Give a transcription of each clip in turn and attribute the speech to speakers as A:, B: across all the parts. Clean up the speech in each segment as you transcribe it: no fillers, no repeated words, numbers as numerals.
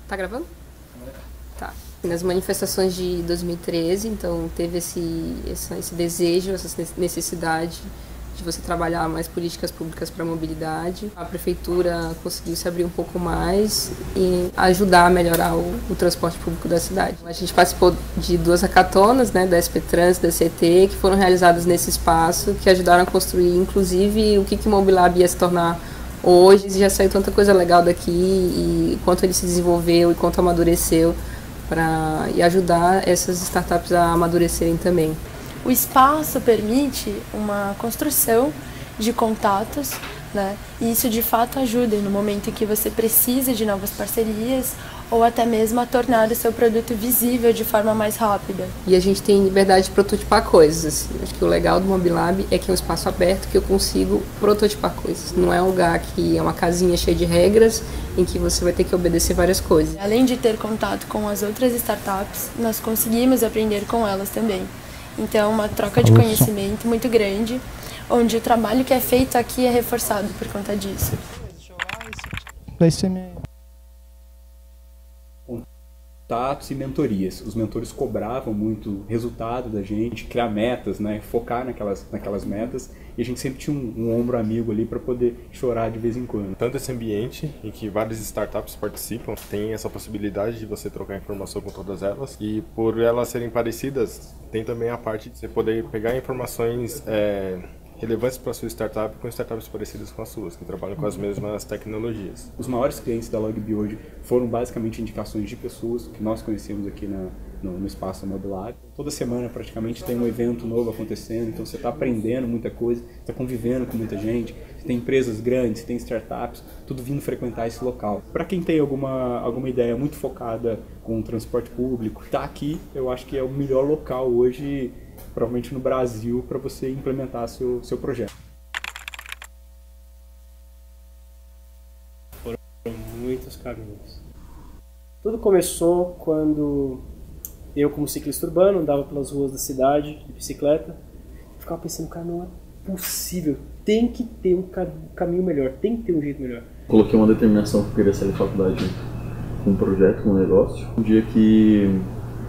A: Tá gravando? Tá. Nas manifestações de 2013, então teve esse desejo, essa necessidade de você trabalhar mais políticas públicas para a mobilidade. A prefeitura conseguiu se abrir um pouco mais e ajudar a melhorar o transporte público da cidade. A gente participou de 2 hackatonas, né, da SP Trans, da CT, que foram realizadas nesse espaço, que ajudaram a construir, inclusive, o que o Mobilab ia se tornar hoje. Já saiu tanta coisa legal daqui, e quanto ele se desenvolveu e quanto amadureceu, e ajudar essas startups a amadurecerem também.
B: O espaço permite uma construção de contatos, né? E isso de fato ajuda no momento em que você precisa de novas parcerias ou até mesmo a tornar o seu produto visível de forma mais rápida.
A: E a gente tem liberdade de prototipar coisas. Assim. Acho que o legal do Mobilab é que é um espaço aberto que eu consigo prototipar coisas. Não é um lugar que é uma casinha cheia de regras em que você vai ter que obedecer várias coisas.
B: Além de ter contato com as outras startups, nós conseguimos aprender com elas também. Então, uma troca de conhecimento muito grande, onde o trabalho que é feito aqui é reforçado por conta disso.
C: Contatos e mentorias. Os mentores cobravam muito resultado da gente, criar metas, né, focar naquelas metas, e a gente sempre tinha um ombro amigo ali para poder chorar de vez em quando.
D: Tanto esse ambiente em que várias startups participam, tem essa possibilidade de você trocar informação com todas elas, e por elas serem parecidas, tem também a parte de você poder pegar informações relevantes para a sua startup com startups parecidas com as suas, que trabalham com as mesmas tecnologias.
C: Os maiores clientes da Logbi hoje foram basicamente indicações de pessoas que nós conhecemos aqui no espaço Mobilab. Toda semana praticamente tem um evento novo acontecendo, então você está aprendendo muita coisa, está convivendo com muita gente, você tem empresas grandes, você tem startups, tudo vindo frequentar esse local. Para quem tem alguma ideia muito focada com o transporte público, tá aqui, eu acho que é o melhor local hoje, provavelmente no Brasil, para você implementar seu projeto.
E: Foram muitos caminhos. Tudo começou quando eu, como ciclista urbano, andava pelas ruas da cidade de bicicleta e ficava pensando, cara, não é possível, tem que ter um caminho melhor, tem que ter um jeito melhor.
F: Coloquei uma determinação que eu queria sair da faculdade com um projeto, com um negócio. Um dia que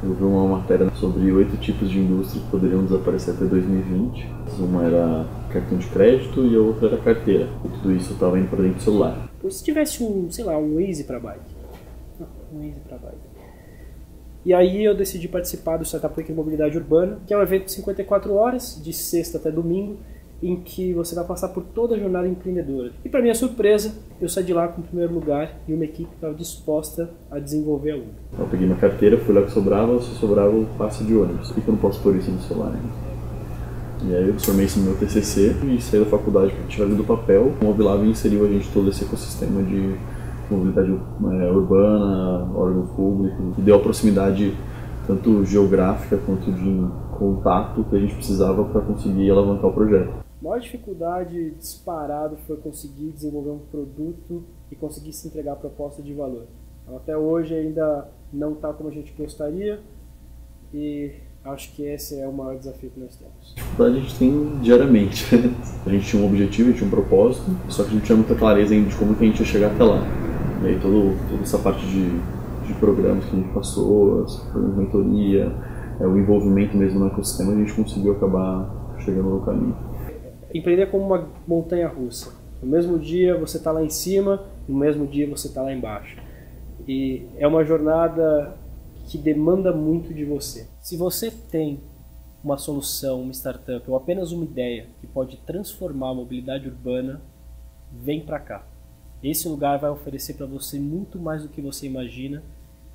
F: eu vi uma matéria sobre 8 tipos de indústria que poderiam desaparecer até 2020. Uma era cartão de crédito e a outra era carteira. E tudo isso estava indo para dentro do celular.
E: Se tivesse um Waze para bike. Um Waze para bike. E aí eu decidi participar do Startup Week de Mobilidade Urbana, que é um evento de 54 horas, de sexta até domingo, em que você vai passar por toda a jornada empreendedora. E para minha surpresa, eu saí de lá com o primeiro lugar e uma equipe que estava disposta a desenvolver a Uber.
F: Eu peguei minha carteira, fui lá que sobrava, se sobrava o passe de ônibus. Por que eu não posso pôr isso no celular ainda? E aí eu transformei isso no meu TCC e saí da faculdade para tirar do papel. O Mobilab inseriu a gente todo esse ecossistema de mobilidade urbana, órgão público, e deu a proximidade tanto geográfica quanto de contato que a gente precisava para conseguir alavancar o projeto.
E: A maior dificuldade disparado foi conseguir desenvolver um produto e conseguir se entregar a proposta de valor. Até hoje ainda não está como a gente gostaria e acho que esse é o maior desafio que nós temos.
F: Dificuldade a gente tem diariamente. A gente tinha um objetivo, a gente tinha um propósito, só que a gente não tinha muita clareza ainda de como que a gente ia chegar até lá. E aí toda essa parte de programas que a gente passou, as programas de mentoria, o envolvimento mesmo no ecossistema, a gente conseguiu acabar chegando no caminho.
E: Empreender é como uma montanha russa. No mesmo dia você está lá em cima, no mesmo dia você está lá embaixo. E é uma jornada que demanda muito de você. Se você tem uma solução, uma startup ou apenas uma ideia que pode transformar a mobilidade urbana, vem para cá. Esse lugar vai oferecer para você muito mais do que você imagina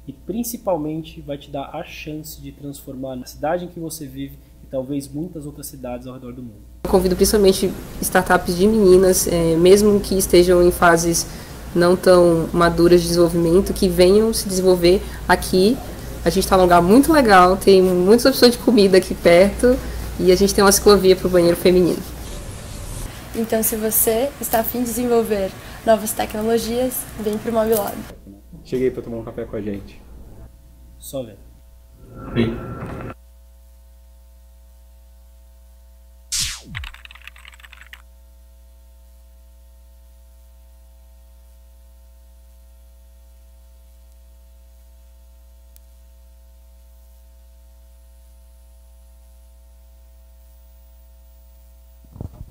E: e principalmente vai te dar a chance de transformar a cidade em que você vive e talvez muitas outras cidades ao redor do mundo.
A: Eu convido principalmente startups de meninas, mesmo que estejam em fases não tão maduras de desenvolvimento, que venham se desenvolver aqui. A gente está num lugar muito legal, tem muitas opções de comida aqui perto e a gente tem uma ciclovia para o banheiro feminino.
B: Então, se você está a fim de desenvolver novas tecnologias, vem para o Mobilab.
C: Cheguei para tomar um café com a gente.
E: Só ver.
F: Sim.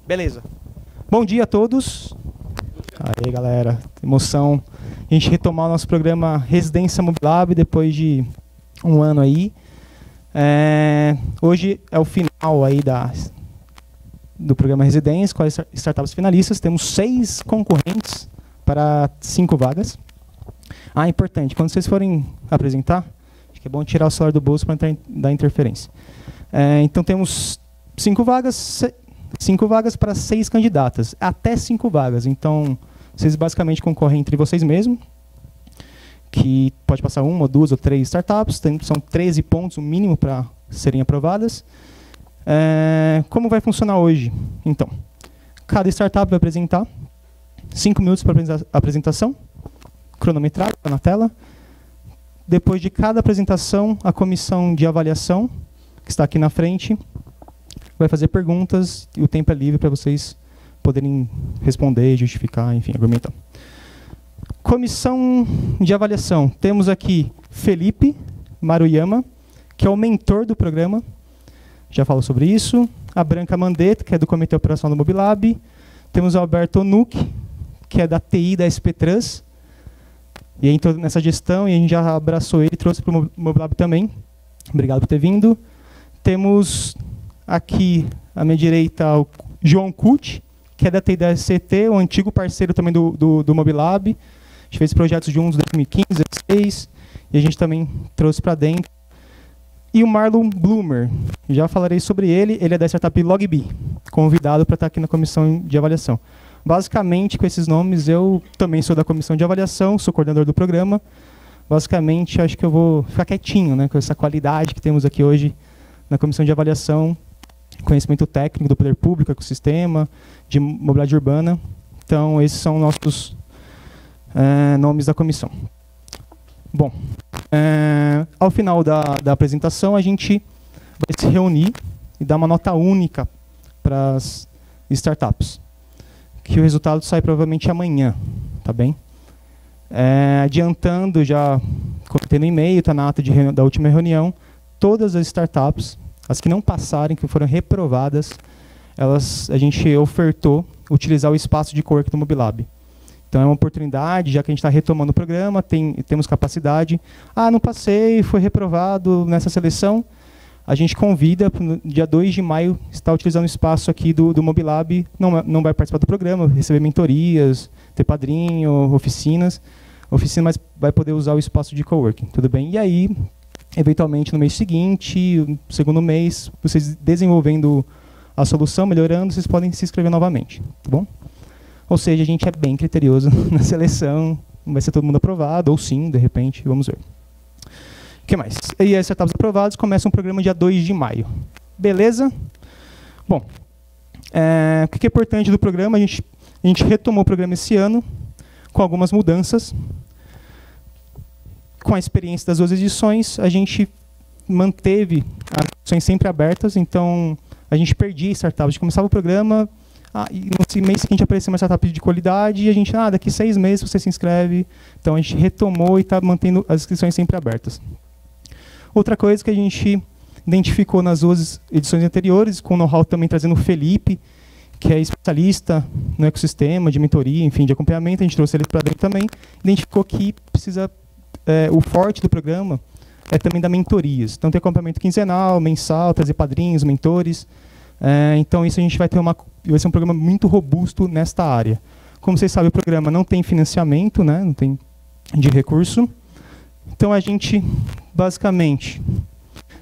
G: Beleza. Bom dia a todos. Aí, galera, emoção. A gente retomar o nosso programa Residência Mobilab depois de um ano aí. Hoje é o final aí do programa Residência com as startups finalistas. Temos 6 concorrentes para 5 vagas. Importante, quando vocês forem apresentar, acho que é bom tirar o celular do bolso para não dar interferência. Então temos 5 vagas para 6 candidatas, até 5 vagas. Então vocês basicamente concorrem entre vocês mesmos, que pode passar 1 ou 2 ou 3 startups, são 13 pontos o mínimo para serem aprovadas. Como vai funcionar hoje? Então, cada startup vai apresentar 5 minutos para a apresentação, cronometrado na tela. Depois de cada apresentação, a comissão de avaliação, que está aqui na frente, vai fazer perguntas e o tempo é livre para vocês poderem responder, justificar, enfim, argumentar. Comissão de avaliação. Temos aqui Felipe Maruyama, que é o mentor do programa. Já falo sobre isso. A Branca Mandetta, que é do Comitê Operacional do Mobilab. Temos o Alberto Onuc, que é da TI da SP Trans. E entrou nessa gestão e a gente já abraçou ele e trouxe para o Mobilab também. Obrigado por ter vindo. Temos aqui à minha direita o João Cucci, que é da TI da SCT, o antigo parceiro também do Mobilab. A gente fez projetos juntos em 2015, 2016, e a gente também trouxe para dentro. E o Marlon Bloomer, já falarei sobre ele, ele é da startup Logbi, convidado para estar aqui na comissão de avaliação. Basicamente, com esses nomes, eu também sou da comissão de avaliação, sou coordenador do programa. Basicamente, acho que eu vou ficar quietinho, né, com essa qualidade que temos aqui hoje na comissão de avaliação, conhecimento técnico do poder público, ecossistema, de mobilidade urbana. Então, esses são nossos nomes da comissão. Bom, ao final da apresentação, a gente vai se reunir e dar uma nota única para as startups, que o resultado sai provavelmente amanhã, tá bem? Adiantando, já comentei no e-mail, está na ata da última reunião, todas as startups, as que não passarem, que foram reprovadas, a gente ofertou utilizar o espaço de coworking do Mobilab. Então é uma oportunidade, já que a gente está retomando o programa, temos capacidade. Não passei, foi reprovado nessa seleção. A gente convida, no dia 2 de maio, estar utilizando o espaço aqui do Mobilab, não vai participar do programa, receber mentorias, ter padrinho, oficina, mas vai poder usar o espaço de coworking, tudo bem? E aí, eventualmente, no mês seguinte, no segundo mês, vocês desenvolvendo a solução, melhorando, vocês podem se inscrever novamente, tá bom? Ou seja, a gente é bem criterioso na seleção, não vai ser todo mundo aprovado, ou sim, de repente, vamos ver. O que mais? E as startups aprovadas começam o programa dia 2 de maio. Beleza? Bom, o que é importante do programa? A gente retomou o programa esse ano, com algumas mudanças. Com a experiência das 2 edições, a gente manteve as edições sempre abertas, então a gente perdia startups. A gente começava o programa, e no mês seguinte apareceu uma startup de qualidade, e a gente, daqui 6 meses você se inscreve. Então a gente retomou e está mantendo as inscrições sempre abertas. Outra coisa que a gente identificou nas 2 edições anteriores, com o know-how também trazendo o Felipe, que é especialista no ecossistema, de mentoria, enfim, de acompanhamento, a gente trouxe ele para dentro também, identificou que precisa, o forte do programa é também dar mentorias. Então tem acompanhamento quinzenal, mensal, trazer padrinhos, mentores. Então isso a gente vai ser um programa muito robusto nesta área. Como vocês sabem, o programa não tem financiamento, né, não tem de recurso. Então a gente basicamente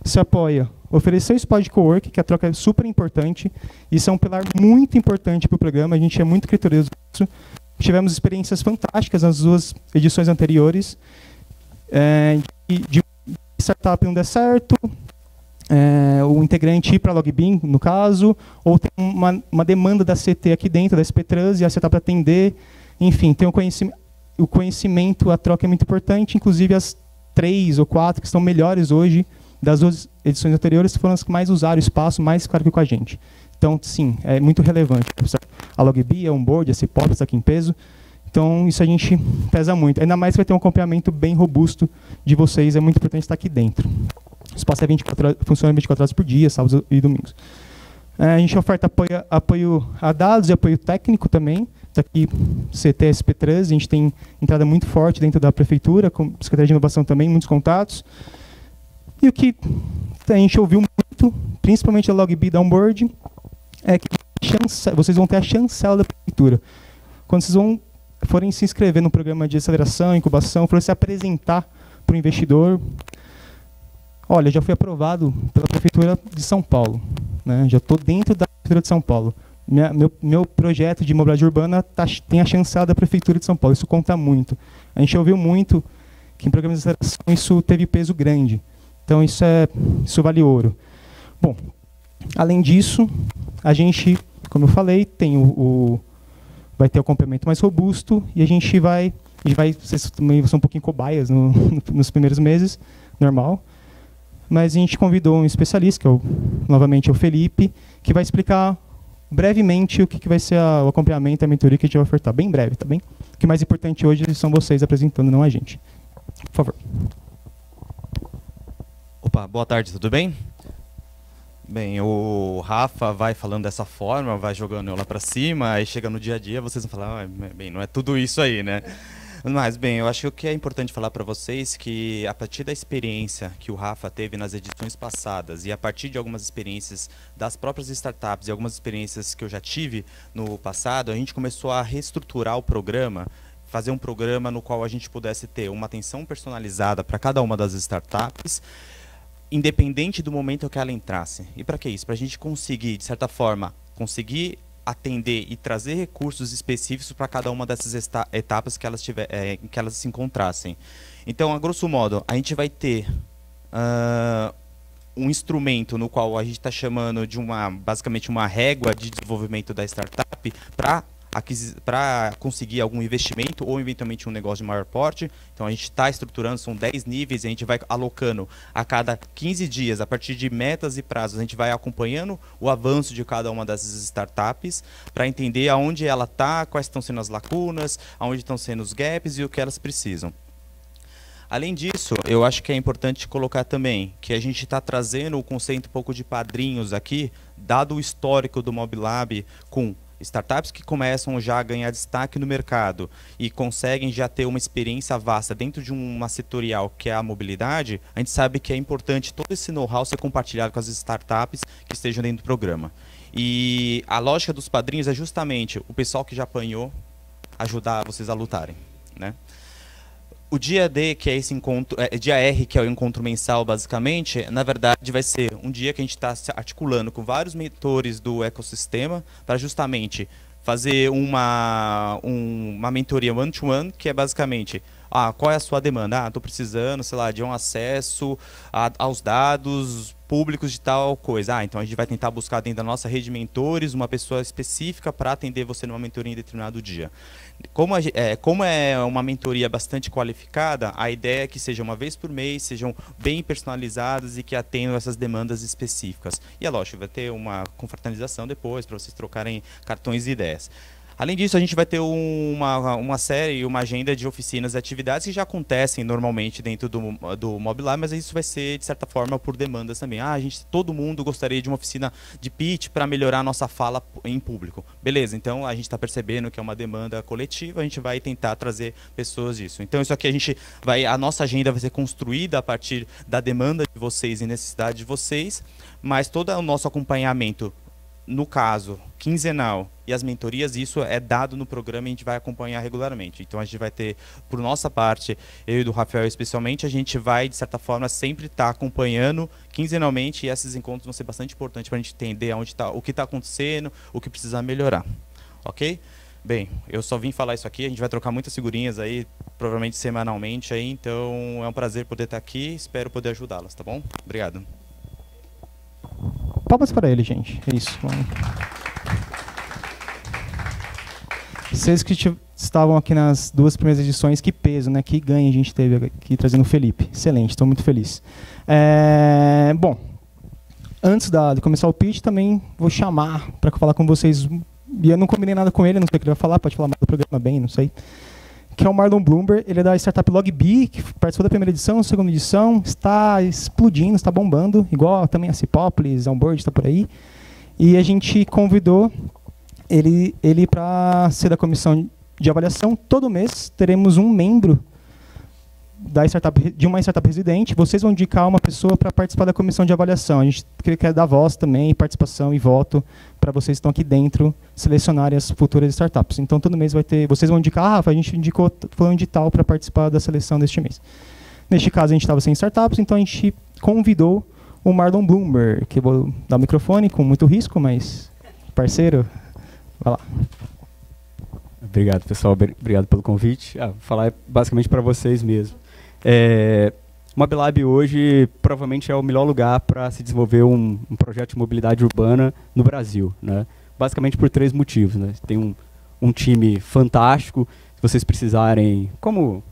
G: se apoia, oferecer o espaço de coworking, que a troca é super importante. Isso é um pilar muito importante para o programa, a gente é muito criterioso nisso. Tivemos experiências fantásticas nas 2 edições anteriores, de startup não der certo, o integrante ir para a Logbi, no caso, ou tem uma demanda da CT aqui dentro, da SP Trans, e a startup atender, enfim, tem o conhecimento, a troca é muito importante, inclusive as 3 ou 4 que estão melhores hoje, das 2 edições anteriores, foram as que mais usaram o espaço, mais ficaram aqui com a gente. Então, sim, é muito relevante. A Logbi, a Onboard, a Cipop, está aqui em peso. Então, isso a gente pesa muito. Ainda mais que vai ter um acompanhamento bem robusto de vocês, é muito importante estar aqui dentro. O espaço funciona 24 horas por dia, sábados e domingos. A gente oferta apoio a dados e apoio técnico também. Aqui, CTSP Trans, a gente tem entrada muito forte dentro da prefeitura, com Secretaria de Inovação também, muitos contatos. E o que a gente ouviu muito, principalmente a LogBee da Onboard, é que vocês vão ter a chancela da prefeitura. Quando vocês forem se inscrever no programa de aceleração, incubação, forem se apresentar para o investidor, olha, já fui aprovado pela Prefeitura de São Paulo, né? Já estou dentro da Prefeitura de São Paulo. Meu projeto de mobilidade urbana tem a chancela da Prefeitura de São Paulo, isso conta muito. A gente ouviu muito que em programas de aceleração isso teve peso grande, então isso vale ouro. Bom, além disso, a gente, como eu falei, tem vai ter o complemento mais robusto e a gente vai vocês também são um pouquinho cobaias nos primeiros meses, normal, mas a gente convidou um especialista, que novamente é o Felipe, que vai explicar brevemente o que vai ser o acompanhamento e a mentoria que a gente vai ofertar. Bem breve, tá bem? O que é mais importante hoje são vocês apresentando, não a gente. Por favor.
H: Opa, boa tarde, tudo bem? Bem, o Rafa vai falando dessa forma, vai jogando eu lá para cima, aí chega no dia a dia, vocês vão falar, bem, não é tudo isso aí, né? Mas, bem, eu acho que é importante falar para vocês que a partir da experiência que o Rafa teve nas edições passadas e a partir de algumas experiências das próprias startups e algumas experiências que eu já tive no passado, a gente começou a reestruturar o programa, fazer um programa no qual a gente pudesse ter uma atenção personalizada para cada uma das startups, independente do momento que ela entrasse. E para que isso? Para a gente conseguir, de certa forma, atender e trazer recursos específicos para cada uma dessas etapas que elas se encontrassem. Então, a grosso modo, a gente vai ter um instrumento no qual a gente está chamando de basicamente uma régua de desenvolvimento da startup para conseguir algum investimento ou eventualmente um negócio de maior porte. Então a gente está estruturando, são 10 níveis e a gente vai alocando a cada 15 dias, a partir de metas e prazos, a gente vai acompanhando o avanço de cada uma dessas startups para entender aonde ela está, quais estão sendo as lacunas, aonde estão sendo os gaps e o que elas precisam. Além disso, eu acho que é importante colocar também que a gente está trazendo o conceito um pouco de padrinhos aqui, dado o histórico do Mobilab com startups que começam já a ganhar destaque no mercado e conseguem já ter uma experiência vasta dentro de uma setorial que é a mobilidade, a gente sabe que é importante todo esse know-how ser compartilhado com as startups que estejam dentro do programa. E a lógica dos padrinhos é justamente o pessoal que já apanhou ajudar vocês a lutarem, né? O dia D, que é esse encontro, dia R, que é o encontro mensal, basicamente, na verdade vai ser um dia que a gente está se articulando com vários mentores do ecossistema para justamente fazer uma mentoria one-to-one, que é basicamente, qual é a sua demanda? Estou precisando, sei lá, de um acesso aos dados públicos de tal coisa. Então a gente vai tentar buscar dentro da nossa rede de mentores uma pessoa específica para atender você numa mentoria em determinado dia. Como é uma mentoria bastante qualificada, a ideia é que seja uma vez por mês, sejam bem personalizadas e que atendam essas demandas específicas. E é lógico, vai ter uma confraternização depois para vocês trocarem cartões e ideias. Além disso, a gente vai ter uma série, uma agenda de oficinas e atividades que já acontecem normalmente dentro do Mobilab, mas isso vai ser, de certa forma, por demandas também. Todo mundo gostaria de uma oficina de pitch para melhorar a nossa fala em público. Beleza, então a gente está percebendo que é uma demanda coletiva, a gente vai tentar trazer pessoas disso. Então isso aqui a nossa agenda vai ser construída a partir da demanda de vocês e necessidade de vocês, mas todo o nosso acompanhamento, no caso, quinzenal, e as mentorias, isso é dado no programa e a gente vai acompanhar regularmente. Então a gente vai ter, por nossa parte, eu e do Rafael especialmente, a gente vai, de certa forma, sempre estar acompanhando quinzenalmente, e esses encontros vão ser bastante importantes para a gente entender o que está acontecendo, o que precisa melhorar. Ok? Bem, eu só vim falar isso aqui, a gente vai trocar muitas figurinhas aí, provavelmente semanalmente, aí, então é um prazer poder estar aqui, espero poder ajudá-las, tá bom? Obrigado.
G: Palmas para ele, gente. É isso. Vocês que estavam aqui nas duas primeiras edições, que peso, né? Que ganho a gente teve aqui trazendo o Felipe. Excelente, estou muito feliz. Bom, antes de começar o pitch, também vou chamar para falar com vocês. E eu não combinei nada com ele, não sei o que ele vai falar, pode falar mais do programa bem, não sei. Que é o Marlon Bloomberg, ele é da startup LogBee, que participou da primeira edição, segunda edição, está explodindo, está bombando, igual também a Cipópolis, a Onboard está por aí. E a gente convidou ele para ser da comissão de avaliação. Todo mês teremos um membro de uma startup residente. Vocês vão indicar uma pessoa para participar da comissão de avaliação. A gente quer dar voz também, participação e voto para vocês que estão aqui dentro selecionarem as futuras startups. Então, todo mês vai ter... Vocês vão indicar, a gente indicou fulano de tal para participar da seleção deste mês. Neste caso, a gente estava sem startups, então a gente convidou o Marlon Bloomberg, que eu vou dar o microfone com muito risco, mas parceiro, vai lá.
I: Obrigado, pessoal. Obrigado pelo convite. Vou falar basicamente para vocês mesmo. O Mobilab hoje provavelmente é o melhor lugar para se desenvolver um projeto de mobilidade urbana no Brasil, né? Basicamente por 3 motivos, né? Tem um time fantástico. Se vocês precisarem, como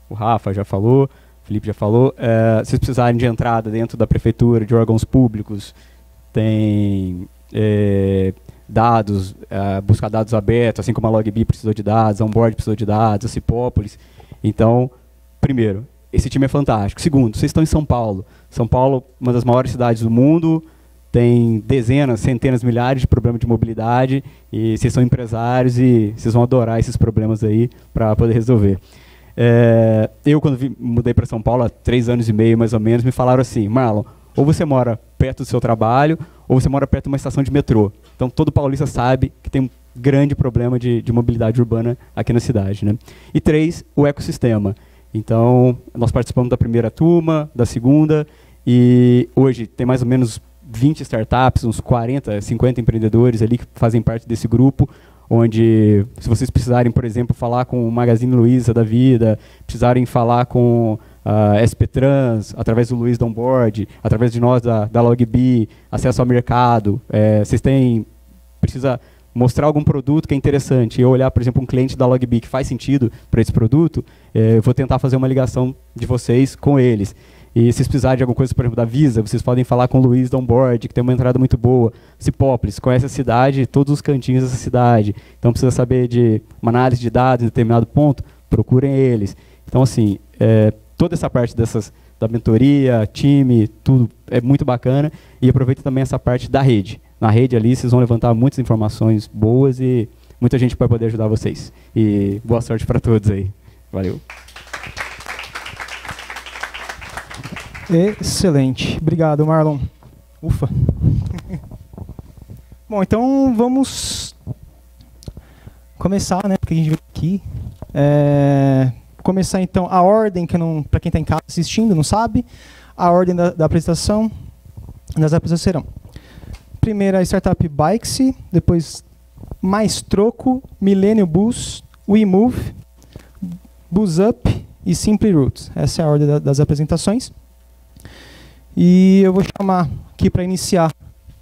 I: o Rafa já falou, o Felipe já falou, se vocês precisarem de entrada dentro da prefeitura, de órgãos públicos, tem dados, buscar dados abertos, assim como a Logbi precisou de dados, a Onboard precisou de dados, a Cipópolis. Então, primeiro, esse time é fantástico. Segundo, vocês estão em São Paulo. São Paulo, uma das maiores cidades do mundo, tem dezenas, centenas, milhares de problemas de mobilidade, e vocês são empresários e vocês vão adorar esses problemas aí para poder resolver. Eu, quando mudei para São Paulo, há 3 anos e meio, mais ou menos, me falaram assim: Marlon, ou você mora perto do seu trabalho, ou você mora perto de uma estação de metrô. Então, todo paulista sabe que tem um grande problema de mobilidade urbana aqui na cidade, né? E 3, o ecossistema. Então, nós participamos da primeira turma, da segunda, e hoje tem mais ou menos 20 startups, uns 40, 50 empreendedores ali que fazem parte desse grupo, onde, se vocês precisarem, por exemplo, falar com o Magazine Luiza da vida, precisarem falar com a SP Trans, através do Luiz da Onboard, através de nós da Logbi, acesso ao mercado, precisa mostrar algum produto que é interessante, eu olhar, por exemplo, um cliente da Logbi que faz sentido para esse produto, eu vou tentar fazer uma ligação de vocês com eles. E se vocês precisarem de alguma coisa, por exemplo, da Visa, vocês podem falar com o Luiz da Onboard, que tem uma entrada muito boa. Cipópolis, conhece a cidade, todos os cantinhos dessa cidade. Então, precisa saber de uma análise de dados em determinado ponto, procurem eles. Então, assim, toda essa parte da mentoria, time, tudo é muito bacana. E aproveita também essa parte da rede. Na rede ali, vocês vão levantar muitas informações boas e muita gente vai poder ajudar vocês. E boa sorte para todos aí. Valeu.
G: Excelente. Obrigado, Marlon. Ufa. Bom, então vamos começar, né? Porque a gente veio aqui. Começar então a ordem, que para quem está em casa assistindo, não sabe, a ordem da apresentação das apresentações serão: primeiro a startup Bikesy, depois Mais Troco, Millennium Bus, WeMove, BusUp e Simply Routes. Essa é a ordem das apresentações. E eu vou chamar aqui para iniciar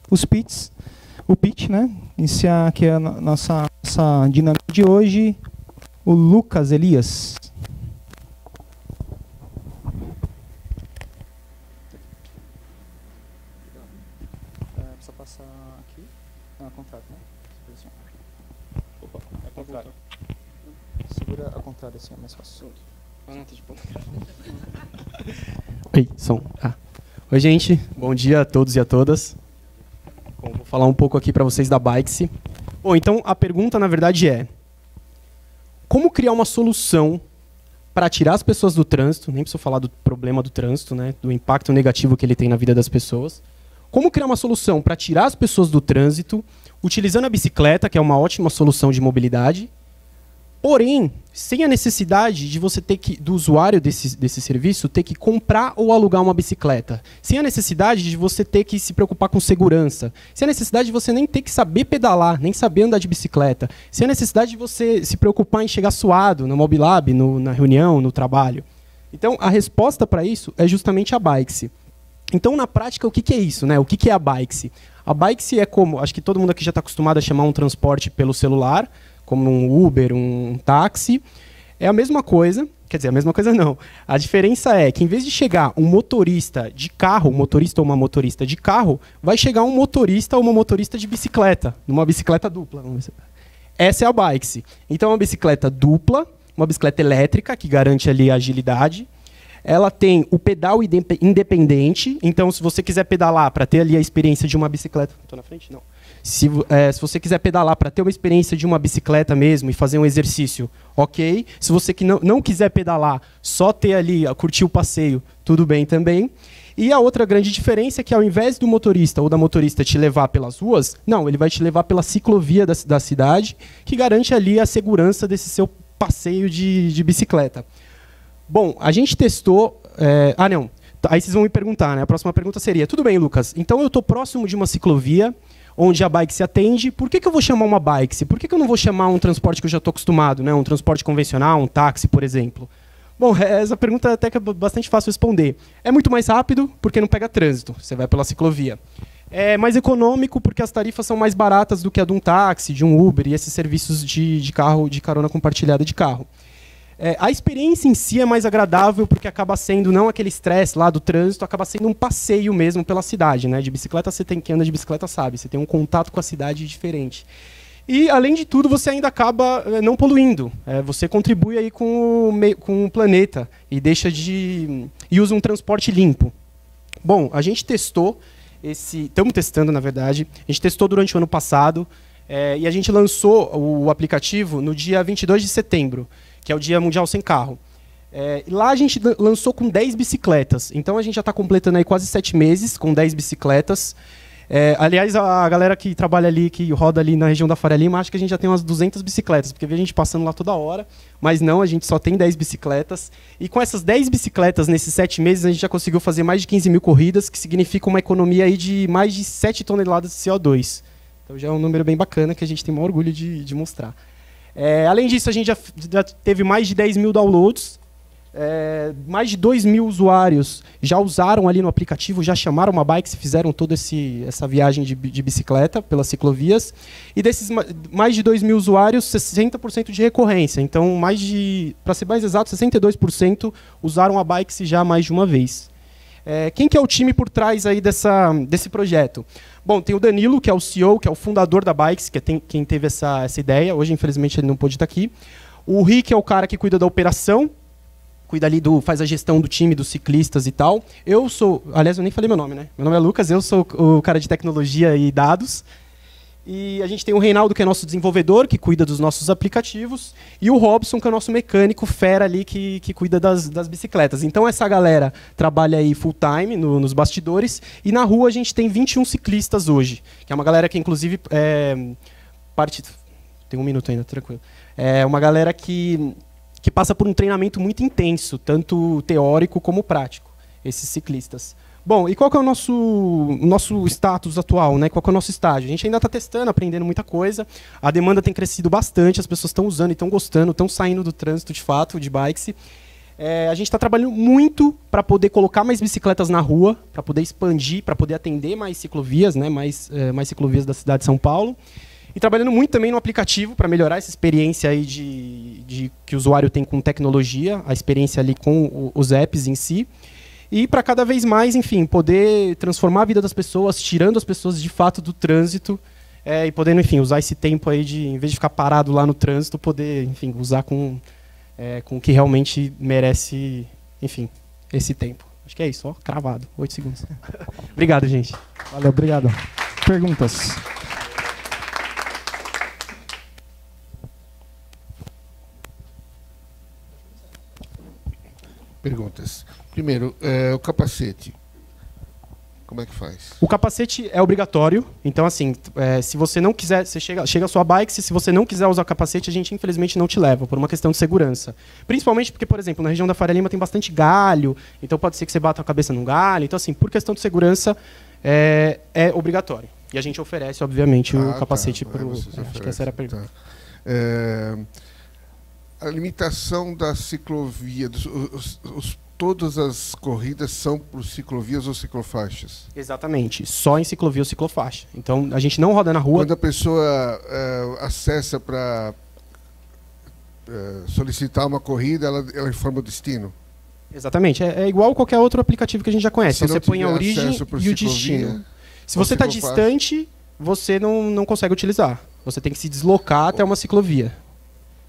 G: o pitch, né? Iniciar aqui a nossa dinâmica de hoje, o Lucas Elias.
J: Precisa passar aqui? Não, ao contrário, né? Opa, é ao contrário. Segura ao contrário assim, é mais fácil.
K: Oi, som. Oi, gente. Bom dia a todos e a todas. Bom, vou falar um pouco aqui para vocês da Bikesy. Bom, então a pergunta, na verdade, é: como criar uma solução para tirar as pessoas do trânsito? Nem preciso falar do problema do trânsito, né? Do impacto negativo que ele tem na vida das pessoas. Como criar uma solução para tirar as pessoas do trânsito, utilizando a bicicleta, que é uma ótima solução de mobilidade, porém, sem a necessidade de você ter que, do usuário desse serviço, ter que comprar ou alugar uma bicicleta. Sem a necessidade de você ter que se preocupar com segurança. Sem a necessidade de você nem ter que saber pedalar, nem saber andar de bicicleta. Sem a necessidade de você se preocupar em chegar suado no Mobilab, na reunião, no trabalho. Então, a resposta para isso é justamente a Bikesy. Então, na prática, o que é isso, né? O que é a Bikesy? A Bikesy é como, acho que todo mundo aqui já está acostumado a chamar um transporte pelo celular, como um Uber, um táxi. É a mesma coisa, quer dizer, a mesma coisa não. A diferença é que, em vez de chegar um motorista de carro, um motorista ou uma motorista de carro, vai chegar um motorista ou uma motorista de bicicleta, numa bicicleta dupla. Essa é a Bikesy. Então, é uma bicicleta dupla, uma bicicleta elétrica, que garante ali a agilidade. Ela tem o pedal independente, então, se você quiser pedalar para ter ali a experiência de uma bicicleta... Estou na frente? Não. Se você quiser pedalar para ter uma experiência de uma bicicleta mesmo e fazer um exercício, ok. Se você que não quiser pedalar, só ter ali, curtir o passeio, tudo bem também. E a outra grande diferença é que ao invés do motorista ou da motorista te levar pelas ruas, não, ele vai te levar pela ciclovia da cidade, que garante ali a segurança desse seu passeio de bicicleta. Bom, a gente testou... não. Aí vocês vão me perguntar, né? A próxima pergunta seria, tudo bem, Lucas, então eu estou próximo de uma ciclovia, onde a bike se atende, por que eu vou chamar uma bike? Por que eu não vou chamar um transporte que eu já estou acostumado, né? Um transporte convencional, um táxi, por exemplo? Bom, essa pergunta até que é bastante fácil responder. É muito mais rápido, porque não pega trânsito, você vai pela ciclovia. É mais econômico, porque as tarifas são mais baratas do que a de um táxi, de um Uber e esses serviços de carona compartilhada de carro. A experiência em si é mais agradável, porque acaba sendo, não aquele estresse lá do trânsito, acaba sendo um passeio mesmo pela cidade, né? De bicicleta, quem anda de bicicleta sabe, você tem um contato com a cidade diferente. E, além de tudo, você ainda acaba não poluindo. Você contribui aí com o planeta e usa um transporte limpo. Bom, a gente testou estamos testando, na verdade. A gente testou durante o ano passado e a gente lançou o aplicativo no dia 22 de setembro, que é o Dia Mundial Sem Carro. E lá a gente lançou com 10 bicicletas. Então a gente já está completando aí quase 7 meses com 10 bicicletas. Aliás, a galera que trabalha ali, que roda ali na região da Faria Lima, acha que a gente já tem umas 200 bicicletas, porque vê a gente passando lá toda hora, mas não, a gente só tem 10 bicicletas. E com essas 10 bicicletas, nesses 7 meses, a gente já conseguiu fazer mais de 15 mil corridas, que significa uma economia aí de mais de 7 toneladas de CO2. Então já é um número bem bacana, que a gente tem o maior orgulho de mostrar. Além disso, a gente já teve mais de 10 mil downloads, mais de 2 mil usuários já usaram ali no aplicativo, já chamaram uma bike, fizeram toda essa viagem de bicicleta pelas ciclovias. E desses mais de 2 mil usuários, 60% de recorrência. Então, para ser mais exato, 62% usaram a bike já mais de uma vez. Quem que é o time por trás aí desse projeto? Bom, tem o Danilo, que é o CEO, que é o fundador da Bikes, que é quem teve essa ideia. Hoje, infelizmente, ele não pôde estar aqui. O Rick é o cara que cuida da operação, cuida ali faz a gestão do time, dos ciclistas e tal. Eu sou, aliás, eu nem falei meu nome, né? Meu nome é Lucas, eu sou o cara de tecnologia e dados. E a gente tem o Reinaldo, que é nosso desenvolvedor, que cuida dos nossos aplicativos, e o Robson, que é o nosso mecânico fera ali, que cuida das bicicletas. Então essa galera trabalha aí full time nos bastidores, e na rua a gente tem 21 ciclistas hoje, que é uma galera que inclusive tem um minuto ainda, tranquilo. É uma galera que passa por um treinamento muito intenso, tanto teórico como prático, esses ciclistas. Bom, e qual que é o nosso status atual, né? Qual que é o nosso estágio? A gente ainda está testando, aprendendo muita coisa, a demanda tem crescido bastante, as pessoas estão usando e estão gostando, estão saindo do trânsito de fato, de bikes. A gente está trabalhando muito para poder colocar mais bicicletas na rua, para poder expandir, para poder atender mais ciclovias, né? Mais ciclovias da cidade de São Paulo. E trabalhando muito também no aplicativo para melhorar essa experiência aí que o usuário tem com tecnologia, a experiência ali com os apps em si. E para cada vez mais, enfim, poder transformar a vida das pessoas, tirando as pessoas de fato do trânsito e podendo, enfim, usar esse tempo aí em vez de ficar parado lá no trânsito, poder, enfim, usar com o que realmente merece, enfim, esse tempo. Acho que é isso, ó, cravado, 8 segundos. Obrigado, gente.
G: Valeu, obrigado. Perguntas?
L: Perguntas. Primeiro, o capacete. Como é que faz?
K: O capacete é obrigatório. Então, assim, se você não quiser, você chega a sua bike, se você não quiser usar o capacete, a gente infelizmente não te leva, por uma questão de segurança. Principalmente porque, por exemplo, na região da Faria Lima tem bastante galho, então pode ser que você bata a cabeça num galho. Então, assim, por questão de segurança, é obrigatório. E a gente oferece, obviamente, o capacete para o... Acho que essa era a pergunta.
L: A limitação da ciclovia, todas as corridas são por ciclovias ou ciclofaixas?
K: Exatamente, só em ciclovia ou ciclofaixa. Então a gente não roda na rua.
L: Quando a pessoa acessa para solicitar uma corrida, ela informa o destino?
K: Exatamente, é igual qualquer outro aplicativo que a gente já conhece. Você põe a origem e o destino. Se você está distante, você não consegue utilizar. Você tem que se deslocar até uma ciclovia.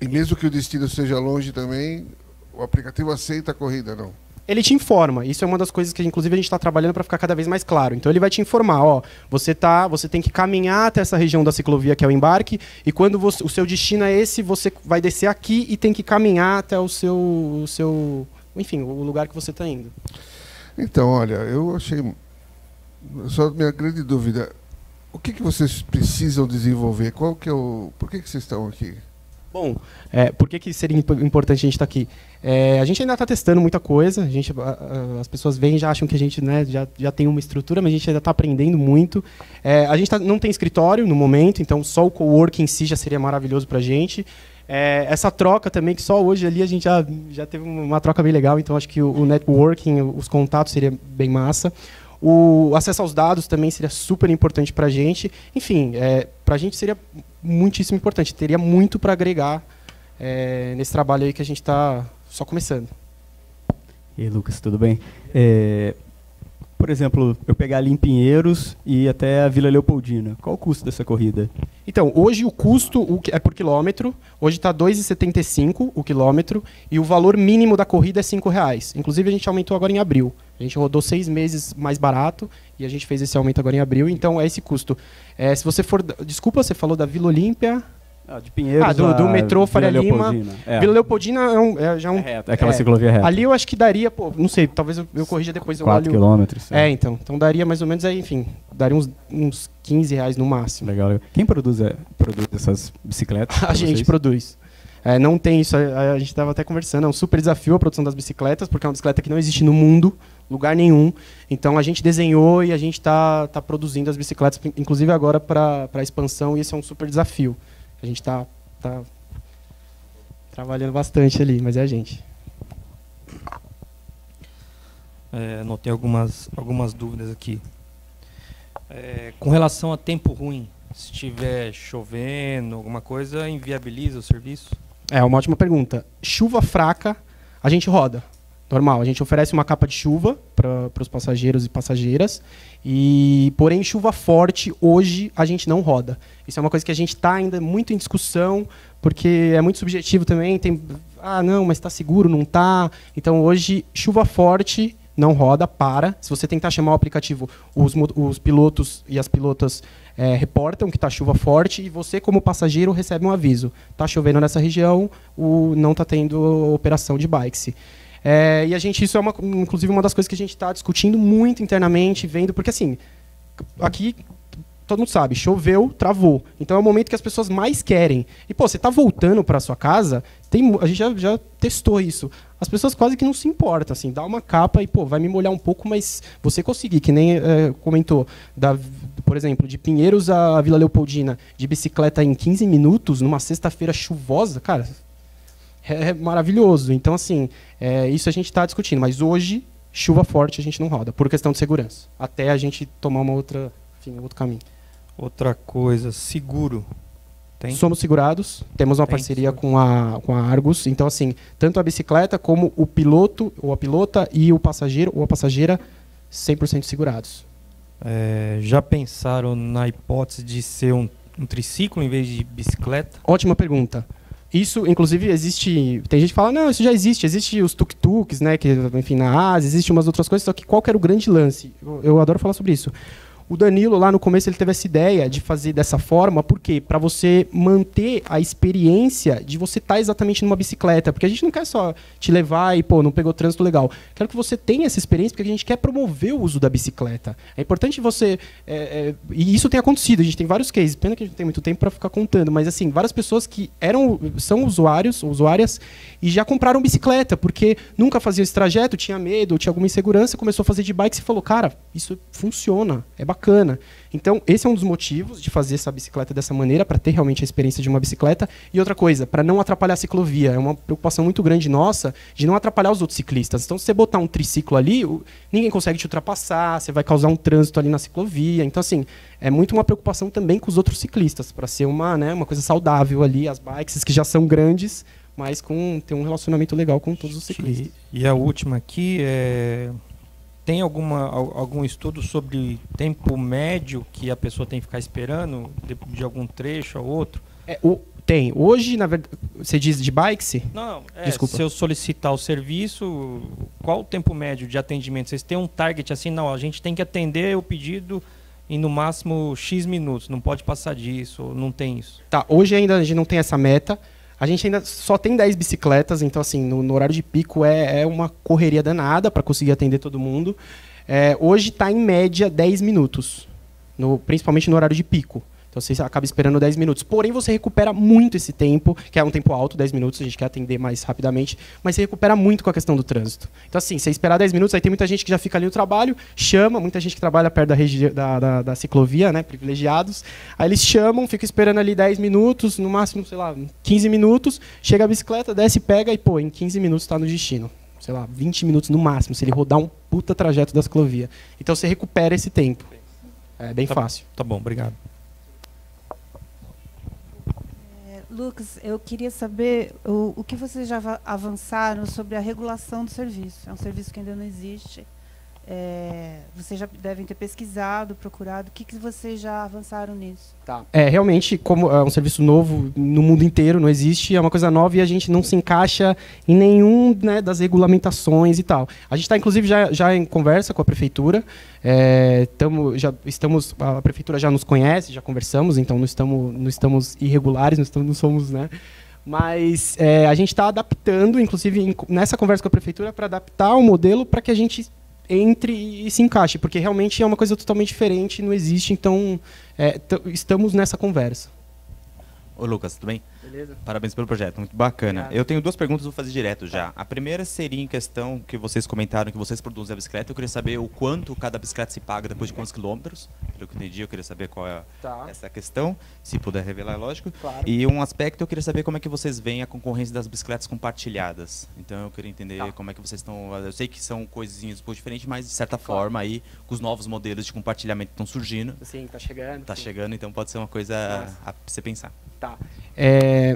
L: E mesmo que o destino seja longe também, o aplicativo aceita a corrida, não?
K: ele te informa. Isso é uma das coisas que, inclusive, a gente está trabalhando para ficar cada vez mais claro. Então, ele vai te informar, ó, você tem que caminhar até essa região da ciclovia, que é o embarque, e quando o seu destino é esse, você vai descer aqui e tem que caminhar até enfim, o lugar que você está indo.
L: Então, olha, eu achei... Só minha grande dúvida, o que vocês precisam desenvolver? Por que vocês estão aqui?
K: Bom, por que seria importante a gente estar aqui? A gente ainda está testando muita coisa, as pessoas vêm e já acham que a gente, né, já tem uma estrutura, mas a gente ainda está aprendendo muito. A gente não tem escritório no momento, então só o coworking em si já seria maravilhoso para a gente. Essa troca também, que só hoje ali a gente já teve uma troca bem legal, então acho que o networking, os contatos seria bem massa. O acesso aos dados também seria super importante para a gente. Enfim, para a gente seria muitíssimo importante. Teria muito para agregar nesse trabalho aí que a gente está só começando.
I: E aí, Lucas, tudo bem? Por exemplo, eu pegar ali em Pinheiros e ir até a Vila Leopoldina. Qual o custo dessa corrida?
K: Então, hoje o custo é por quilômetro. Hoje está R$ 2,75 o quilômetro. E o valor mínimo da corrida é R$ 5,00. Inclusive, a gente aumentou agora em abril. A gente rodou 6 meses mais barato e a gente fez esse aumento agora em abril. Então, é esse custo. Se você for... Desculpa, você falou da Vila Olímpia...
I: de Pinheiros,
K: do metrô Faria Lima. Vila Leopoldina já é um...
I: É aquela ciclovia reta.
K: Ali eu acho que daria, não sei, talvez eu corrija depois.
I: 4 quilômetros.
K: Então daria mais ou menos, enfim, daria uns R$15 no máximo.
I: Legal. Quem produz essas bicicletas?
K: A gente produz. Não tem isso, a gente estava até conversando, é um super desafio a produção das bicicletas, porque é uma bicicleta que não existe no mundo, lugar nenhum. Então a gente desenhou e a gente está produzindo as bicicletas, inclusive agora para a expansão, e esse é um super desafio. A gente está trabalhando bastante ali, mas é a gente.
M: Notei algumas dúvidas aqui. Com relação a tempo ruim, se estiver chovendo, alguma coisa, inviabiliza o serviço?
K: É uma ótima pergunta. Chuva fraca, a gente roda. Normal, a gente oferece uma capa de chuva para os passageiros e passageiras, porém chuva forte, hoje a gente não roda. Isso é uma coisa que a gente está ainda muito em discussão, porque é muito subjetivo também, não, mas está seguro, não está. Então hoje, chuva forte, não roda, para. Se você tentar chamar o aplicativo, os pilotos e as pilotas reportam que está chuva forte e você, como passageiro, recebe um aviso. Está chovendo nessa região, não está tendo operação de bikes. E a gente, isso é inclusive uma das coisas que a gente está discutindo muito internamente, vendo, porque assim, aqui todo mundo sabe, choveu, travou. Então é o momento que as pessoas mais querem. E você está voltando para sua casa, a gente já testou isso. As pessoas quase que não se importam, assim, dá uma capa e vai me molhar um pouco, mas você conseguir, que nem comentou, por exemplo, de Pinheiros a Vila Leopoldina, de bicicleta em 15 minutos, numa sexta-feira chuvosa, cara, é maravilhoso. Então, assim, isso a gente está discutindo. Mas hoje, chuva forte a gente não roda, por questão de segurança. Até a gente tomar outro caminho.
M: Outra coisa, seguro. Tem?
K: Somos segurados, temos uma parceria com a Argus. Então, assim, tanto a bicicleta como o piloto, ou a pilota e o passageiro ou a passageira, 100% segurados.
M: Já pensaram na hipótese de ser um triciclo em vez de bicicleta?
K: Ótima pergunta. Isso, inclusive, existe... Tem gente que fala, não, isso já existe. Existe os tuk-tuks, né, que, enfim, na Ásia, existem umas outras coisas, só que qual que era o grande lance? Eu adoro falar sobre isso. O Danilo, lá no começo, ele teve essa ideia de fazer dessa forma, por quê? Para você manter a experiência de você estar exatamente numa bicicleta. Porque a gente não quer só te levar e, não pegou trânsito legal. Quero que você tenha essa experiência, porque a gente quer promover o uso da bicicleta. É importante você... e isso tem acontecido, a gente tem vários cases. Pena que a gente não tem muito tempo para ficar contando, mas, assim, várias pessoas que são usuários, usuárias, e já compraram bicicleta, porque nunca faziam esse trajeto, tinha medo, tinha alguma insegurança, começou a fazer de bike e falou, cara, isso funciona, é bacana. Então, esse é um dos motivos de fazer essa bicicleta dessa maneira, para ter realmente a experiência de uma bicicleta. E outra coisa, para não atrapalhar a ciclovia. É uma preocupação muito grande nossa de não atrapalhar os outros ciclistas. Então, se você botar um triciclo ali, ninguém consegue te ultrapassar, você vai causar um trânsito ali na ciclovia. Então, assim, é muito uma preocupação também com os outros ciclistas, para ser uma coisa saudável ali, as bikes que já são grandes, mas ter um relacionamento legal com todos os ciclistas.
M: E a última aqui é... Tem algum estudo sobre tempo médio que a pessoa tem que ficar esperando de algum trecho a outro?
K: Tem. Hoje, na verdade, você diz de bikes?
M: Não,
K: Desculpa.
M: Se eu solicitar o serviço, qual o tempo médio de atendimento? Vocês têm um target assim? Não, a gente tem que atender o pedido em no máximo X minutos, não pode passar disso, não tem isso.
K: Tá, hoje ainda a gente não tem essa meta. A gente ainda só tem 10 bicicletas, então assim, no horário de pico é uma correria danada para conseguir atender todo mundo. Hoje está em média 10 minutos, principalmente no horário de pico. Então você acaba esperando 10 minutos. Porém, você recupera muito esse tempo, que é um tempo alto, 10 minutos, a gente quer atender mais rapidamente, mas você recupera muito com a questão do trânsito. Então, assim, você esperar 10 minutos, aí tem muita gente que já fica ali no trabalho, chama, muita gente que trabalha perto da ciclovia, né, privilegiados, aí eles chamam, ficam esperando ali 10 minutos, no máximo, sei lá, 15 minutos, chega a bicicleta, desce, pega e, pô, em 15 minutos está no destino. Sei lá, 20 minutos no máximo, se ele rodar um puta trajeto da ciclovia. Então, você recupera esse tempo. É bem fácil.
M: Tá bom, obrigado.
N: Lucas, eu queria saber o que vocês já avançaram sobre a regulação do serviço. É um serviço que ainda não existe. Vocês já devem ter pesquisado, procurado. O que vocês já avançaram nisso?
K: Tá. Realmente, como é um serviço novo no mundo inteiro, não existe, é uma coisa nova e a gente não se encaixa em nenhum, né, das regulamentações e tal. A gente está, inclusive, já em conversa com a prefeitura. A prefeitura já nos conhece, já conversamos, então não estamos irregulares, não somos, né? Mas a gente está adaptando, inclusive nessa conversa com a prefeitura, para adaptar o modelo para que a gente entre e se encaixe, porque realmente é uma coisa totalmente diferente, não existe, então estamos nessa conversa.
H: Ô Lucas, tudo bem?
K: Beleza.
H: Parabéns pelo projeto, muito bacana.
K: Obrigado.
H: Eu tenho 2 perguntas, vou fazer direto já. A primeira seria em questão que vocês comentaram que vocês produzem a bicicleta. Eu queria saber o quanto cada bicicleta se paga depois de quantos quilômetros. Pelo que eu entendi, eu queria saber qual é essa questão, se puder revelar, é lógico.
K: Claro.
H: E um aspecto, eu queria saber como é que vocês veem a concorrência das bicicletas compartilhadas. Então eu queria entender como é que vocês estão... Eu sei que são coisinhas um pouco diferentes, mas de certa forma aí, com os novos modelos de compartilhamento que estão surgindo.
K: Sim, tá chegando.
H: Tá chegando, então pode ser uma coisa a você pensar.
K: Tá.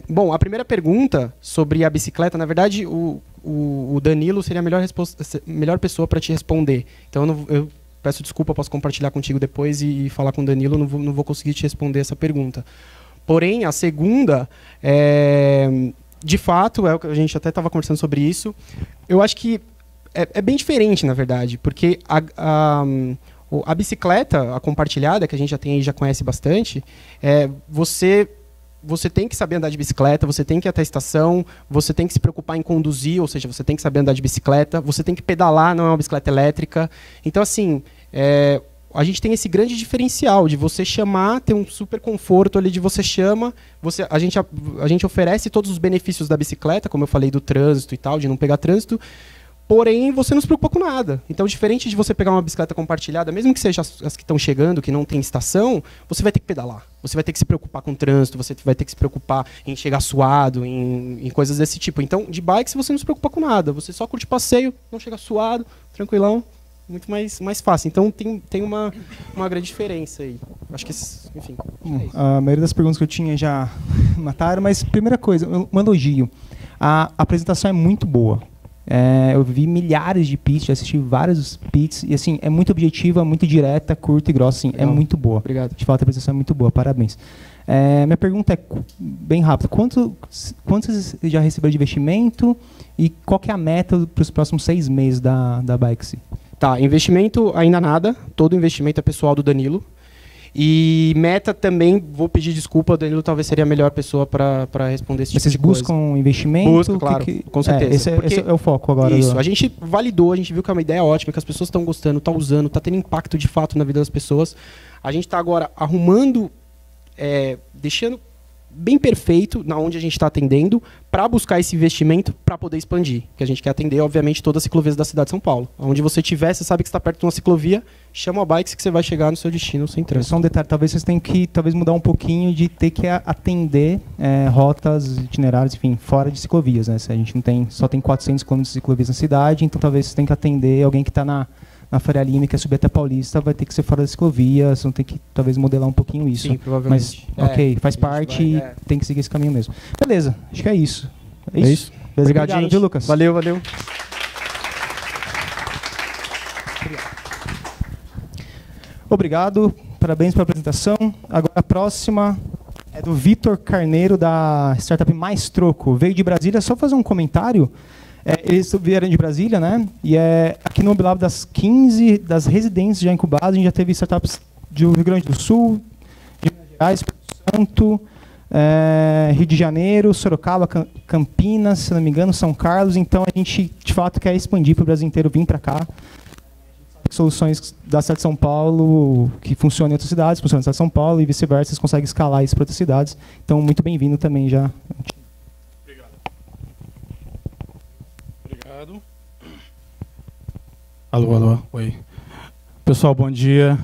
K: Bom, a primeira pergunta sobre a bicicleta, na verdade, o Danilo seria a melhor pessoa para te responder. Então, eu peço desculpa, posso compartilhar contigo depois e falar com o Danilo, não vou conseguir te responder essa pergunta. Porém, a segunda, de fato, a gente até estava conversando sobre isso, eu acho que é bem diferente, na verdade, porque a bicicleta, a compartilhada, que a gente já tem aí, já conhece bastante, você tem que saber andar de bicicleta, você tem que ir até a estação, você tem que se preocupar em conduzir, ou seja, você tem que saber andar de bicicleta, você tem que pedalar, não é uma bicicleta elétrica. Então, assim, a gente tem esse grande diferencial de você chamar, ter um super conforto ali de você chama, a gente oferece todos os benefícios da bicicleta, como eu falei do trânsito e tal, de não pegar trânsito, porém, você não se preocupa com nada. Então, diferente de você pegar uma bicicleta compartilhada, mesmo que seja as que estão chegando, que não tem estação, você vai ter que pedalar. Você vai ter que se preocupar com o trânsito, você vai ter que se preocupar em chegar suado, em coisas desse tipo. Então, de bikes, você não se preocupa com nada. Você só curte passeio, não chega suado, tranquilão, muito mais fácil. Então, tem uma grande diferença aí. Acho que, enfim...
G: A maioria das perguntas que eu tinha já mataram, mas primeira coisa, um elogio. A apresentação é muito boa. Eu vi milhares de pits, já assisti vários pits, e assim, é muito objetiva, muito direta, curta e grossa, assim, é muito boa.
K: Obrigado.
G: De fato, a apresentação é muito boa, parabéns. Minha pergunta é bem rápida, quantos vocês já receberam de investimento e qual que é a meta para os próximos 6 meses da Bikesy?
K: Tá, investimento ainda nada, todo investimento é pessoal do Danilo. E meta também, vou pedir desculpa, o Danilo talvez seria a melhor pessoa para responder esse tipo de coisa.
G: Vocês buscam investimento?
K: Busca, claro, com certeza.
G: Esse é o foco agora.
K: Isso, a gente validou, a gente viu que é uma ideia ótima, que as pessoas estão gostando, estão usando, está tendo impacto de fato na vida das pessoas. A gente está agora arrumando, deixando bem perfeito na onde a gente está atendendo para buscar esse investimento para poder expandir. Que a gente quer atender, obviamente, todas as ciclovias da cidade de São Paulo. Onde você estiver, você sabe que está perto de uma ciclovia, chama a Bikes que você vai chegar no seu destino sem trânsito.
G: Só um detalhe, talvez vocês tenham que mudar um pouquinho de ter que atender rotas, itinerários, enfim, fora de ciclovias, né? Se a gente só tem 400 km de ciclovias na cidade, então talvez vocês tenham que atender alguém que está na Faria Lima, quer subir até Paulista, vai ter que ser fora da ciclovia, vocês vão ter que talvez modelar um pouquinho isso.
K: Sim, provavelmente.
G: Mas, ok, faz parte e tem que seguir esse caminho mesmo. Beleza, acho que é isso.
K: É isso?
G: Obrigado, gente. Viu, Lucas?
K: Valeu.
G: Obrigado, parabéns pela apresentação. Agora a próxima É do Vitor Carneiro, da startup Mais Troco. Veio de Brasília, só fazer um comentário. Eles vieram de Brasília, né? E aqui no Mobilab, das 15 das residências já incubadas, a gente já teve startups do Rio Grande do Sul, de Minas Gerais, Espírito Santo, Rio de Janeiro, Sorocaba, Campinas, se não me engano, São Carlos. Então, a gente, de fato, quer expandir para o Brasil inteiro, vir para cá. Soluções da cidade de São Paulo que funcionam em outras cidades, funcionam na cidade de São Paulo e vice-versa, vocês conseguem escalar isso para outras cidades. Então, muito bem-vindo também já.
O: Obrigado. Obrigado. Alô, alô, oi. Pessoal, bom dia.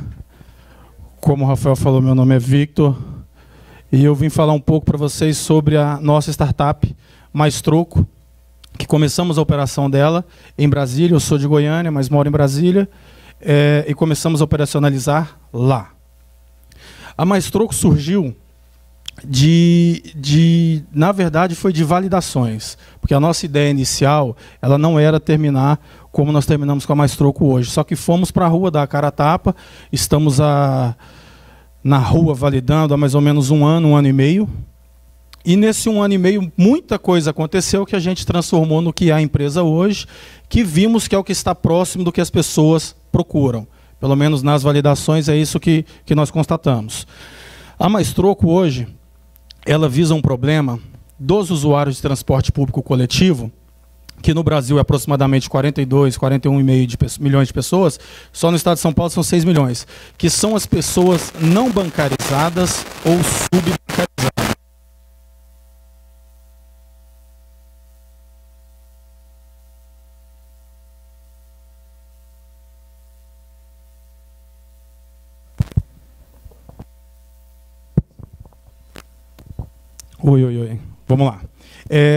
O: Como o Rafael falou, meu nome é Victor e eu vim falar um pouco para vocês sobre a nossa startup Mais Troco, que começamos a operação dela em Brasília. Eu sou de Goiânia, mas moro em Brasília. E começamos a operacionalizar lá. A Mais Troco surgiu na verdade, foi de validações, porque a nossa ideia inicial, ela não era terminar como nós terminamos com a Mais Troco hoje, só que fomos para a rua dar a cara a tapa, estamos na rua validando há mais ou menos um ano e meio, e nesse 1 ano e meio muita coisa aconteceu que a gente transformou no que é a empresa hoje, que vimos que é o que está próximo do que as pessoas procuram. Pelo menos nas validações é isso que nós constatamos. A Mais Troco hoje, ela visa um problema dos usuários de transporte público coletivo, que no Brasil é aproximadamente 41,5 milhões de pessoas, só no estado de São Paulo são 6 milhões, que são as pessoas não bancarizadas ou subbancarizadas. Oi. Vamos lá.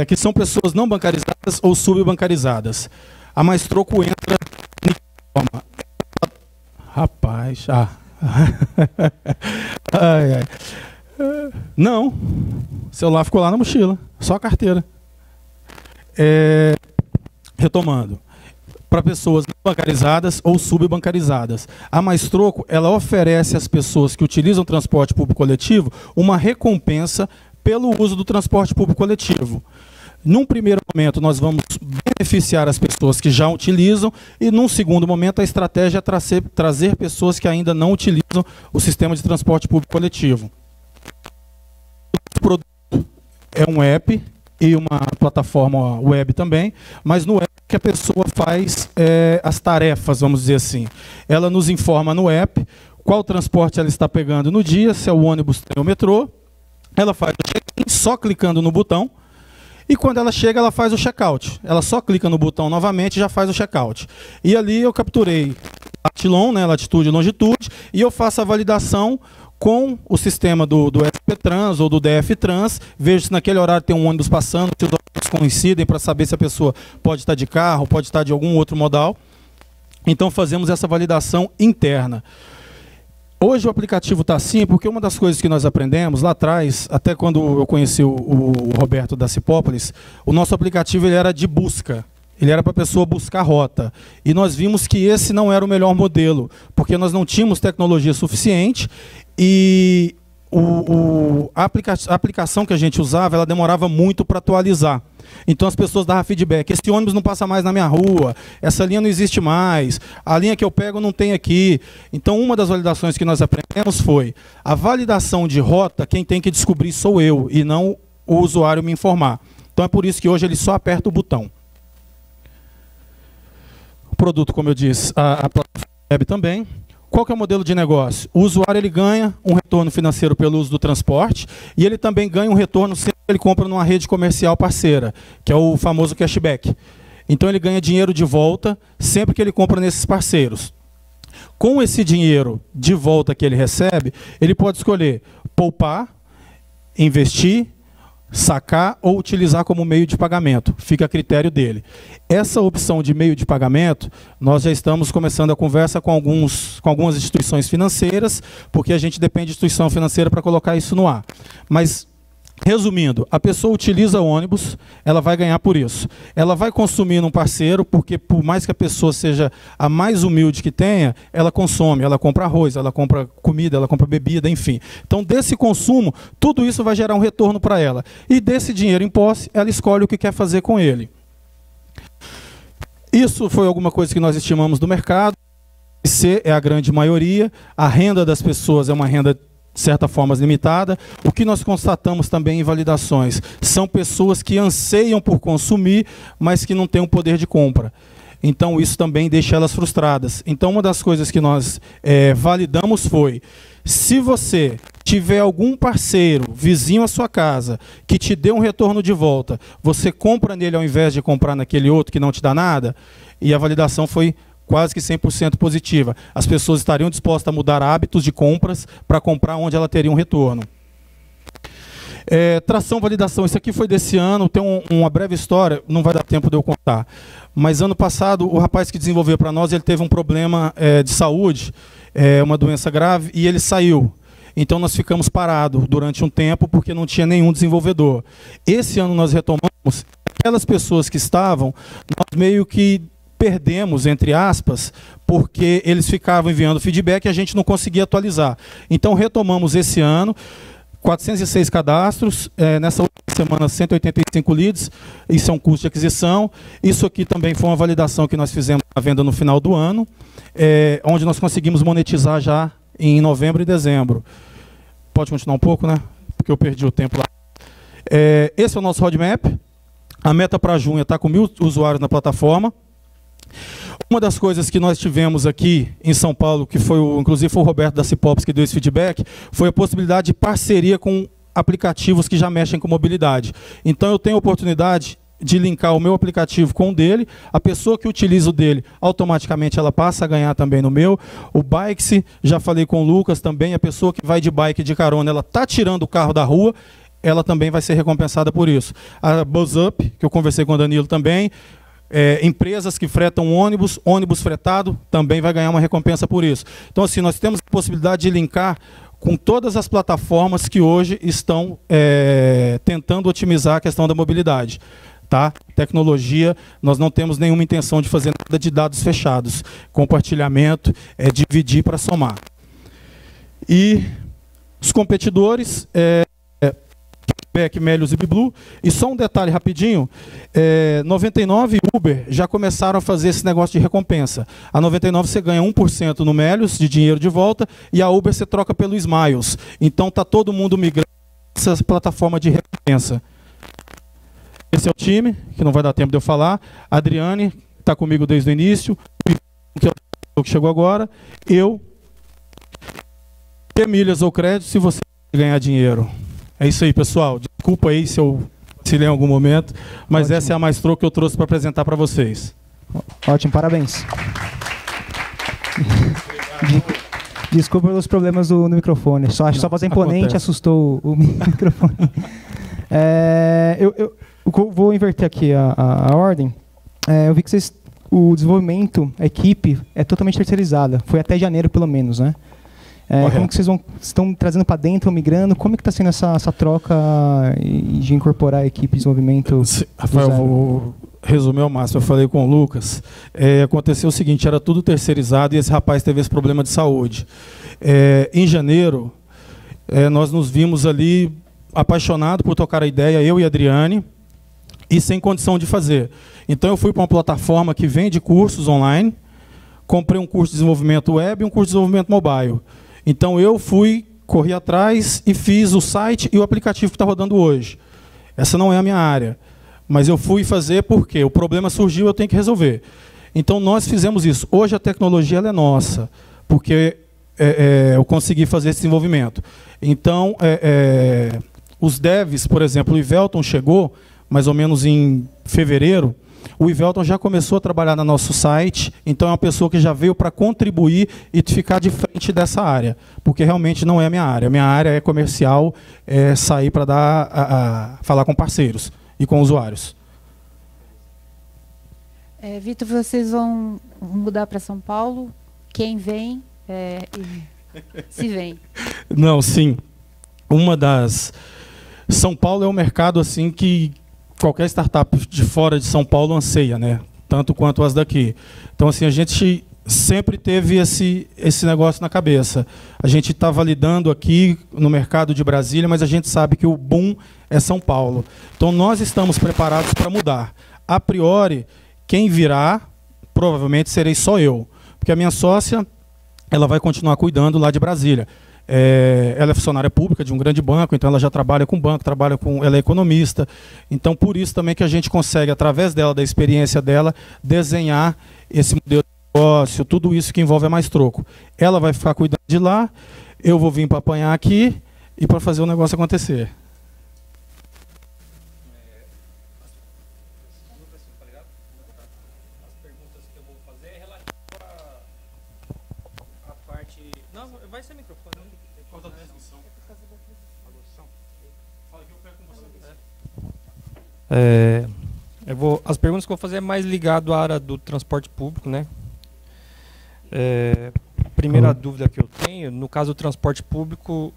O: Que são pessoas não bancarizadas ou subbancarizadas. A Mais Troco entra em forma. Rapaz, ai. Não, o celular ficou lá na mochila, só a carteira. Retomando. Para pessoas não bancarizadas ou subbancarizadas. A Mais Troco, ela oferece às pessoas que utilizam transporte público coletivo uma recompensa pelo uso do transporte público coletivo. Num primeiro momento, nós vamos beneficiar as pessoas que já utilizam e, num segundo momento, a estratégia é trazer pessoas que ainda não utilizam o sistema de transporte público coletivo. O produto é um app e uma plataforma web também, mas no app que a pessoa faz as tarefas, vamos dizer assim. Ela nos informa no app qual transporte ela está pegando no dia, se é o ônibus, trem ou metrô. Ela faz o check-in só clicando no botão, e quando ela chega, ela faz o check-out. Ela só clica no botão novamente e já faz o check-out. E ali eu capturei Latilon, né, latitude e longitude, e eu faço a validação com o sistema do SP-Trans ou do DF-Trans, vejo se naquele horário tem um ônibus passando, se os ônibus coincidem, para saber se a pessoa pode estar de carro, pode estar de algum outro modal. Então fazemos essa validação interna. Hoje o aplicativo está assim, porque uma das coisas que nós aprendemos lá atrás, até quando eu conheci o Roberto da Cipópolis, o nosso aplicativo ele era de busca. Ele era para a pessoa buscar rota. E nós vimos que esse não era o melhor modelo, porque nós não tínhamos tecnologia suficiente e a aplicação que a gente usava, ela demorava muito para atualizar. Então as pessoas davam feedback, esse ônibus não passa mais na minha rua, essa linha não existe mais, a linha que eu pego não tem aqui. Então uma das validações que nós aprendemos foi, a validação de rota, quem tem que descobrir sou eu, e não o usuário me informar. Então é por isso que hoje ele só aperta o botão. O produto, como eu disse, a plataforma web também. Qual que é o modelo de negócio? O usuário ele ganha um retorno financeiro pelo uso do transporte e ele também ganha um retorno sempre que ele compra numa rede comercial parceira, que é o famoso cashback. Então ele ganha dinheiro de volta sempre que ele compra nesses parceiros. Com esse dinheiro de volta que ele recebe, ele pode escolher poupar, investir, sacar ou utilizar como meio de pagamento. Fica a critério dele. Essa opção de meio de pagamento, nós já estamos começando a conversa com algumas instituições financeiras, porque a gente depende de instituição financeira para colocar isso no ar. Mas Resumindo, a pessoa utiliza ônibus, ela vai ganhar por isso. Ela vai consumir num parceiro, porque por mais que a pessoa seja a mais humilde que tenha, ela consome, ela compra arroz, ela compra comida, ela compra bebida, enfim. Então, desse consumo, tudo isso vai gerar um retorno para ela. E desse dinheiro em posse, ela escolhe o que quer fazer com ele. Isso foi alguma coisa que nós estimamos do mercado. C é a grande maioria. A renda das pessoas é uma renda de certa forma limitada. O que nós constatamos também em validações são pessoas que anseiam por consumir, mas que não têm um poder de compra. Então isso também deixa elas frustradas. Então uma das coisas que nós validamos foi: se você tiver algum parceiro, vizinho à sua casa, que te dê um retorno de volta, você compra nele ao invés de comprar naquele outro que não te dá nada? E a validação foi quase que 100% positiva. As pessoas estariam dispostas a mudar hábitos de compras para comprar onde ela teria um retorno. Tração, validação, isso aqui foi desse ano, tem uma breve história, não vai dar tempo de eu contar. Mas ano passado, o rapaz que desenvolveu para nós, ele teve um problema de saúde, uma doença grave, e ele saiu. Então nós ficamos parados durante um tempo, porque não tinha nenhum desenvolvedor. Esse ano nós retomamos, aquelas pessoas que estavam, nós meio que perdemos, entre aspas, porque eles ficavam enviando feedback e a gente não conseguia atualizar. Então retomamos esse ano, 406 cadastros, nessa última semana 185 leads, isso é um custo de aquisição. Isso aqui também foi uma validação que nós fizemos na venda no final do ano, onde nós conseguimos monetizar já em novembro e dezembro. Pode continuar um pouco, né? Porque eu perdi o tempo lá. Esse é o nosso roadmap. A meta para junho é estar com 1.000 usuários na plataforma. Uma das coisas que nós tivemos aqui em São Paulo, que foi inclusive foi o Roberto da Cipops que deu esse feedback, foi a possibilidade de parceria com aplicativos que já mexem com mobilidade. Então eu tenho a oportunidade de linkar o meu aplicativo com o dele, a pessoa que utiliza o dele, automaticamente ela passa a ganhar também no meu. O Bikes, já falei com o Lucas também, a pessoa que vai de bike de carona, ela está tirando o carro da rua, ela também vai ser recompensada por isso. A BuzzUp, que eu conversei com o Danilo também, empresas que fretam ônibus fretado, também vai ganhar uma recompensa por isso. Então, assim, nós temos a possibilidade de linkar com todas as plataformas que hoje estão tentando otimizar a questão da mobilidade. Tá? Tecnologia, nós não temos nenhuma intenção de fazer nada de dados fechados. Compartilhamento é dividir para somar. E os competidores... Melius e Biblu. E só um detalhe rapidinho, 99 e Uber já começaram a fazer esse negócio de recompensa. A 99 você ganha 1% no Melius de dinheiro de volta e a Uber você troca pelo Smiles. Então está todo mundo migrando essa plataforma de recompensa. Esse é o time, que não vai dar tempo de eu falar. A Adriane está comigo desde o início, que é o que chegou agora. Eu, ter milhas ou crédito se você ganhar dinheiro. É isso aí, pessoal. Desculpa aí se eu vacilei em algum momento, mas ótimo. Essa é a Maestro que eu trouxe para apresentar para vocês.
G: Ótimo, parabéns. Desculpa pelos problemas no microfone. Só a voz imponente assustou o microfone. Eu vou inverter aqui a ordem. Eu vi que o desenvolvimento, a equipe, é totalmente terceirizada. Foi até janeiro, pelo menos, né? Como que vocês estão trazendo para dentro, migrando? Como é que está sendo essa troca de incorporar a equipe de desenvolvimento?
O: Rafael, vou resumir ao máximo. Eu falei com o Lucas. Aconteceu o seguinte, era tudo terceirizado e esse rapaz teve esse problema de saúde. Em janeiro, nós nos vimos ali apaixonados por tocar a ideia, eu e a Adriane, e sem condição de fazer. Então eu fui para uma plataforma que vende cursos online, comprei um curso de desenvolvimento web e um curso de desenvolvimento mobile. Então eu corri atrás e fiz o site e o aplicativo que está rodando hoje. Essa não é a minha área, mas eu fui fazer porque o problema surgiu, eu tenho que resolver. Então nós fizemos isso. Hoje a tecnologia ela é nossa, porque eu consegui fazer esse desenvolvimento. Então os devs, por exemplo, o Ivelton chegou mais ou menos em fevereiro. O Ivelton já começou a trabalhar no nosso site, então é uma pessoa que já veio para contribuir e ficar de frente dessa área, porque realmente não é a minha área. A minha área é comercial, é sair para falar com parceiros e com usuários.
N: Vitor, vocês vão mudar para São Paulo? Quem vem? Se vem?
O: Não, sim. Uma das São Paulo é um mercado assim que qualquer startup de fora de São Paulo anseia, né? Tanto quanto as daqui. Então, assim, a gente sempre teve esse negócio na cabeça. A gente está validando aqui no mercado de Brasília, mas a gente sabe que o boom é São Paulo. Então, nós estamos preparados para mudar. A priori, quem virá, provavelmente serei só eu. Porque a minha sócia, ela vai continuar cuidando lá de Brasília. Ela é funcionária pública de um grande banco, então ela já trabalha com banco, ela é economista. Então, por isso também que a gente consegue, através dela, da experiência dela, desenhar esse modelo de negócio, tudo isso que envolve a Mais Troco. Ela vai ficar cuidando de lá, eu vou vir para apanhar aqui e para fazer o negócio acontecer.
M: As perguntas que eu vou fazer é mais ligado à área do transporte público, né? Primeira dúvida que eu tenho, no caso do transporte público,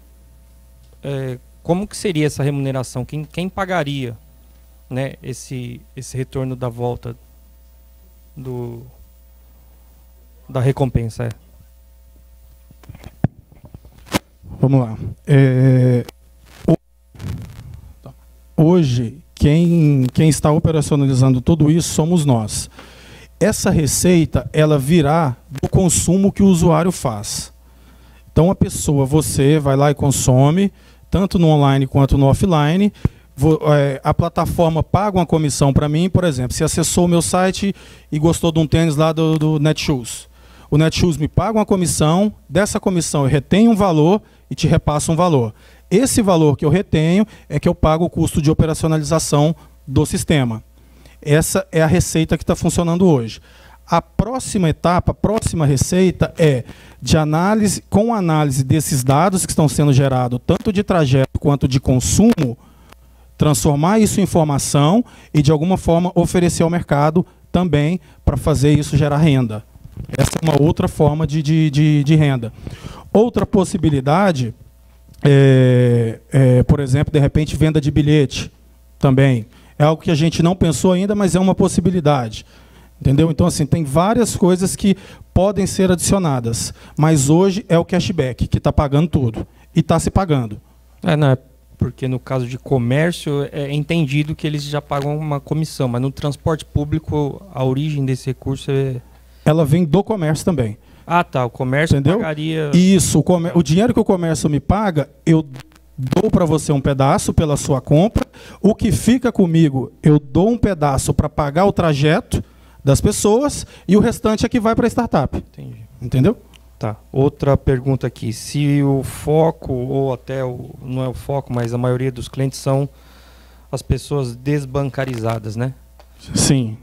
M: como que seria essa remuneração? Quem pagaria, né, esse retorno da volta da recompensa?
O: Vamos lá. Hoje, quem está operacionalizando tudo isso somos nós. Essa receita, ela virá do consumo que o usuário faz. Então, você vai lá e consome, tanto no online quanto no offline. A plataforma paga uma comissão para mim, por exemplo, se acessou o meu site e gostou de um tênis lá do Netshoes. O Netshoes me paga uma comissão, dessa comissão eu retenho um valor e te repasso um valor. Esse valor que eu retenho é que eu pago o custo de operacionalização do sistema. Essa é a receita que está funcionando hoje. A próxima etapa, a próxima receita é de análise, com análise desses dados que estão sendo gerados, tanto de trajeto quanto de consumo, transformar isso em informação e, de alguma forma, oferecer ao mercado também para fazer isso gerar renda. Essa é uma outra forma de renda. Outra possibilidade por exemplo, de repente, venda de bilhete também. É algo que a gente não pensou ainda, mas é uma possibilidade. Entendeu? Então, assim, tem várias coisas que podem ser adicionadas. Mas hoje é o cashback que está pagando tudo. E está se pagando.
M: Porque no caso de comércio, é entendido que eles já pagam uma comissão. Mas no transporte público, a origem desse recurso
O: ela vem do comércio também.
M: O comércio pagaria...
O: Isso, o dinheiro que o comércio me paga, eu dou para você um pedaço pela sua compra. O que fica comigo, eu dou um pedaço para pagar o trajeto das pessoas e o restante é que vai para a startup.
M: Entendi.
O: Entendeu?
M: Tá. Outra pergunta aqui. Se o foco, ou até não é o foco, mas a maioria dos clientes são as pessoas desbancarizadas, né?
O: Sim.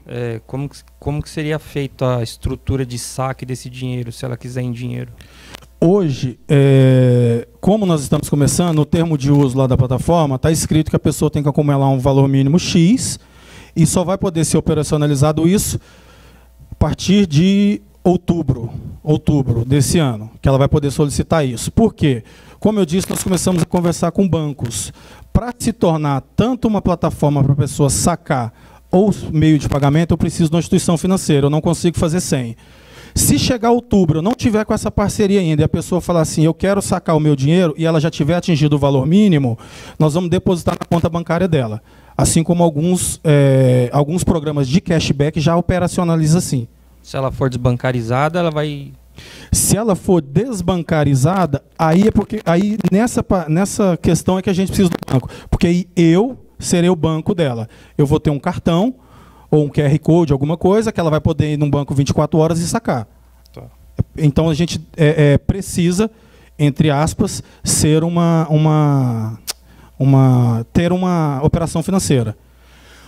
M: Como que seria feita a estrutura de saque desse dinheiro, se ela quiser em dinheiro?
O: Hoje, como nós estamos começando, no termo de uso lá da plataforma, está escrito que a pessoa tem que acumular um valor mínimo X e só vai poder ser operacionalizado isso a partir de outubro desse ano, que ela vai poder solicitar isso. Por quê? Como eu disse, nós começamos a conversar com bancos. Para se tornar tanto uma plataforma para a pessoa sacar ou meio de pagamento, eu preciso de uma instituição financeira, eu não consigo fazer sem. Se chegar outubro, eu não tiver com essa parceria ainda, e a pessoa falar assim, eu quero sacar o meu dinheiro, e ela já tiver atingido o valor mínimo, nós vamos depositar na conta bancária dela. Assim como alguns programas de cashback já operacionalizam assim.
M: Se ela for desbancarizada, ela vai...
O: Se ela for desbancarizada, aí nessa questão é que a gente precisa do banco. Porque aí eu serei o banco dela. Eu vou ter um cartão ou um QR Code, alguma coisa, que ela vai poder ir num banco 24 horas e sacar.
M: Tá.
O: Então a gente precisa, entre aspas, ser ter uma operação financeira.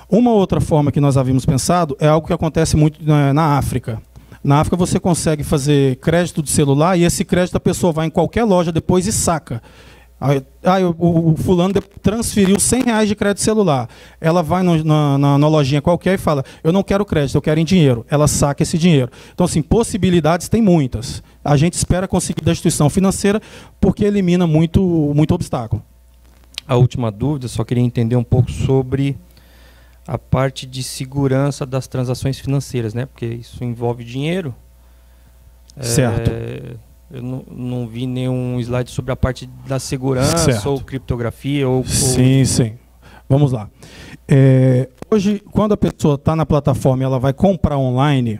O: Uma outra forma que nós havíamos pensado é algo que acontece muito na África. Na África você consegue fazer crédito de celular e esse crédito a pessoa vai em qualquer loja depois e saca. O fulano transferiu R$100 de crédito celular. Ela vai na lojinha qualquer e fala, eu não quero crédito, eu quero em dinheiro. Ela saca esse dinheiro. Então, assim, possibilidades tem muitas. A gente espera conseguir da instituição financeira porque elimina muito obstáculo.
M: a última dúvida, só queria entender um pouco sobre a parte de segurança das transações financeiras, né? Porque isso envolve dinheiro.
O: Certo.
M: Eu não vi nenhum slide sobre a parte da segurança,
O: certo,
M: ou criptografia.
O: Sim. Vamos lá. Hoje, quando a pessoa está na plataforma e ela vai comprar online,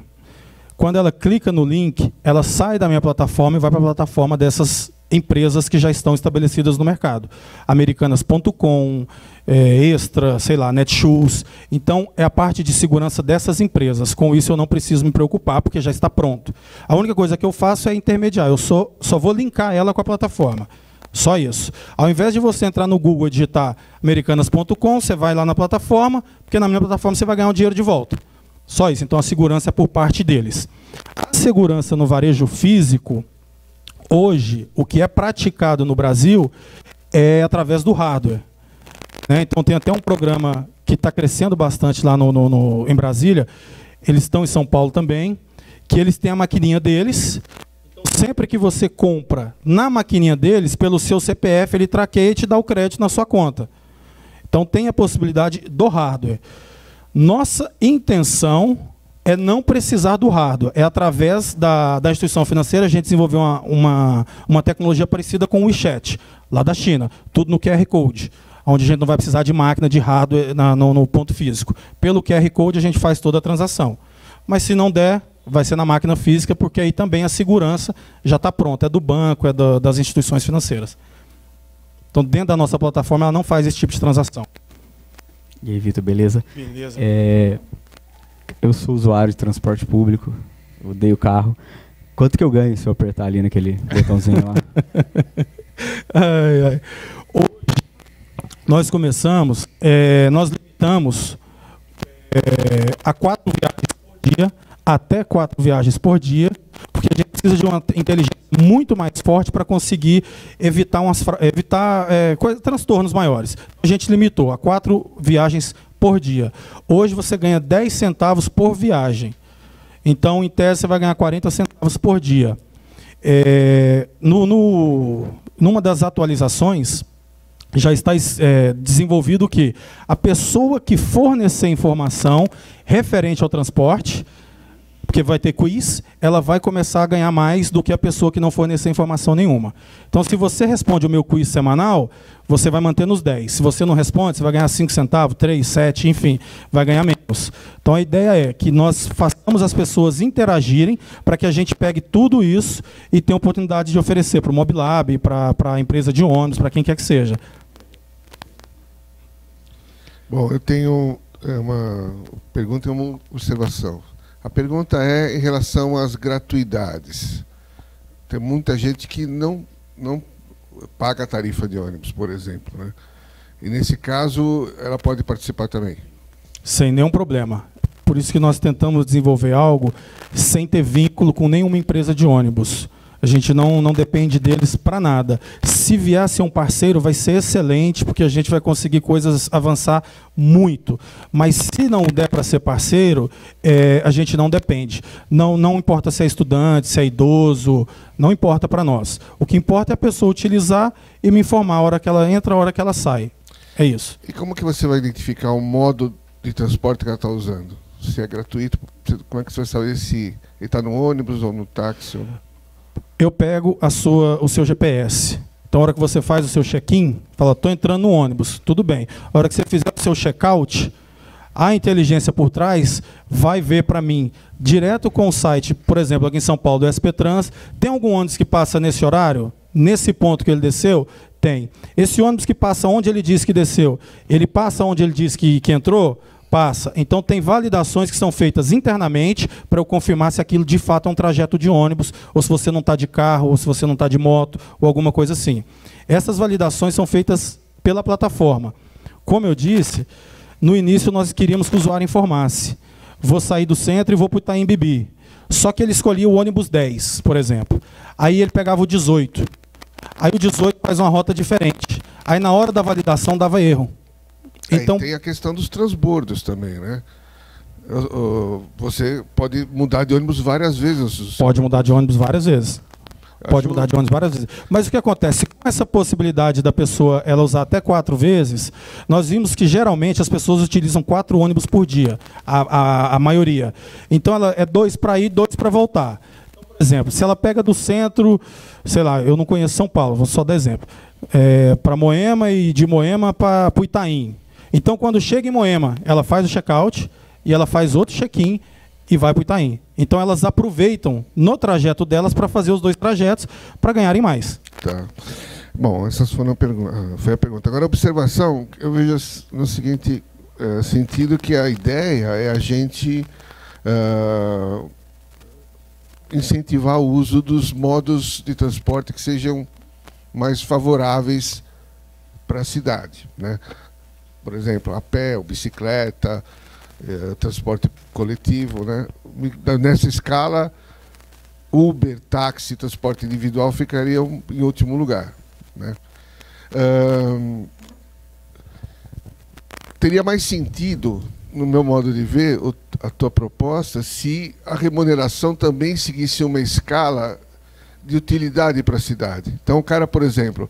O: quando ela clica no link, ela sai da minha plataforma e vai para a plataforma dessas empresas que já estão estabelecidas no mercado. Americanas.com, Extra, sei lá, Netshoes. Então, é a parte de segurança dessas empresas. Com isso, eu não preciso me preocupar, porque já está pronto. A única coisa que eu faço é intermediar. Eu só vou linkar ela com a plataforma. Só isso. Ao invés de você entrar no Google e digitar Americanas.com, você vai lá na plataforma, porque na minha plataforma você vai ganhar o dinheiro de volta. Só isso. Então, a segurança é por parte deles. A segurança no varejo físico, hoje, o que é praticado no Brasil é através do hardware. Então, tem até um programa que está crescendo bastante lá em Brasília, eles estão em São Paulo também, que eles têm a maquininha deles. Então, sempre que você compra na maquininha deles, pelo seu CPF, ele traqueia e te dá o crédito na sua conta. Então, tem a possibilidade do hardware. Nossa intenção é não precisar do hardware. É através da instituição financeira, a gente desenvolveu uma tecnologia parecida com o WeChat, lá da China, tudo no QR Code, onde a gente não vai precisar de máquina, de hardware no ponto físico. Pelo QR Code a gente faz toda a transação. Mas se não der, vai ser na máquina física, porque aí também a segurança já está pronta, é do banco, é das instituições financeiras. Então, dentro da nossa plataforma, ela não faz esse tipo de transação.
I: E aí, Vitor, beleza?
O: Beleza.
I: Eu sou usuário de transporte público, eu odeio carro. Quanto que eu ganho se eu apertar ali naquele botãozinho lá?
O: Hoje, nós começamos, nós limitamos a 4 viagens por dia, até 4 viagens por dia, porque a gente precisa de uma inteligência muito mais forte para conseguir evitar transtornos maiores. A gente limitou a 4 viagens por dia. Hoje você ganha 10 centavos por viagem. Então, em tese, você vai ganhar 40 centavos por dia. Numa das atualizações, já está desenvolvido que a pessoa que fornecer informação referente ao transporte, porque vai ter quiz, ela vai começar a ganhar mais do que a pessoa que não fornecer informação nenhuma. Então, se você responde o meu quiz semanal, você vai manter nos 10. Se você não responde, você vai ganhar 5 centavos, 3, 7, enfim, vai ganhar menos. Então, a ideia é que nós façamos as pessoas interagirem para que a gente pegue tudo isso e tenha a oportunidade de oferecer para o Mobilab, para a empresa de ônibus, para quem quer que seja.
L: Bom, eu tenho uma pergunta e uma observação. A pergunta é em relação às gratuidades. Tem muita gente que não paga a tarifa de ônibus, por exemplo, né? E nesse caso, ela pode participar também?
O: Sem nenhum problema. Por isso que nós tentamos desenvolver algo sem ter vínculo com nenhuma empresa de ônibus. A gente não depende deles para nada. Se vier a ser um parceiro, vai ser excelente, porque a gente vai conseguir coisas avançar muito. Mas se não der para ser parceiro, a gente não depende. Não importa se é estudante, se é idoso, não importa para nós. O que importa é a pessoa utilizar e me informar a hora que ela entra, a hora que ela sai. É isso.
L: E como que você vai identificar o modo de transporte que ela está usando? Se é gratuito, como é que você vai saber se ele está no ônibus ou no táxi?
O: Eu pego o seu GPS. Então, a hora que você faz o seu check-in, fala, estou entrando no ônibus, tudo bem. A hora que você fizer o seu check-out, a inteligência por trás vai ver para mim, direto com o site, por exemplo, aqui em São Paulo, do SP Trans, tem algum ônibus que passa nesse horário? Nesse ponto que ele desceu? Tem. Esse ônibus que passa onde ele disse que desceu, ele passa onde ele disse que entrou? Passa. Então, tem validações que são feitas internamente para eu confirmar se aquilo de fato é um trajeto de ônibus, ou se você não está de carro, ou se você não está de moto, ou alguma coisa assim. Essas validações são feitas pela plataforma. Como eu disse, no início nós queríamos que o usuário informasse. Vou sair do centro e vou para o Itaim Bibi. Só que ele escolhia o ônibus 10, por exemplo. Aí ele pegava o 18. Aí o 18 faz uma rota diferente. Aí na hora da validação dava erro. Então,
L: tem a questão dos transbordos também, né? Você pode mudar de ônibus várias vezes.
O: Pode mudar de ônibus várias vezes. Pode mudar de ônibus várias vezes. Mas o que acontece? Com essa possibilidade da pessoa ela usar até 4 vezes, nós vimos que geralmente as pessoas utilizam 4 ônibus por dia, a maioria. Então ela é 2 para ir, 2 para voltar. Então, por exemplo, se ela pega do centro, sei lá, eu não conheço São Paulo, vou só dar exemplo, para Moema e de Moema para o Itaim. Então quando chega em Moema, ela faz o check-out e ela faz outro check-in e vai para o Itaim. Então elas aproveitam no trajeto delas para fazer os 2 trajetos para ganharem mais.
L: Tá. Bom, essas foram foi a pergunta. Agora a observação, eu vejo no seguinte sentido, que a ideia é a gente incentivar o uso dos modos de transporte que sejam mais favoráveis para a cidade, né? Por exemplo, a pé, ou bicicleta, transporte coletivo, né? Nessa escala, Uber, táxi, transporte individual ficariam em último lugar, né? Teria mais sentido, no meu modo de ver, a tua proposta, se a remuneração também seguisse uma escala de utilidade para a cidade. Então, o cara, por exemplo,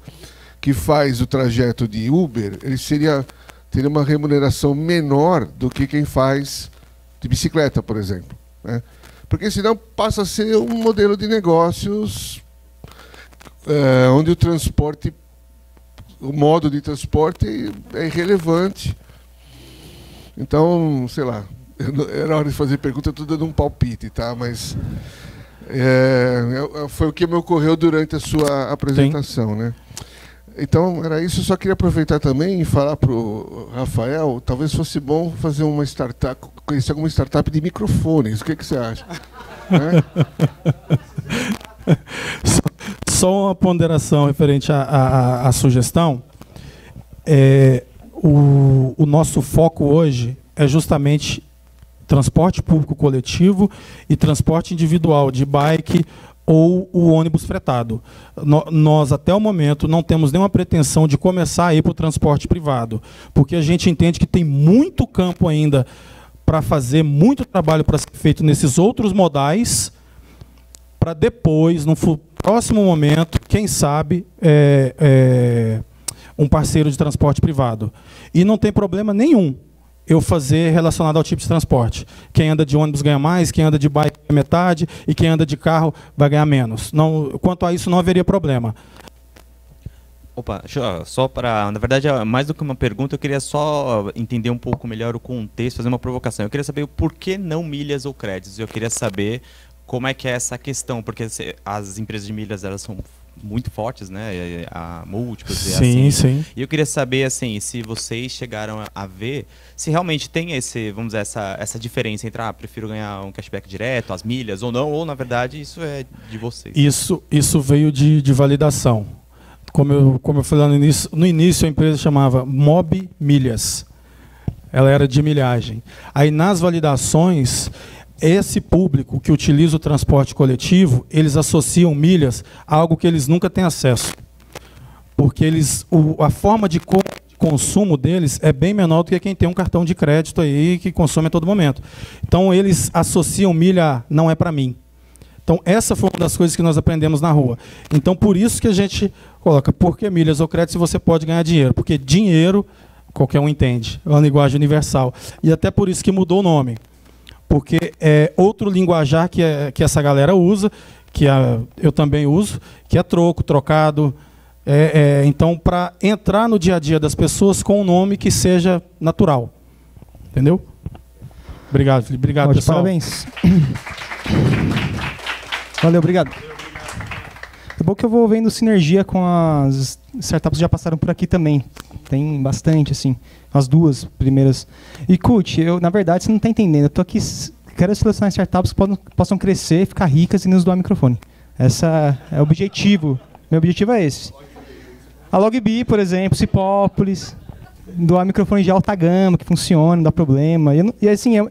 L: que faz o trajeto de Uber, ele teria uma remuneração menor do que quem faz de bicicleta, por exemplo, né? Porque senão passa a ser um modelo de negócios onde o modo de transporte é irrelevante. Então, sei lá, era hora de fazer pergunta, eu estou dando um palpite, tá? Mas foi o que me ocorreu durante a sua apresentação, né? Então, era isso. Eu só queria aproveitar também e falar para o Rafael, talvez fosse bom fazer uma startup, conhecer alguma startup de microfones. O que você acha?
O: Só uma ponderação referente à sugestão. O nosso foco hoje é justamente transporte público coletivo e transporte individual de bike ou o ônibus fretado. Nós, até o momento, não temos nenhuma pretensão de começar a ir para o transporte privado, porque a gente entende que tem muito campo ainda para fazer, muito trabalho para ser feito nesses outros modais, para depois, no próximo momento, quem sabe, um parceiro de transporte privado. E não tem problema nenhum eu fazer relacionado ao tipo de transporte. Quem anda de ônibus ganha mais, quem anda de bike ganha metade, e quem anda de carro vai ganhar menos. Não, quanto a isso, não haveria problema.
H: Opa, só para... Na verdade, mais do que uma pergunta, eu queria só entender um pouco melhor o contexto, fazer uma provocação. Eu queria saber o porquê não milhas ou créditos. Eu queria saber como é que é essa questão, porque as empresas de milhas, elas são muito fortes, né? A múltiplos e
O: sim,
H: assim.
O: Sim.
H: E eu queria saber, assim, se vocês chegaram a ver, se realmente tem vamos dizer, essa diferença entre, prefiro ganhar um cashback direto, as milhas ou não, ou na verdade isso é de vocês.
O: Isso veio de validação. Como eu falei no início a empresa chamava Mob Milhas. Ela era de milhagem. Aí nas validações, esse público que utiliza o transporte coletivo, eles associam milhas a algo que eles nunca têm acesso. Porque a forma de consumo deles é bem menor do que quem tem um cartão de crédito aí que consome a todo momento. Então eles associam milha a não é para mim. Então essa foi uma das coisas que nós aprendemos na rua. Então por isso que a gente coloca, por que milhas ou crédito se você pode ganhar dinheiro? Porque dinheiro, qualquer um entende, é uma linguagem universal. E até por isso que mudou o nome. Porque é outro linguajar que essa galera usa, que eu também uso, que é troco, trocado. Então, para entrar no dia a dia das pessoas com um nome que seja natural. Entendeu? Obrigado, Felipe. Obrigado, pessoal.
G: Parabéns. Valeu, obrigado. É bom que eu vou vendo sinergia com as startups que já passaram por aqui também. Tem bastante, assim. As 2 primeiras. E, Kut, na verdade, você não está entendendo. Eu estou aqui, quero selecionar startups que possam crescer, ficar ricas e nos doar microfone. Esse é o objetivo. Meu objetivo é esse. A Logbee, por exemplo, Cipópolis, doar microfone de alta gama, que funciona, não dá problema. E assim, eu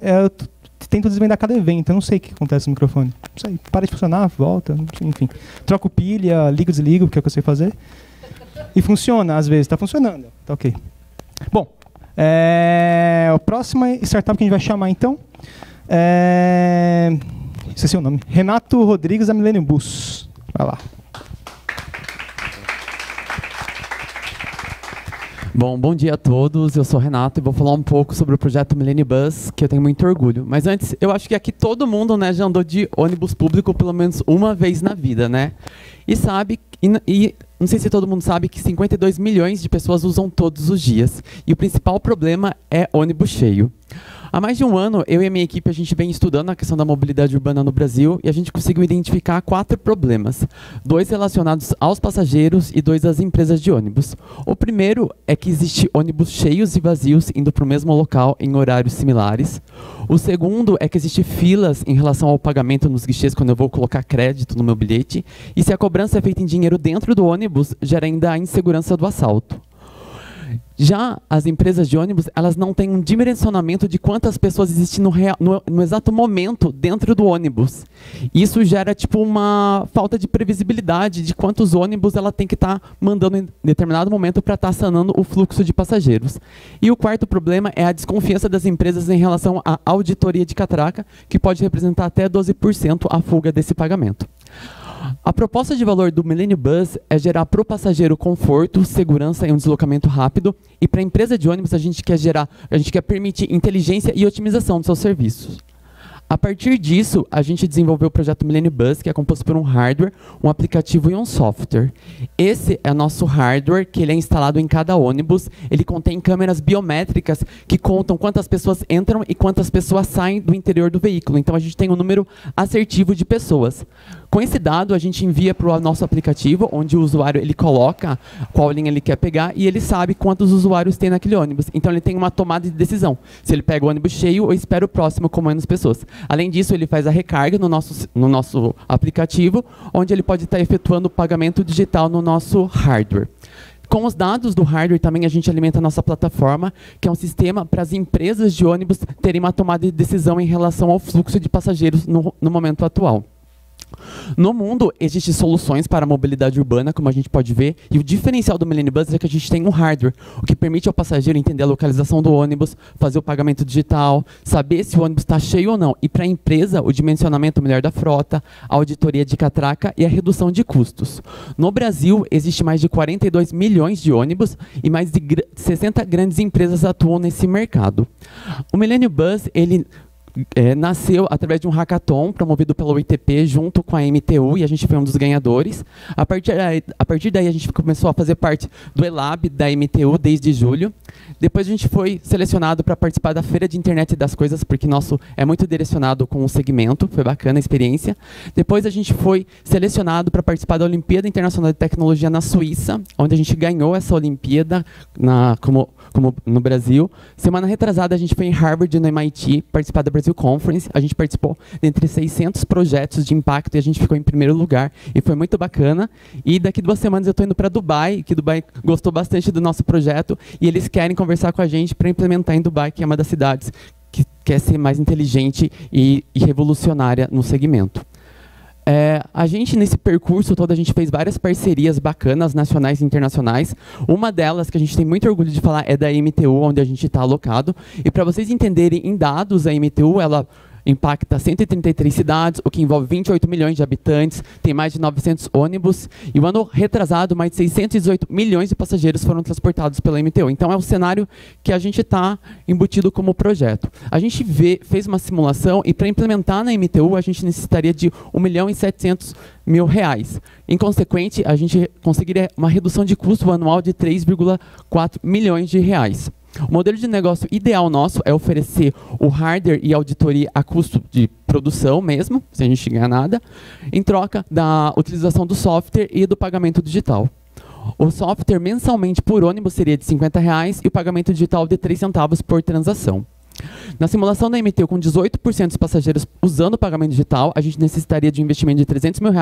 G: tento desvendar cada evento. Eu não sei o que acontece no microfone. Não sei, para de funcionar, volta, enfim. Troco pilha, ligo, desligo, que é o que eu sei fazer. E funciona, às vezes. Está funcionando. Tá ok. Bom, a próxima startup que a gente vai chamar, então, esqueci o nome. Renato Rodrigues da Millennium Bus. Vai lá.
P: Bom dia a todos, eu sou o Renato e vou falar um pouco sobre o projeto Millennium Bus, que eu tenho muito orgulho. Mas antes, eu acho que aqui todo mundo, né, já andou de ônibus público pelo menos uma vez na vida, né? E sabe, e não sei se todo mundo sabe que 52 milhões de pessoas usam todos os dias. E o principal problema é ônibus cheio. Há mais de um ano, eu e a minha equipe, a gente vem estudando a questão da mobilidade urbana no Brasil e a gente conseguiu identificar 4 problemas. 2 relacionados aos passageiros e 2 às empresas de ônibus. O primeiro é que existe ônibus cheios e vazios indo para o mesmo local em horários similares. O segundo é que existe filas em relação ao pagamento nos guichês quando eu vou colocar crédito no meu bilhete. E se a cobrança é feita em dinheiro dentro do ônibus, gera ainda a insegurança do assalto. Já as empresas de ônibus, elas não têm um dimensionamento de quantas pessoas existem no exato momento dentro do ônibus. Isso gera tipo uma falta de previsibilidade de quantos ônibus ela tem que estar mandando em determinado momento para estar sanando o fluxo de passageiros. E o quarto problema é a desconfiança das empresas em relação à auditoria de catraca, que pode representar até 12% a fuga desse pagamento. A proposta de valor do Millennium Bus é gerar para o passageiro conforto, segurança e um deslocamento rápido. E para a empresa de ônibus a gente quer permitir inteligência e otimização dos seus serviços. A partir disso, a gente desenvolveu o projeto Millennium Bus, que é composto por um hardware, um aplicativo e um software. Esse é o nosso hardware, que ele é instalado em cada ônibus. Ele contém câmeras biométricas que contam quantas pessoas entram e quantas pessoas saem do interior do veículo. Então, a gente tem um número assertivo de pessoas. Com esse dado, a gente envia para o nosso aplicativo, onde o usuário ele coloca qual linha ele quer pegar e ele sabe quantos usuários tem naquele ônibus. Então, ele tem uma tomada de decisão. Se ele pega o ônibus cheio ou espera o próximo com menos pessoas. Além disso, ele faz a recarga no nosso aplicativo, onde ele pode estar efetuando o pagamento digital no nosso hardware. Com os dados do hardware também a gente alimenta a nossa plataforma, que é um sistema para as empresas de ônibus terem uma tomada de decisão em relação ao fluxo de passageiros no momento atual. No mundo, existem soluções para a mobilidade urbana, como a gente pode ver, e o diferencial do Millennium Bus é que a gente tem um hardware, o que permite ao passageiro entender a localização do ônibus, fazer o pagamento digital, saber se o ônibus está cheio ou não, e para a empresa, o dimensionamento melhor da frota, a auditoria de catraca e a redução de custos. No Brasil, existe mais de 42 milhões de ônibus e mais de 60 grandes empresas atuam nesse mercado. O Millennium Bus, ele nasceu através de um hackathon promovido pela UITP junto com a MTU e a gente foi um dos ganhadores. A partir daí a gente começou a fazer parte do ELAB da MTU desde julho. Depois a gente foi selecionado para participar da Feira de Internet das Coisas, porque nosso é muito direcionado com o segmento, foi bacana a experiência. Depois a gente foi selecionado para participar da Olimpíada Internacional de Tecnologia na Suíça, onde a gente ganhou essa Olimpíada como no Brasil. Semana retrasada a gente foi em Harvard, no MIT, participar da Brasil Conference. A gente participou de entre 600 projetos de impacto e a gente ficou em primeiro lugar e foi muito bacana. E daqui 2 semanas eu estou indo para Dubai, que Dubai gostou bastante do nosso projeto e eles querem conversar com a gente para implementar em Dubai, que é uma das cidades que quer ser mais inteligente e revolucionária no segmento. A gente, nesse percurso todo, a gente fez várias parcerias bacanas, nacionais e internacionais. Uma delas, que a gente tem muito orgulho de falar, é da MTU, onde a gente está alocado. E para vocês entenderem em dados, a MTU, ela impacta 133 cidades, o que envolve 28 milhões de habitantes, tem mais de 900 ônibus, e o ano retrasado, mais de 618 milhões de passageiros foram transportados pela MTU. Então é o cenário que a gente está embutido como projeto. A gente fez uma simulação, e para implementar na MTU, a gente necessitaria de R$1.700.000. Em consequente, a gente conseguiria uma redução de custo anual de 3,4 milhões de reais. O modelo de negócio ideal nosso é oferecer o hardware e auditoria a custo de produção mesmo, sem a gente ganhar nada, em troca da utilização do software e do pagamento digital. O software mensalmente por ônibus seria de R$50 e o pagamento digital de 3 centavos por transação. Na simulação da MTU, com 18% dos passageiros usando o pagamento digital, a gente necessitaria de um investimento de R$300 mil,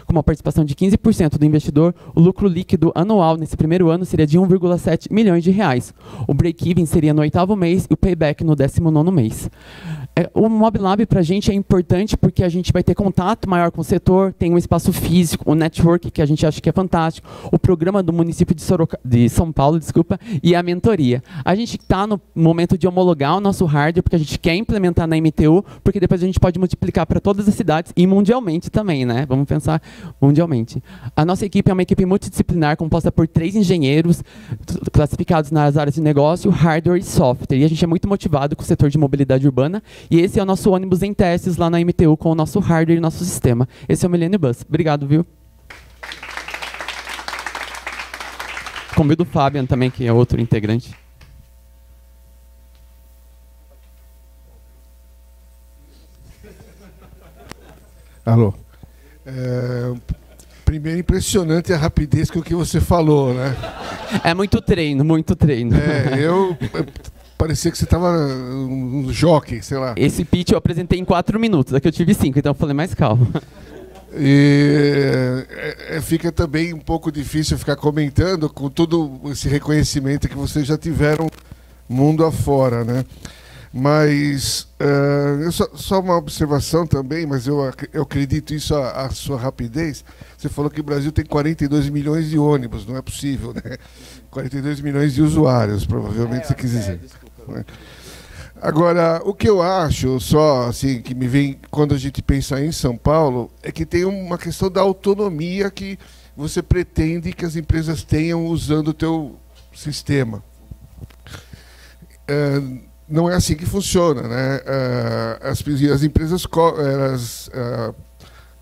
P: com uma participação de 15% do investidor. O lucro líquido anual nesse primeiro ano seria de R$1,7 milhões. O break-even seria no 8º mês e o payback no 19º mês. O Mobilab para a gente é importante porque a gente vai ter contato maior com o setor, tem um espaço físico, o network que a gente acha que é fantástico, o programa do município de São Paulo, desculpa, e a mentoria. A gente está no momento de homologar o nosso hardware porque a gente quer implementar na MTU, porque depois a gente pode multiplicar para todas as cidades e mundialmente também, né? Vamos pensar mundialmente. A nossa equipe é uma equipe multidisciplinar composta por 3 engenheiros classificados nas áreas de negócio, hardware e software. E a gente é muito motivado com o setor de mobilidade urbana. E esse é o nosso ônibus em testes lá na MTU com o nosso hardware e nosso sistema. Esse é o Millennium Bus. Obrigado, viu? Convido o Fabian também, que é outro integrante.
L: Alô. Primeiro, impressionante a rapidez com o que você falou, né?
P: É muito treino, muito treino.
L: Parecia que você estava um jockey, sei lá.
P: Esse pitch eu apresentei em 4 minutos, aqui eu tive 5, então eu falei mais calma.
L: E fica também um pouco difícil ficar comentando com todo esse reconhecimento que vocês já tiveram mundo afora, né? Mas só uma observação também, mas eu acredito isso à sua rapidez. Você falou que o Brasil tem 42 milhões de ônibus, não é possível, né? 42 milhões de usuários, provavelmente você quis dizer. Né? Agora, o que eu acho, só assim, que me vem quando a gente pensa em São Paulo, é que tem uma questão da autonomia que você pretende que as empresas tenham usando o teu sistema. Não é assim que funciona, né? As empresas,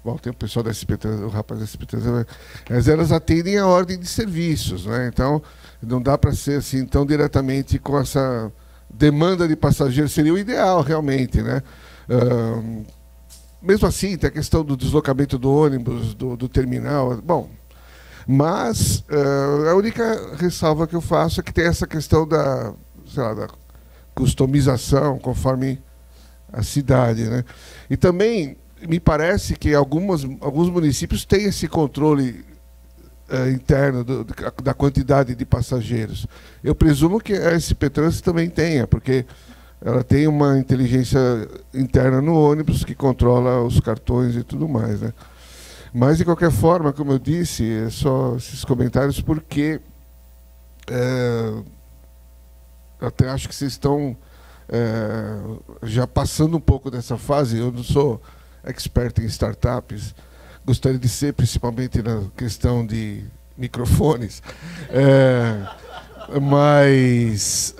L: bom, tem o pessoal da SP3, o rapaz da SP3, mas elas atendem a ordem de serviços, né? Então, não dá para ser assim tão diretamente com essa demanda de passageiros, seria o ideal, realmente, né? Mesmo assim, tem a questão do deslocamento do ônibus, do terminal, bom, mas a única ressalva que eu faço é que tem essa questão da, sei lá, da customização conforme a cidade, né? E também me parece que alguns municípios têm esse controle interno da quantidade de passageiros. Eu presumo que a SP Trans também tenha, porque ela tem uma inteligência interna no ônibus que controla os cartões e tudo mais, né? Mas, de qualquer forma, como eu disse, é só esses comentários porque até acho que vocês estão já passando um pouco dessa fase. Eu não sou expert em startups, gostaria de ser, principalmente na questão de microfones, mas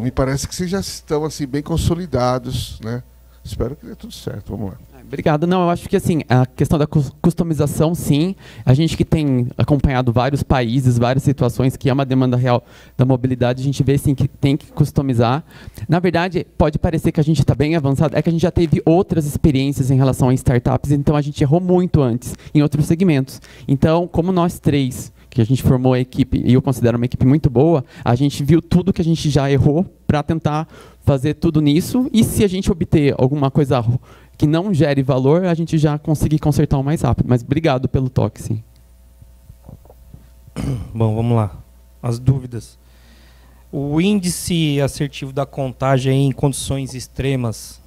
L: me parece que vocês já estão assim, bem consolidados, né? Espero que dê tudo certo, vamos lá.
P: Obrigado. Não, eu acho que assim, a questão da customização, sim. A gente que tem acompanhado vários países, várias situações, que é uma demanda real da mobilidade, a gente vê sim que tem que customizar. Na verdade, pode parecer que a gente está bem avançado, é que a gente já teve outras experiências em relação a startups, então a gente errou muito antes em outros segmentos. Então, como nós 3, que a gente formou a equipe, e eu considero uma equipe muito boa, a gente viu tudo que a gente já errou para tentar fazer tudo nisso, e se a gente obter alguma coisa que não gere valor, a gente já conseguir consertar o mais rápido. Mas obrigado pelo toque, sim.
M: Bom, vamos lá. As dúvidas. O índice assertivo da contagem em condições extremas,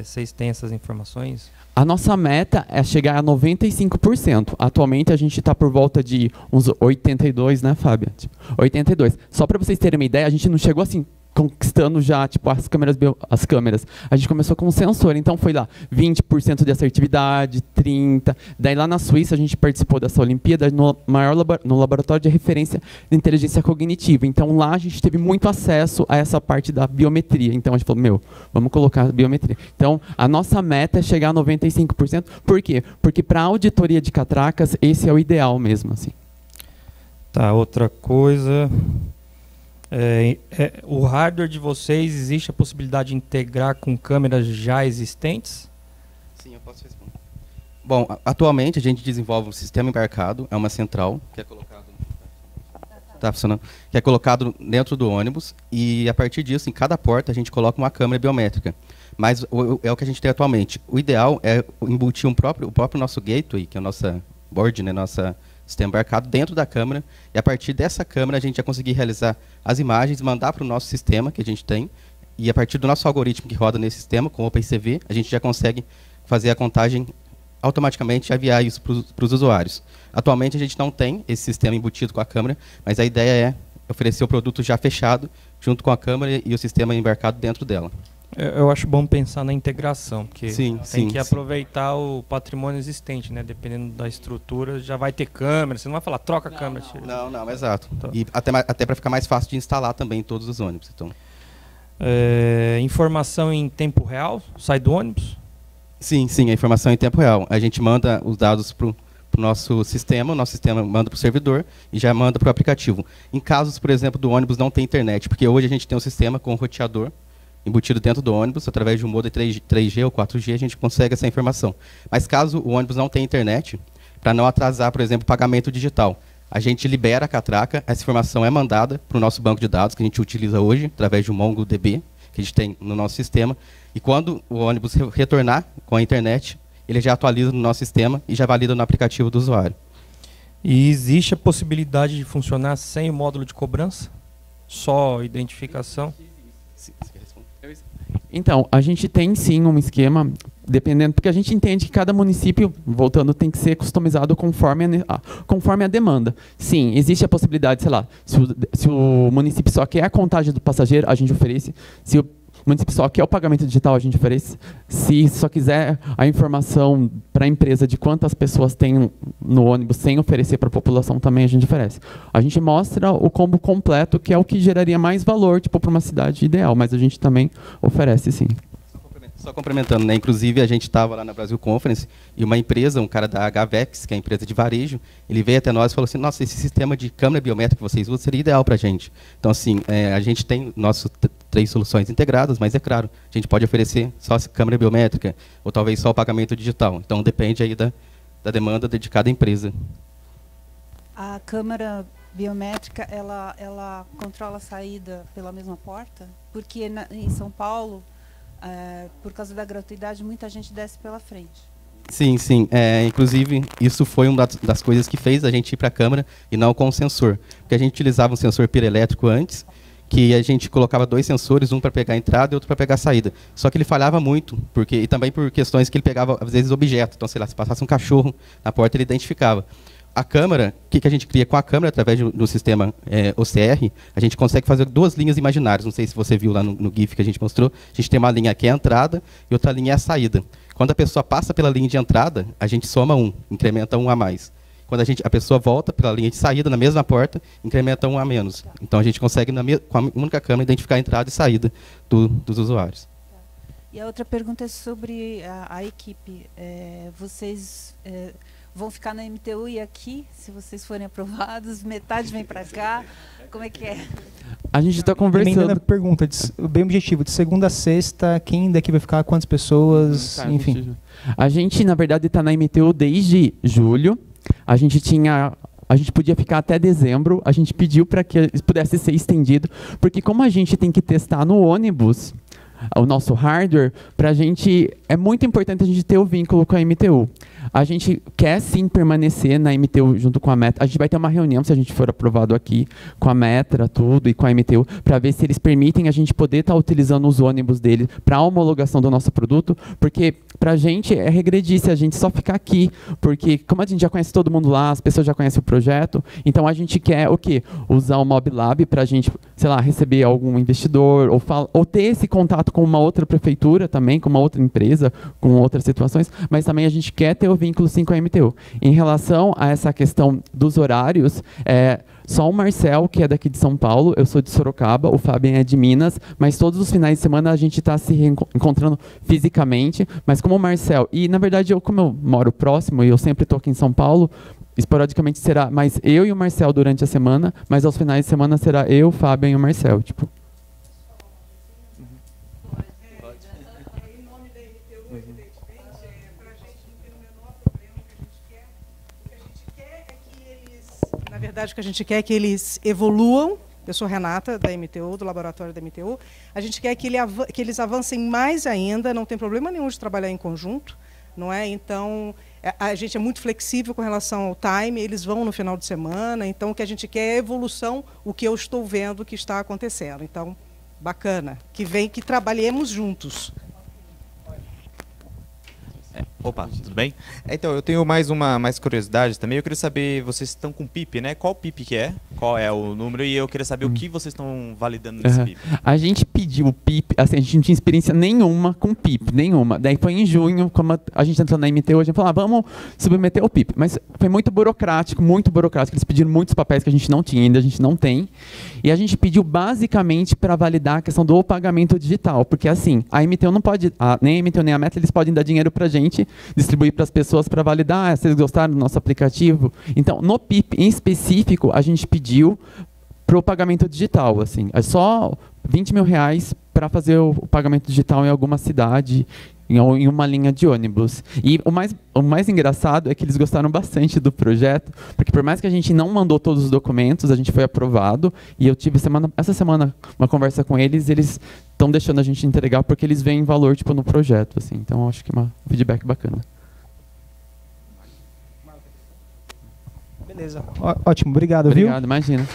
M: vocês têm essas informações?
P: A nossa meta é chegar a 95%. Atualmente a gente está por volta de uns 82, né, Fábio? 82. Só para vocês terem uma ideia, a gente não chegou assim conquistando já tipo as câmeras. A gente começou com um sensor, então foi lá 20% de assertividade, 30%. Daí lá na Suíça a gente participou dessa Olimpíada no laboratório de referência de inteligência cognitiva. Então lá a gente teve muito acesso a essa parte da biometria. Então a gente falou, vamos colocar a biometria. Então a nossa meta é chegar a 95%. Por quê? Porque para a auditoria de catracas esse é o ideal mesmo, assim.
M: Tá, outra coisa. O hardware de vocês, existe a possibilidade de integrar com câmeras já existentes?
Q: Sim, eu posso responder. Bom, atualmente a gente desenvolve um sistema embarcado, é uma central, que é colocado... Tá funcionando? Que é colocado dentro do ônibus, e a partir disso, em cada porta, a gente coloca uma câmera biométrica. Mas é o que a gente tem atualmente. O ideal é embutir o próprio nosso gateway, que é a nossa board, né, nossa sistema embarcado dentro da câmera, e a partir dessa câmera a gente já conseguir realizar as imagens, mandar para o nosso sistema que a gente tem, E a partir do nosso algoritmo que roda nesse sistema, com o OpenCV, a gente já consegue fazer a contagem automaticamente e enviar isso para os usuários. Atualmente a gente não tem esse sistema embutido com a câmera, mas a ideia é oferecer o produto já fechado, junto com a câmera e o sistema embarcado dentro dela.
M: Eu acho bom pensar na integração, porque
Q: sim,
M: tem que aproveitar o patrimônio existente, né? Dependendo da estrutura, já vai ter câmera, você não vai falar, troca a câmera.
Q: Não, exato. Então. E até para ficar mais fácil de instalar também em todos os ônibus. Então.
M: Informação em tempo real, sai do ônibus?
Q: Sim, a informação em tempo real. A gente manda os dados para o nosso sistema manda para o servidor e já manda para o aplicativo. Em casos, por exemplo, do ônibus não ter internet, porque hoje a gente tem um sistema com um roteador embutido dentro do ônibus, através de um modem 3G ou 4G, a gente consegue essa informação. Mas caso o ônibus não tenha internet, para não atrasar, por exemplo, o pagamento digital, a gente libera a catraca, essa informação é mandada para o nosso banco de dados, que a gente utiliza hoje, através de um MongoDB, que a gente tem no nosso sistema, e quando o ônibus retornar com a internet, ele já atualiza no nosso sistema e já valida no aplicativo do usuário.
M: E existe a possibilidade de funcionar sem o módulo de cobrança? Só identificação?
P: Então, a gente tem sim um esquema, dependendo, porque a gente entende que cada município, voltando, tem que ser customizado conforme a demanda. Sim, existe a possibilidade, sei lá, se o município só quer a contagem do passageiro, a gente oferece. Se o município só quer o pagamento digital, a gente oferece. Se só quiser a informação para a empresa de quantas pessoas tem no ônibus sem oferecer para a população, também a gente oferece. A gente mostra o combo completo, que é o que geraria mais valor para uma cidade ideal, mas a gente também oferece, sim.
Q: Só complementando, né? Inclusive a gente estava lá na Brasil Conference e uma empresa, um cara da HVEX, que é a empresa de varejo, ele veio até nós e falou assim, nossa, esse sistema de câmera biométrica que vocês usam seria ideal para a gente. Então, assim, a gente tem nossas 3 soluções integradas, mas é claro, a gente pode oferecer só a câmera biométrica ou talvez só o pagamento digital. Então, depende aí da demanda de cada empresa.
N: A câmera biométrica, ela controla a saída pela mesma porta? Porque em São Paulo, por causa da gratuidade, muita gente desce pela frente.
Q: Sim. Inclusive, isso foi uma das coisas que fez a gente ir para a câmera e não com o sensor. Porque a gente utilizava um sensor pirelétrico antes, que a gente colocava 2 sensores, um para pegar a entrada e outro para pegar a saída. Só que ele falhava muito, e também por questões que ele pegava, às vezes, objetos. Então, sei lá, se passasse um cachorro na porta, ele identificava. A câmera, o que a gente cria com a câmera, através do sistema OCR, a gente consegue fazer 2 linhas imaginárias. Não sei se você viu lá no GIF que a gente mostrou. A gente tem uma linha que é a entrada e outra linha é a saída. Quando a pessoa passa pela linha de entrada, a gente soma 1, incrementa 1 a mais. Quando a pessoa volta pela linha de saída, na mesma porta, incrementa 1 a menos. Então, a gente consegue, com a única câmera, identificar a entrada e saída dos usuários.
N: E a outra pergunta é sobre a equipe. Vocês vão ficar na MTU e aqui, se vocês forem aprovados, metade vem para cá, como é que é?
P: A gente está conversando.
G: A pergunta, bem objetivo, de segunda a sexta, quem daqui vai ficar, quantas pessoas, enfim.
P: A gente, na verdade, está na MTU desde julho. A gente podia ficar até dezembro, a gente pediu para que pudesse ser estendido, porque como a gente tem que testar no ônibus o nosso hardware, para a gente é muito importante a gente ter o vínculo com a MTU. A gente quer sim permanecer na MTU junto com a Metra. A gente vai ter uma reunião, se a gente for aprovado aqui, com a Metra, tudo, e com a MTU, para ver se eles permitem a gente poder estar utilizando os ônibus deles para a homologação do nosso produto, porque para a gente é regredir se a gente só ficar aqui, porque como a gente já conhece todo mundo lá, as pessoas já conhecem o projeto, então a gente quer o quê? Usar o MobLab para a gente, sei lá, receber algum investidor, ou ter esse contato com uma outra prefeitura também, com uma outra empresa, com outras situações, mas também a gente quer ter o vínculo sim com a MTU. Em relação a essa questão dos horários, só o Marcel, que é daqui de São Paulo, eu sou de Sorocaba, o Fábio é de Minas, mas todos os finais de semana a gente está se encontrando fisicamente, mas como o Marcel, e na verdade como eu moro próximo e eu sempre estou aqui em São Paulo, esporadicamente será mais eu e o Marcel durante a semana, mas aos finais de semana será eu, o Fábio e o Marcel, tipo.
R: Na verdade, o que a gente quer é que eles evoluam. Eu sou Renata, da MTU, do laboratório da MTU. A gente quer que eles avancem mais ainda, não tem problema nenhum de trabalhar em conjunto, não é? Então, a gente é muito flexível com relação ao time, eles vão no final de semana, então o que a gente quer é evolução, o que eu estou vendo que está acontecendo. Então, bacana, que trabalhemos juntos.
H: Opa, tudo bem? Então, eu tenho mais curiosidade também. Eu queria saber, vocês estão com PIP, né? Qual PIP que é? Qual é o número? E eu queria saber o que vocês estão validando nesse PIP.
P: A gente pediu o PIP, assim, a gente não tinha experiência nenhuma com PIP, nenhuma. Daí foi em junho, como a gente entrou na MTO, a gente falou, vamos submeter o PIP. Mas foi muito burocrático, eles pediram muitos papéis que a gente não tinha, ainda a gente não tem. E a gente pediu basicamente para validar a questão do pagamento digital, porque assim, a MTO não pode, nem a MTO nem a Meta, eles podem dar dinheiro para a gente, distribuir para as pessoas para validar se eles gostaram do nosso aplicativo. Então, no PIP em específico, a gente pediu para o pagamento digital, assim, é só R$20.000 para fazer o pagamento digital em alguma cidade, em uma linha de ônibus. E o mais engraçado é que eles gostaram bastante do projeto, porque por mais que a gente não mandou todos os documentos, a gente foi aprovado, e eu tive essa semana uma conversa com eles, e eles estão deixando a gente entregar porque eles veem valor tipo, no projeto. Assim. Então, acho que é um feedback bacana.
G: Beleza. Ótimo, obrigado,
P: viu?
G: Obrigado,
P: imagina.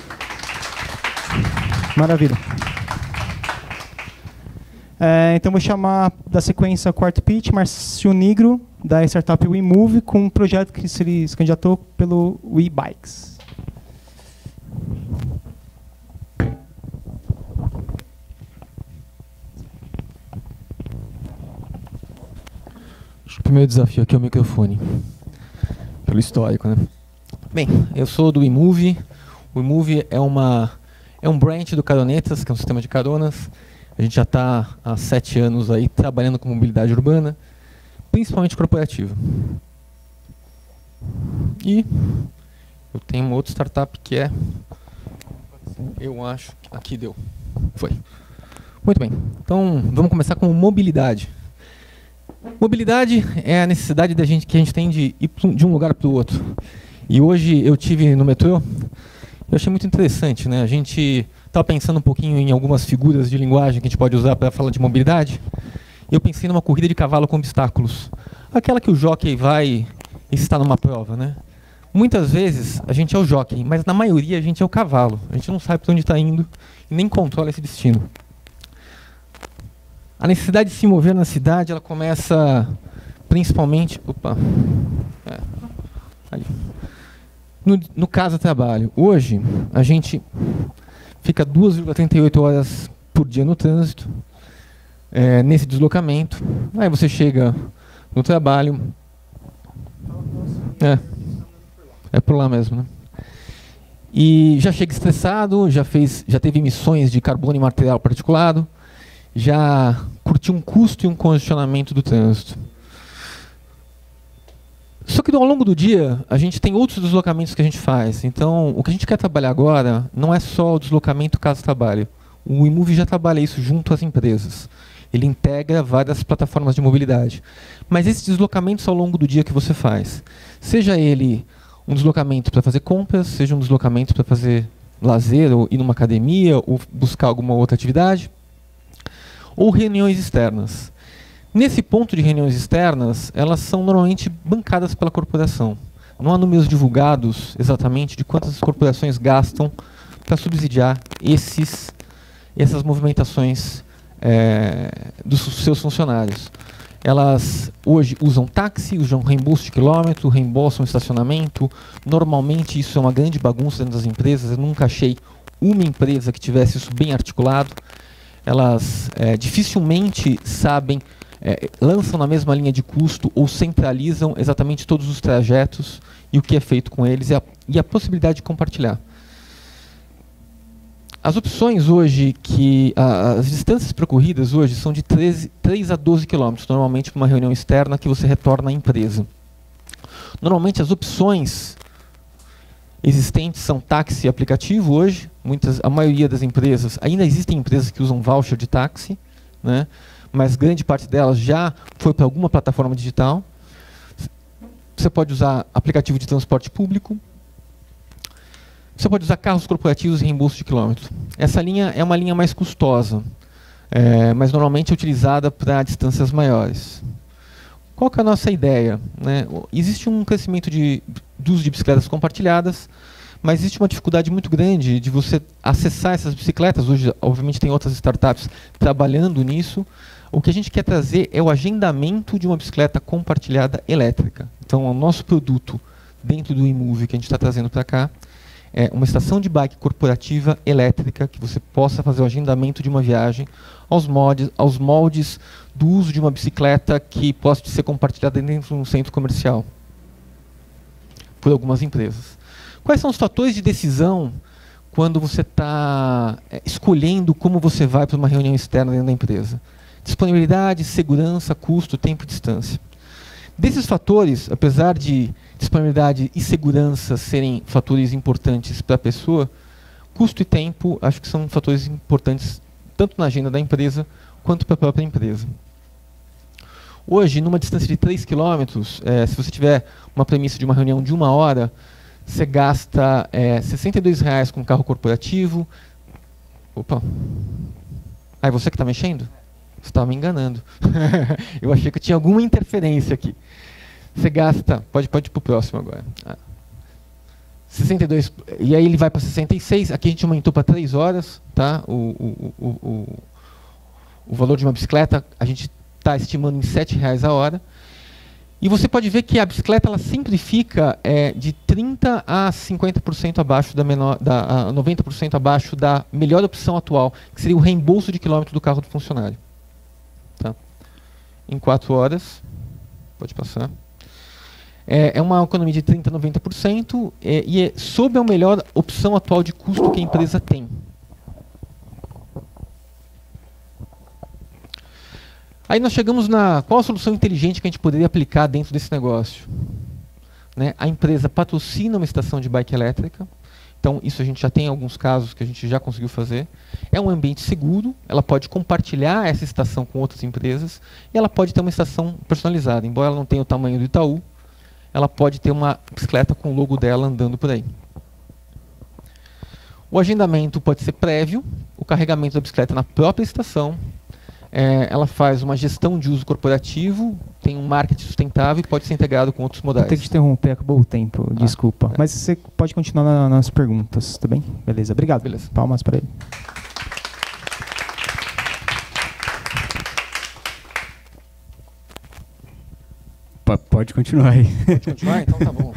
G: Maravilha. Então vou chamar da sequência o quarto pitch, Márcio Nigro, da startup WeMove, com um projeto que se candidatou pelo WeBikes.
S: Acho que o primeiro desafio aqui é o microfone, pelo histórico, né? Bem, eu sou do WeMove. O WeMove é um branch do Caronetas, que é um sistema de caronas. A gente já está há 7 anos aí trabalhando com mobilidade urbana, principalmente corporativa. E eu tenho uma outra startup que é... Eu acho que aqui deu. Foi. Muito bem. Então, vamos começar com mobilidade. Mobilidade é a necessidade que a gente tem de ir de um lugar para o outro. E hoje eu tive no metrô, eu achei muito interessante, né? A gente estava pensando um pouquinho em algumas figuras de linguagem que a gente pode usar para falar de mobilidade. E eu pensei numa corrida de cavalo com obstáculos. Aquela que o jockey vai e está numa prova, né? Muitas vezes a gente é o jockey, mas na maioria a gente é o cavalo. A gente não sabe para onde está indo e nem controla esse destino. A necessidade de se mover na cidade, ela começa principalmente... Opa! Ali. No caso do trabalho, hoje a gente fica 2,38 horas por dia no trânsito, nesse deslocamento. Aí você chega no trabalho, é por lá mesmo, né? E já chega estressado, já teve emissões de carbono e material particulado, já curtiu um custo e um congestionamento do trânsito. Só que ao longo do dia, a gente tem outros deslocamentos que a gente faz. Então, o que a gente quer trabalhar agora não é só o deslocamento caso-trabalho. O WeMove já trabalha isso junto às empresas. Ele integra várias plataformas de mobilidade. Mas esses deslocamentos ao longo do dia que você faz, seja ele um deslocamento para fazer compras, seja um deslocamento para fazer lazer, ou ir numa academia, ou buscar alguma outra atividade, ou reuniões externas. Nesse ponto de reuniões externas, elas são normalmente bancadas pela corporação. Não há números divulgados exatamente de quantas as corporações gastam para subsidiar essas movimentações dos seus funcionários. Elas hoje usam táxi, usam reembolso de quilômetro, reembolsam estacionamento. Normalmente isso é uma grande bagunça dentro das empresas. Eu nunca achei uma empresa que tivesse isso bem articulado. Elas dificilmente sabem, lançam na mesma linha de custo ou centralizam exatamente todos os trajetos e o que é feito com eles e a possibilidade de compartilhar. As opções hoje, as distâncias percorridas hoje são de 3 a 12 quilômetros, normalmente para uma reunião externa que você retorna à empresa. Normalmente as opções existentes são táxi e aplicativo hoje. A maioria das empresas, ainda existem empresas que usam voucher de táxi, né? Mas grande parte delas já foi para alguma plataforma digital. Você pode usar aplicativo de transporte público. Você pode usar carros corporativos e reembolso de quilômetro. Essa linha é uma linha mais custosa, mas normalmente é utilizada para distâncias maiores. Qual que é a nossa ideia, né? Existe um crescimento do uso de bicicletas compartilhadas, mas existe uma dificuldade muito grande de você acessar essas bicicletas. Hoje, obviamente, tem outras startups trabalhando nisso. O que a gente quer trazer é o agendamento de uma bicicleta compartilhada elétrica. Então, o nosso produto dentro do eMove que a gente está trazendo para cá é uma estação de bike corporativa elétrica que você possa fazer o agendamento de uma viagem aos moldes do uso de uma bicicleta que possa ser compartilhada dentro de um centro comercial por algumas empresas. Quais são os fatores de decisão quando você está escolhendo como você vai para uma reunião externa dentro da empresa? Disponibilidade, segurança, custo, tempo e distância. Desses fatores, apesar de disponibilidade e segurança serem fatores importantes para a pessoa, custo e tempo acho que são fatores importantes tanto na agenda da empresa quanto para a própria empresa. Hoje, numa distância de 3 km, se você tiver uma premissa de uma reunião de 1 hora, você gasta R$ 62,00 com carro corporativo. Opa! Ah, é você que está mexendo? Você estava me enganando. Eu achei que tinha alguma interferência aqui. Você gasta, pode ir para o próximo agora. 62, e aí ele vai para 66, aqui a gente aumentou para 3 horas, tá? O valor de uma bicicleta a gente está estimando em R$ 7,00 a hora. E você pode ver que a bicicleta ela sempre fica de 30% a 50% abaixo a 90% abaixo da melhor opção atual, que seria o reembolso de quilômetro do carro do funcionário. Tá? Em 4 horas, pode passar. É uma economia de 30% a 90% e é sob a melhor opção atual de custo que a empresa tem. Aí nós chegamos na qual a solução inteligente que a gente poderia aplicar dentro desse negócio. Né? A empresa patrocina uma estação de bike elétrica, então isso a gente já tem alguns casos que a gente já conseguiu fazer. É um ambiente seguro, ela pode compartilhar essa estação com outras empresas e ela pode ter uma estação personalizada. Embora ela não tenha o tamanho do Itaú, ela pode ter uma bicicleta com o logo dela andando por aí. O agendamento pode ser prévio, o carregamento da bicicleta na própria estação. Ela faz uma gestão de uso corporativo, tem um marketing sustentável e pode ser integrado com outros modais.
G: Vou ter que te interromper, acabou o tempo, desculpa. Mas você pode continuar nas perguntas, tá bem? Beleza, obrigado.
S: Beleza.
G: Palmas para ele.
I: Pode continuar aí.
S: Pode continuar? Então tá bom.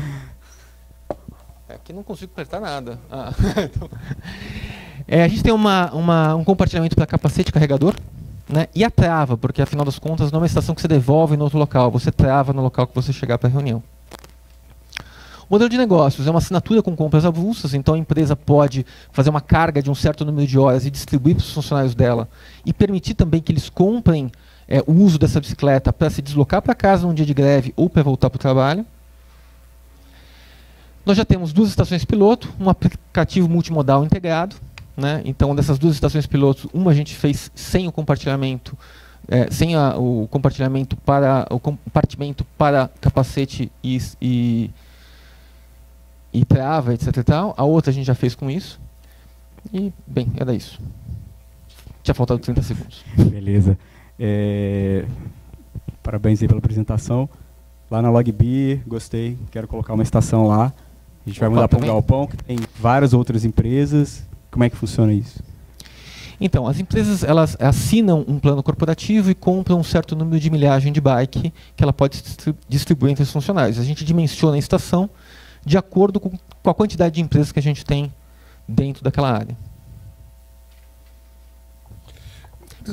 S: Aqui não consigo apertar nada. Então. A gente tem um compartilhamento para capacete e carregador. Né? E a trava, porque afinal das contas não é uma estação que você devolve no outro local, você trava no local que você chegar para a reunião. O modelo de negócios é uma assinatura com compras avulsas, então a empresa pode fazer uma carga de um certo número de horas e distribuir para os funcionários dela e permitir também que eles comprem o uso dessa bicicleta para se deslocar para casa num dia de greve ou para voltar para o trabalho. Nós já temos 2 estações piloto, um aplicativo multimodal integrado. Né? Então, dessas 2 estações pilotos, uma a gente fez sem o compartilhamento, o compartimento para capacete e trava, etc. E tal. A outra a gente já fez com isso. E, bem, era isso. Tinha faltado 30 segundos.
I: Beleza. Parabéns aí pela apresentação. Lá na Logbi, gostei, quero colocar uma estação lá. A gente vai mudar para um galpão, que tem várias outras empresas. Como é que funciona isso?
S: Então, as empresas elas assinam um plano corporativo e compram um certo número de milhagem de bike que ela pode distribuir entre os funcionários. A gente dimensiona a estação de acordo com a quantidade de empresas que a gente tem dentro daquela área.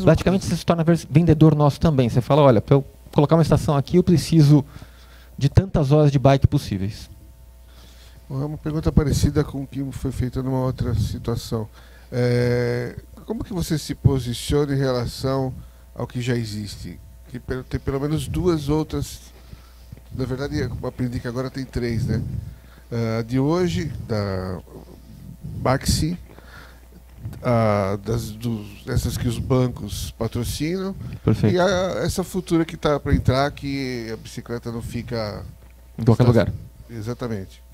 S: Praticamente você se torna vendedor nosso também. Você fala, olha, para eu colocar uma estação aqui eu preciso de tantas horas de bike possíveis.
L: É uma pergunta parecida com o que foi feita numa outra situação. Como que você se posiciona em relação ao que já existe? Que tem pelo menos 2 outras, na verdade eu aprendi que agora tem 3, né? A de hoje, da Baxi, essas que os bancos patrocinam.
S: Perfeito.
L: E essa futura que está para entrar, que a bicicleta não fica
S: em qualquer lugar.
L: Exatamente.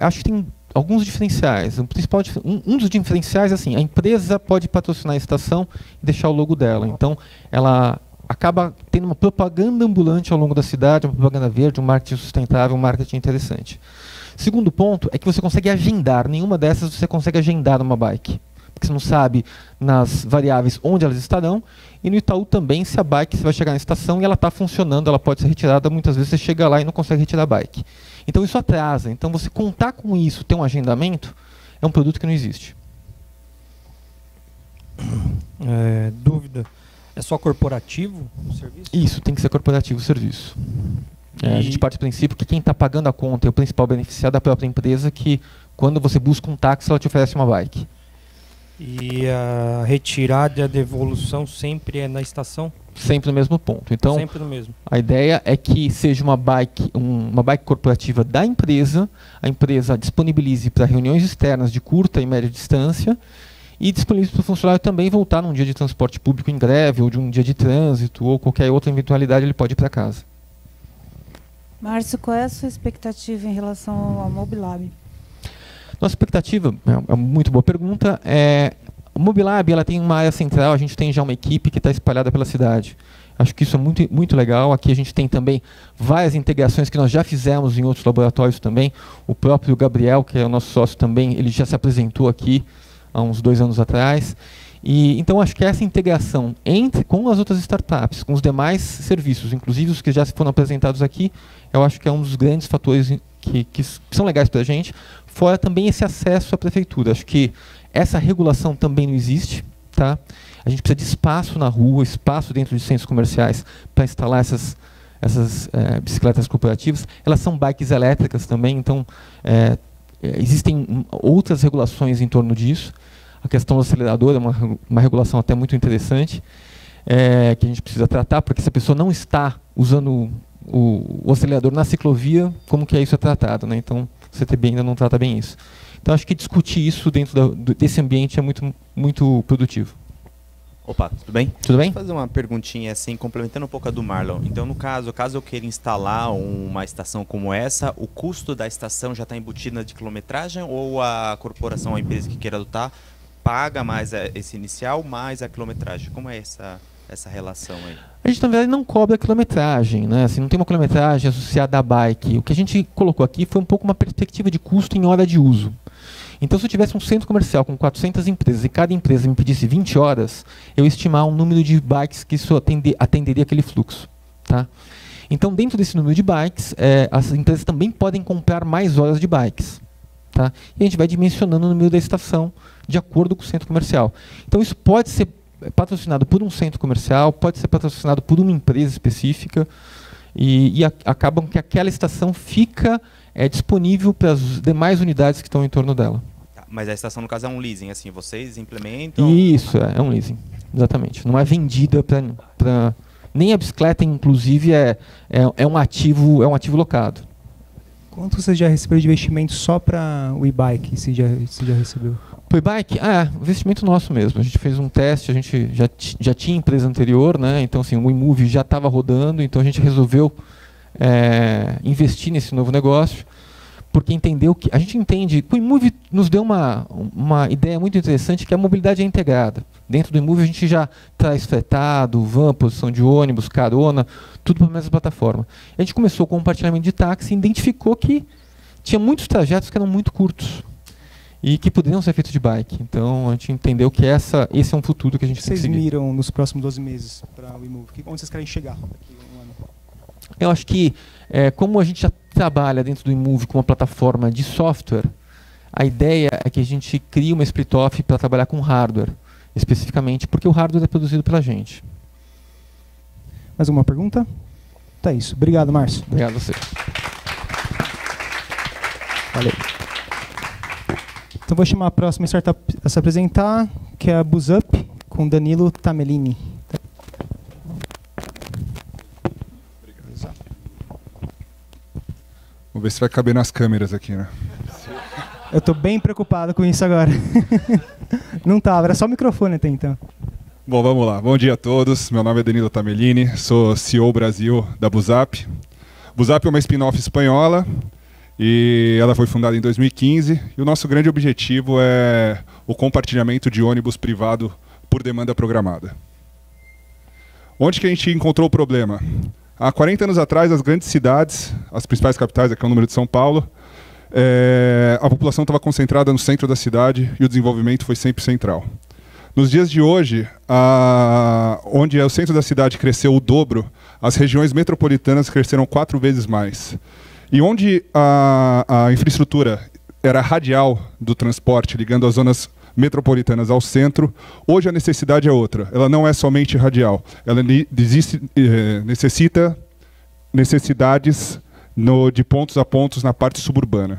S: Acho que tem alguns diferenciais. O principal, um dos diferenciais é assim, a empresa pode patrocinar a estação e deixar o logo dela. Então, ela acaba tendo uma propaganda ambulante ao longo da cidade, uma propaganda verde, um marketing sustentável, um marketing interessante. Segundo ponto é que você consegue agendar. Nenhuma dessas você consegue agendar uma bike. Porque você não sabe nas variáveis onde elas estarão. E no Itaú também, se a bike você vai chegar na estação e ela está funcionando, ela pode ser retirada. Muitas vezes você chega lá e não consegue retirar a bike. Então isso atrasa. Então você contar com isso, ter um agendamento, é um produto que não existe.
M: Dúvida. É só corporativo o serviço?
S: Isso, tem que ser corporativo o serviço. A gente parte do princípio que quem está pagando a conta é o principal beneficiado da própria empresa, que quando você busca um táxi, ela te oferece uma bike.
M: E a retirada e a devolução sempre é na estação?
S: Sempre no mesmo ponto. Então,
M: sempre no mesmo.
S: A ideia é que seja uma bike corporativa da empresa, a empresa disponibilize para reuniões externas de curta e média distância, e disponibilize para o funcionário também voltar num dia de transporte público em greve, ou de um dia de trânsito, ou qualquer outra eventualidade, ele pode ir para casa.
N: Márcio, qual é a sua expectativa em relação ao Mobilab?
S: Nossa expectativa, é uma muito boa pergunta, o Mobilab ela tem uma área central, a gente tem já uma equipe que está espalhada pela cidade. Acho que isso é muito, muito legal. Aqui a gente tem também várias integrações que nós já fizemos em outros laboratórios também. O próprio Gabriel, que é o nosso sócio também, ele já se apresentou aqui há uns 2 anos atrás. E, então acho que essa integração com as outras startups, com os demais serviços, inclusive os que já foram apresentados aqui, eu acho que é um dos grandes fatores que são legais para a gente. Fora também esse acesso à prefeitura. Acho que essa regulação também não existe. Tá? A gente precisa de espaço na rua, espaço dentro de centros comerciais para instalar essas bicicletas corporativas. Elas são bikes elétricas também, então existem outras regulações em torno disso. A questão do acelerador é uma regulação até muito interessante, que a gente precisa tratar, porque se a pessoa não está usando o acelerador na ciclovia, como que isso é tratado, né? Então, o CTB ainda não trata bem isso. Então, acho que discutir isso dentro desse ambiente é muito, muito produtivo.
H: Opa, tudo bem?
S: Tudo bem?
H: Vou fazer uma perguntinha assim, complementando um pouco a do Marlon. Então, no caso eu queira instalar uma estação como essa, o custo da estação já está embutido de quilometragem ou a corporação, a empresa que queira adotar, paga mais esse inicial, mais a quilometragem? Como é essa relação aí?
S: A gente, na verdade, não cobra quilometragem, né? Assim, não tem uma quilometragem associada à bike. O que a gente colocou aqui foi um pouco uma perspectiva de custo em hora de uso. Então, se eu tivesse um centro comercial com 400 empresas e cada empresa me pedisse 20 horas, eu estimar um número de bikes que isso atenderia aquele fluxo. Tá? Então, dentro desse número de bikes, as empresas também podem comprar mais horas de bikes. Tá? E a gente vai dimensionando o número da estação de acordo com o centro comercial. Então, isso pode ser patrocinado por um centro comercial, pode ser patrocinado por uma empresa específica, e acabam que aquela estação fica disponível para as demais unidades que estão em torno dela.
H: Tá, mas a estação, no caso, é um leasing, assim, vocês implementam?
S: Isso, é um leasing, exatamente. Não é vendida para... Nem a bicicleta, inclusive, é um ativo locado.
G: Quanto você já recebeu de investimento só para o e-bike, se já recebeu?
S: Para o e-bike? Investimento nosso mesmo. A gente fez um teste, a gente já tinha empresa anterior, né? Então assim, o eMove já estava rodando, então a gente resolveu investir nesse novo negócio, porque entendeu que... A gente entende... O eMove nos deu uma ideia muito interessante, que a mobilidade é integrada. Dentro do eMove a gente já traz fretado, van, posição de ônibus, carona, tudo para a mesma plataforma. A gente começou com o compartilhamento de táxi e identificou que tinha muitos trajetos que eram muito curtos e que poderiam ser feitos de bike. Então a gente entendeu que esse é um futuro que a gente tem que seguir.
G: Vocês miram nos próximos 12 meses para o eMove? Onde vocês querem chegar daqui a um ano?
S: Eu acho que, como a gente já trabalha dentro do eMove com uma plataforma de software, a ideia é que a gente crie uma split-off para trabalhar com hardware, especificamente, porque o hardware é produzido pela gente.
G: Mais uma pergunta? Tá isso. Obrigado, Márcio.
S: Obrigado a você.
G: Valeu. Então vou chamar a próxima startup a se apresentar, que é a BuzUp, com Danilo Tamelini.
T: Vamos ver se vai caber nas câmeras aqui, né?
G: Eu estou bem preocupado com isso agora. Não estava, era só o microfone até então.
T: Bom, vamos lá. Bom dia a todos. Meu nome é Danilo Tamelini, sou CEO Brasil da BuzUp. BuzUp é uma spin-off espanhola e ela foi fundada em 2015. E o nosso grande objetivo é o compartilhamento de ônibus privado por demanda programada. Onde que a gente encontrou o problema? Há 40 anos atrás, as grandes cidades, as principais capitais, aqui é o número de São Paulo, a população estava concentrada no centro da cidade e o desenvolvimento foi sempre central. Nos dias de hoje, onde o centro da cidade cresceu o dobro, as regiões metropolitanas cresceram 4 vezes mais. E onde a infraestrutura era radial do transporte, ligando as zonas metropolitanas ao centro, hoje a necessidade é outra. Ela não é somente radial. Ela necessita necessidades de pontos a pontos na parte suburbana.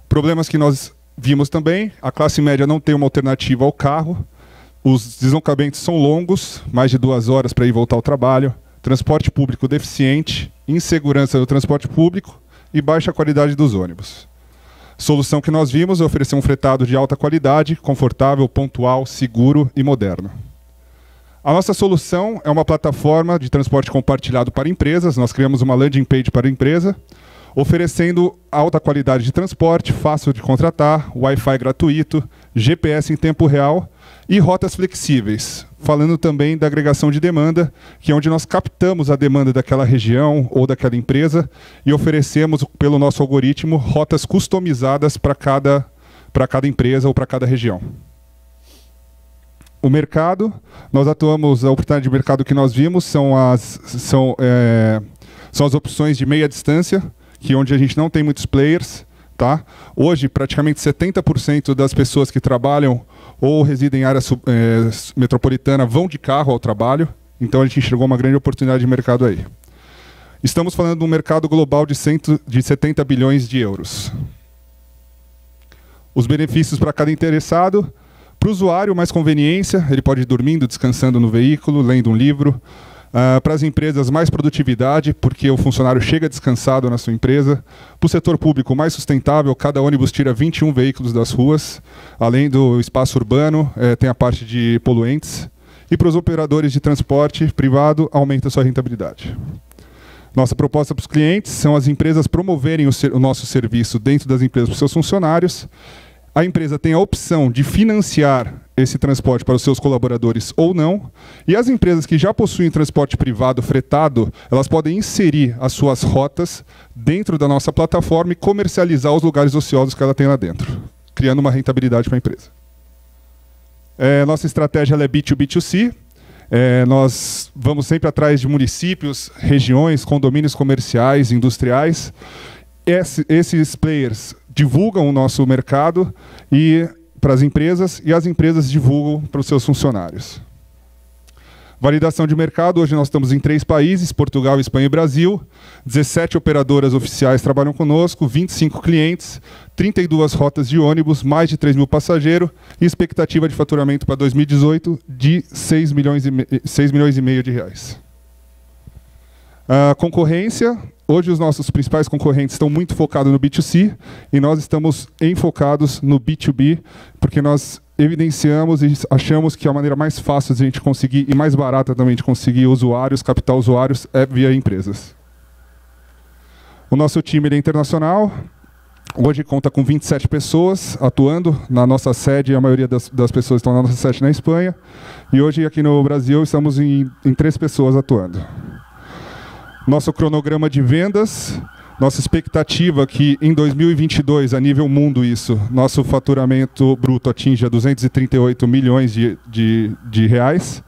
T: Problemas que nós vimos também: a classe média não tem uma alternativa ao carro, os deslocamentos são longos, mais de 2 horas para ir e voltar ao trabalho, transporte público deficiente, insegurança do transporte público e baixa qualidade dos ônibus. Solução que nós vimos é oferecer um fretado de alta qualidade, confortável, pontual, seguro e moderno. A nossa solução é uma plataforma de transporte compartilhado para empresas. Nós criamos uma landing page para a empresa, oferecendo alta qualidade de transporte, fácil de contratar, Wi-Fi gratuito, GPS em tempo real e rotas flexíveis. Falando também da agregação de demanda, que é onde nós captamos a demanda daquela região ou daquela empresa e oferecemos, pelo nosso algoritmo, rotas customizadas para cada empresa ou para cada região. O mercado, nós atuamos, a oportunidade de mercado que nós vimos são as opções de meia distância, que é onde a gente não tem muitos players. Tá? Hoje, praticamente 70% das pessoas que trabalham ou residem em área metropolitana vão de carro ao trabalho, então a gente enxergou uma grande oportunidade de mercado aí. Estamos falando de um mercado global de 70 bilhões de euros. Os benefícios para cada interessado: para o usuário, mais conveniência, ele pode ir dormindo, descansando no veículo, lendo um livro. Para as empresas, mais produtividade, porque o funcionário chega descansado na sua empresa. Para o setor público, mais sustentável, cada ônibus tira 21 veículos das ruas. Além do espaço urbano, tem a parte de poluentes. E para os operadores de transporte privado, aumenta a sua rentabilidade. Nossa proposta para os clientes são as empresas promoverem o nosso serviço dentro das empresas para os seus funcionários. A empresa tem a opção de financiar esse transporte para os seus colaboradores ou não. E as empresas que já possuem transporte privado fretado, elas podem inserir as suas rotas dentro da nossa plataforma e comercializar os lugares ociosos que ela tem lá dentro, criando uma rentabilidade para a empresa. Nossa estratégia é B2B2C. Nós vamos sempre atrás de municípios, regiões, condomínios comerciais, industriais. Esses players divulgam o nosso mercado para as empresas e as empresas divulgam para os seus funcionários. Validação de mercado: hoje nós estamos em 3 países, Portugal, Espanha e Brasil. 17 operadoras oficiais trabalham conosco, 25 clientes, 32 rotas de ônibus, mais de 3 mil passageiros e expectativa de faturamento para 2018 de 6 milhões e meio de reais. Concorrência: hoje os nossos principais concorrentes estão muito focados no B2C e nós estamos enfocados no B2B, porque nós evidenciamos e achamos que a maneira mais fácil de a gente conseguir e mais barata também de conseguir usuários, captar usuários, é via empresas. O nosso time é internacional. Hoje conta com 27 pessoas atuando na nossa sede. A maioria das pessoas estão na nossa sede na Espanha. E hoje aqui no Brasil estamos em 3 pessoas atuando. Nosso cronograma de vendas, nossa expectativa é que em 2022, a nível mundo nosso faturamento bruto atinja 238 milhões de reais.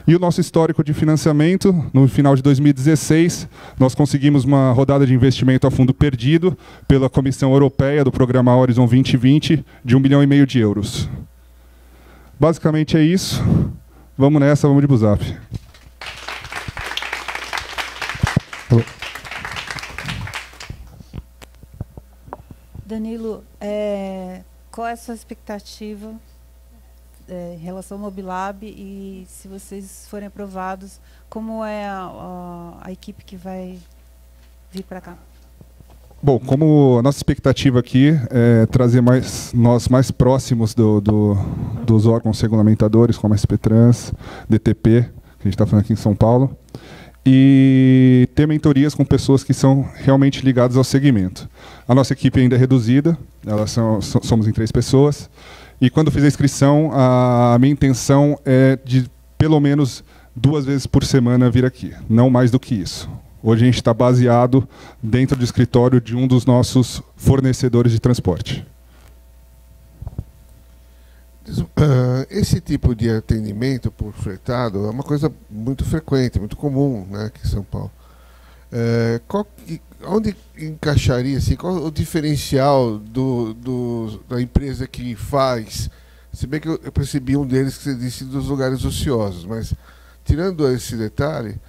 T: E o nosso histórico de financiamento, no final de 2016, nós conseguimos uma rodada de investimento a fundo perdido pela Comissão Europeia do programa Horizon 2020 de 1,5 milhão de euros. Basicamente é isso. Vamos nessa, vamos de Buzap.
N: Danilo, qual é a sua expectativa em relação ao Mobilab e, se vocês forem aprovados, como é a equipe que vai vir para cá?
T: Bom, como a nossa expectativa aqui é trazer nós mais próximos dos órgãos regulamentadores, como a SPTrans, DTP, que a gente está falando aqui em São Paulo, e ter mentorias com pessoas que são realmente ligadas ao segmento. A nossa equipe ainda é reduzida, somos em 3 pessoas, e quando fiz a inscrição, a minha intenção é de pelo menos 2 vezes por semana vir aqui, não mais do que isso. Hoje a gente está baseado dentro do escritório de um dos nossos fornecedores de transporte.
L: Esse tipo de atendimento por fretado é uma coisa muito frequente, muito comum, né, aqui em São Paulo. Onde encaixaria, assim, qual o diferencial da empresa que faz? Se bem que eu percebi um deles que você disse dos lugares ociosos, mas tirando esse detalhe,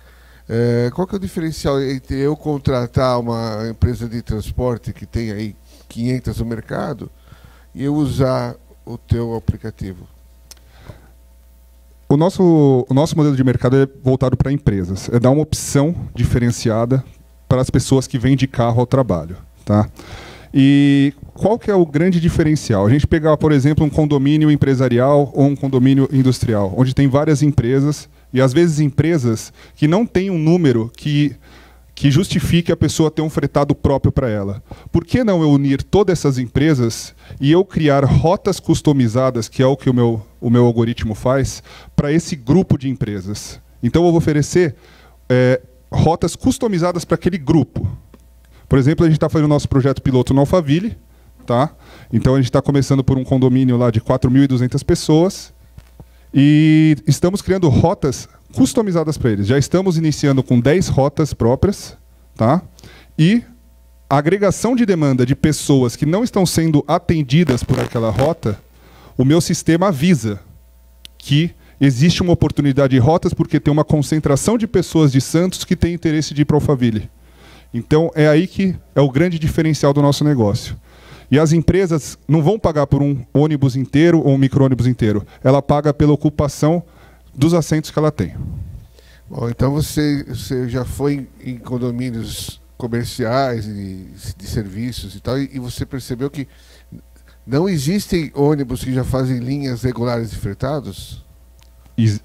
L: qual que é o diferencial entre eu contratar uma empresa de transporte que tem aí 500 no mercado e eu usar o teu aplicativo?
T: O nosso modelo de mercado é voltado para empresas. É dar uma opção diferenciada para as pessoas que vêm de carro ao trabalho. Tá? E qual que é o grande diferencial? A gente pegar, por exemplo, um condomínio empresarial ou um condomínio industrial, onde tem várias empresas, e às vezes empresas que não têm um número que justifique a pessoa ter um fretado próprio para ela. Por que não eu unir todas essas empresas e eu criar rotas customizadas, que é o que o meu algoritmo faz, para esse grupo de empresas? Então eu vou oferecer rotas customizadas para aquele grupo. Por exemplo, a gente está fazendo o nosso projeto piloto no Alphaville. Tá? Então a gente está começando por um condomínio lá de 4.200 pessoas e estamos criando rotas customizadas para eles. Já estamos iniciando com 10 rotas próprias, tá? E a agregação de demanda de pessoas que não estão sendo atendidas por aquela rota, o meu sistema avisa que existe uma oportunidade de rotas porque tem uma concentração de pessoas de Santos que tem interesse de ir para Alphaville. Então é aí que é o grande diferencial do nosso negócio. E as empresas não vão pagar por um ônibus inteiro ou um micro-ônibus inteiro. Ela paga pela ocupação dos assentos que ela tem.
L: Bom, então você já foi em condomínios comerciais e de serviços e tal, e você percebeu que não existem ônibus que já fazem linhas regulares de fretados?